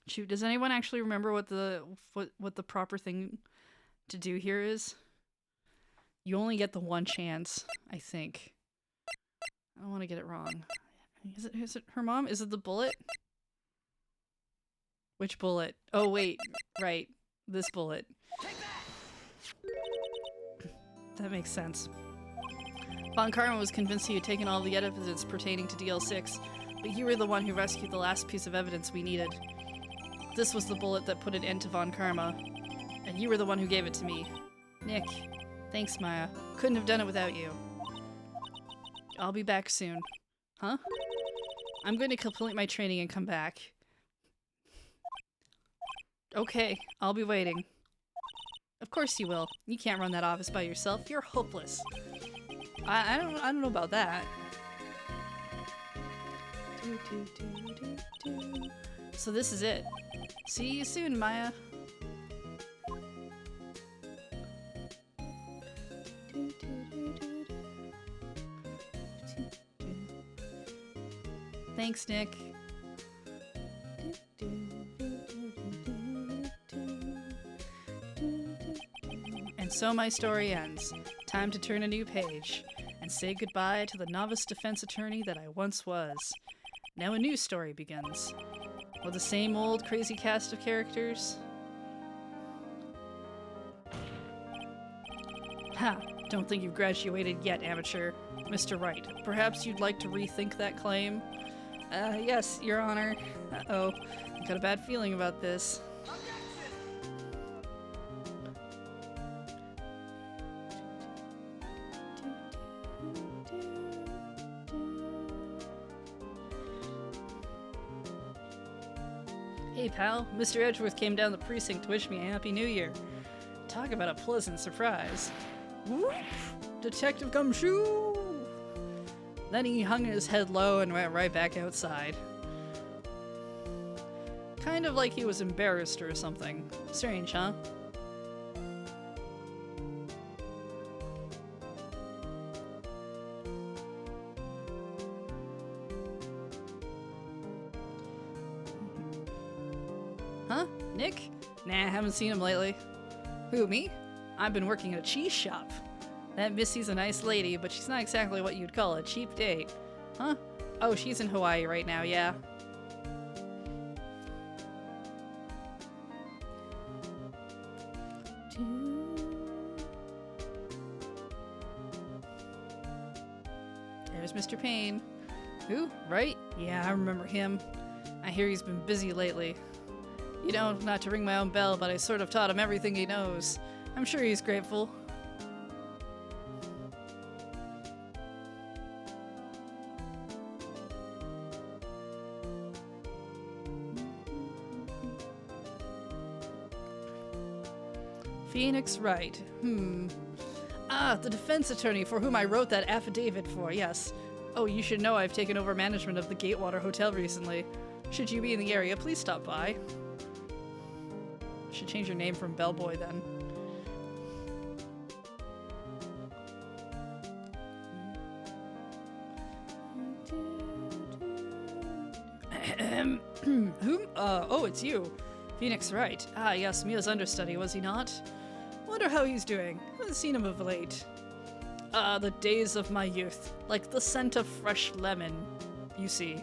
Shoot, does anyone actually remember what the proper thing to do here is? You only get the one chance, I think. I don't want to get it wrong. Is it her mom? Is it the bullet? Which bullet? Oh wait, right. This bullet. That makes sense. Von Karma was convinced he had taken all the evidence pertaining to DL6, but you were the one who rescued the last piece of evidence we needed. This was the bullet that put an end to Von Karma, and you were the one who gave it to me. Nick. Thanks, Maya. Couldn't have done it without you. I'll be back soon. Huh? I'm going to complete my training and come back. Okay, I'll be waiting. Of course you will. You can't run that office by yourself. You're hopeless. I don't know about that. So this is it. See you soon, Maya. Thanks, Nick. And so my story ends. Time to turn a new page and say goodbye to the novice defense attorney that I once was. Now a new story begins. With the same old crazy cast of characters? Ha! Don't think you've graduated yet, amateur. Mr. Wright, perhaps you'd like to rethink that claim? Yes, Your Honor. Uh-oh. I've got a bad feeling about this. Hey pal, Mr. Edgeworth came down the precinct to wish me a happy new year. Talk about a pleasant surprise. Whoop! Detective Gumshoe! Then he hung his head low and went right back outside. Kind of like he was embarrassed or something. Strange, huh? Huh? Nick? Nah, haven't seen him lately. Who, me? I've been working at a cheese shop. That Missy's a nice lady, but she's not exactly what you'd call a cheap date. Huh? Oh, she's in Hawaii right now, yeah. There's Mr. Payne. Who? Wright? Yeah, I remember him. I hear he's been busy lately. You know, not to ring my own bell, but I sort of taught him everything he knows. I'm sure he's grateful. Phoenix Wright. Ah, the defense attorney for whom I wrote that affidavit for, yes. Oh, you should know I've taken over management of the Gatewater Hotel recently. Should you be in the area, please stop by. Should change your name from Bellboy then. Whom? Oh, it's you. Phoenix Wright. Ah, yes, Mia's understudy, was he not? Wonder how he's doing. Haven't seen him of late. Ah, the days of my youth. Like the scent of fresh lemon, you see.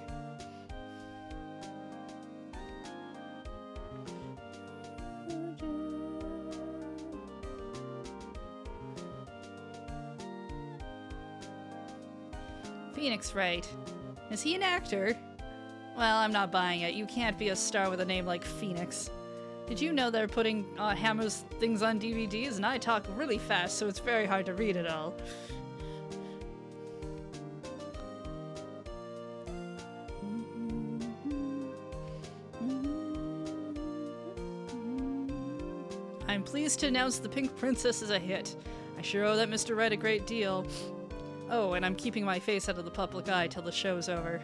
Phoenix Wright. Is he an actor? Well, I'm not buying it. You can't be a star with a name like Phoenix. Did you know they're putting Hammer's things on DVDs? And I talk really fast, so it's very hard to read it all. I'm pleased to announce The Pink Princess is a hit. I sure owe that Mr. Wright a great deal. Oh, and I'm keeping my face out of the public eye till the show's over.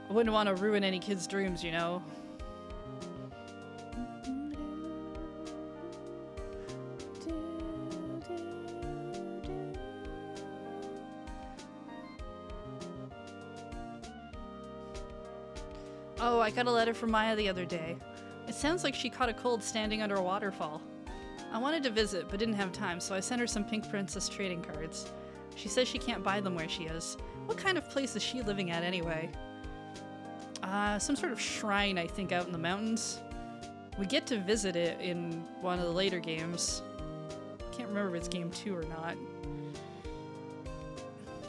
I wouldn't want to ruin any kid's dreams, you know. Oh, I got a letter from Maya the other day. It sounds like she caught a cold standing under a waterfall. I wanted to visit, but didn't have time, so I sent her some Pink Princess trading cards. She says she can't buy them where she is. What kind of place is she living at anyway? Some sort of shrine, I think, out in the mountains. We get to visit it in one of the later games. Can't remember if it's game 2 or not.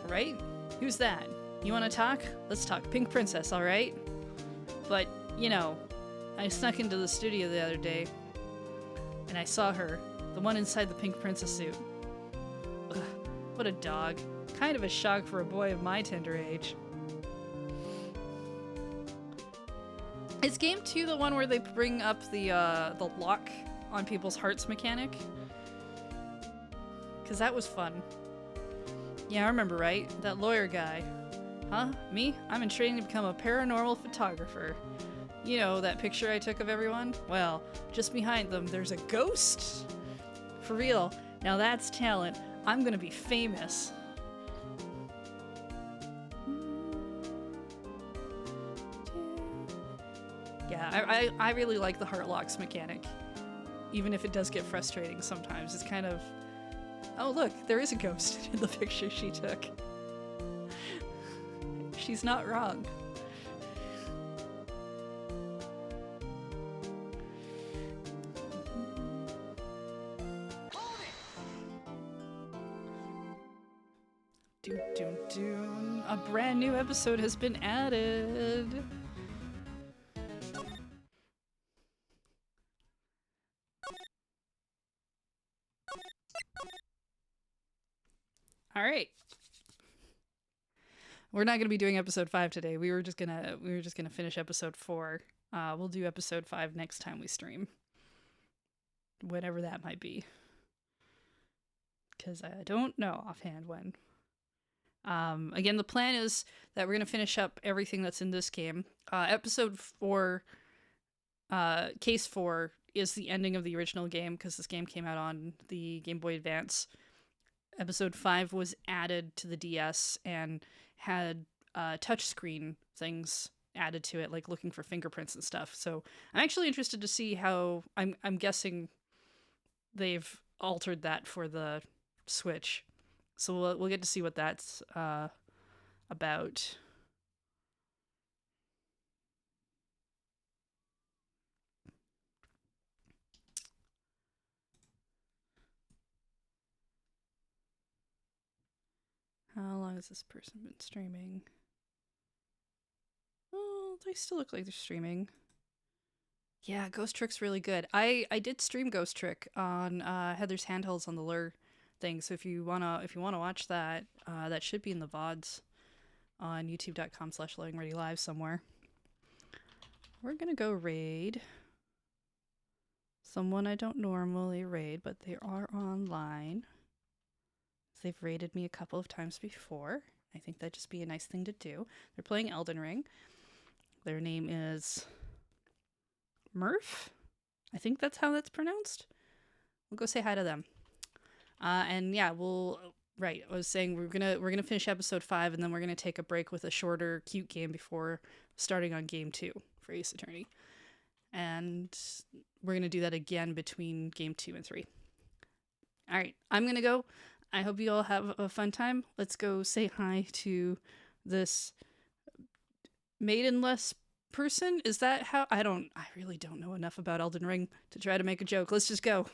Right? Who's that? You want to talk? Let's talk Pink Princess, alright? But, you know, I snuck into the studio the other day, and I saw her, the one inside the Pink Princess suit. Ugh, what a dog. Kind of a shock for a boy of my tender age. Is game 2 the one where they bring up the lock on people's hearts mechanic? because that was fun. Yeah, I remember, right? That lawyer guy. Huh? Me? I'm in training to become a paranormal photographer. You know, that picture I took of everyone? Well, just behind them, there's a ghost. For real. Now that's talent. I'm gonna be famous. Yeah, I really like the heart locks mechanic. Even if it does get frustrating sometimes. It's kind of... Oh, look, there is a ghost in the picture she took. She's not wrong. Doom, doom, doom. A brand new episode has been added. All right. We're not going to be doing episode 5 today. We were just going to finish episode 4. We'll do episode 5 next time we stream. Whenever that might be. Cuz I don't know offhand when. Again, the plan is that we're going to finish up everything that's in this game. Episode 4, Case 4, is the ending of the original game because this game came out on the Game Boy Advance. Episode 5 was added to the DS and had touchscreen things added to it, like looking for fingerprints and stuff. So I'm actually interested to see how... I'm guessing they've altered that for the Switch. So we'll get to see what that's about. How long has this person been streaming? Oh, they still look like they're streaming. Yeah, Ghost Trick's really good. I did stream Ghost Trick on Heather's Handhelds on the Lure thing. So if you wanna watch that, that should be in the VODs on youtube.com/loadingreadylive somewhere. We're gonna go raid someone I don't normally raid, but they are online. They've raided me a couple of times before. I think that'd just be a nice thing to do. They're playing Elden Ring. Their name is Murph. I think that's how that's pronounced. We'll go say hi to them. And yeah, right. I was saying we're gonna finish episode 5, and then we're gonna take a break with a shorter, cute game before starting on game 2 for Ace Attorney. And we're gonna do that again between game 2 and 3. All right, I'm gonna go. I hope you all have a fun time. Let's go say hi to this maidenless person. Is that how? I really don't know enough about Elden Ring to try to make a joke. Let's just go.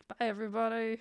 Bye, everybody.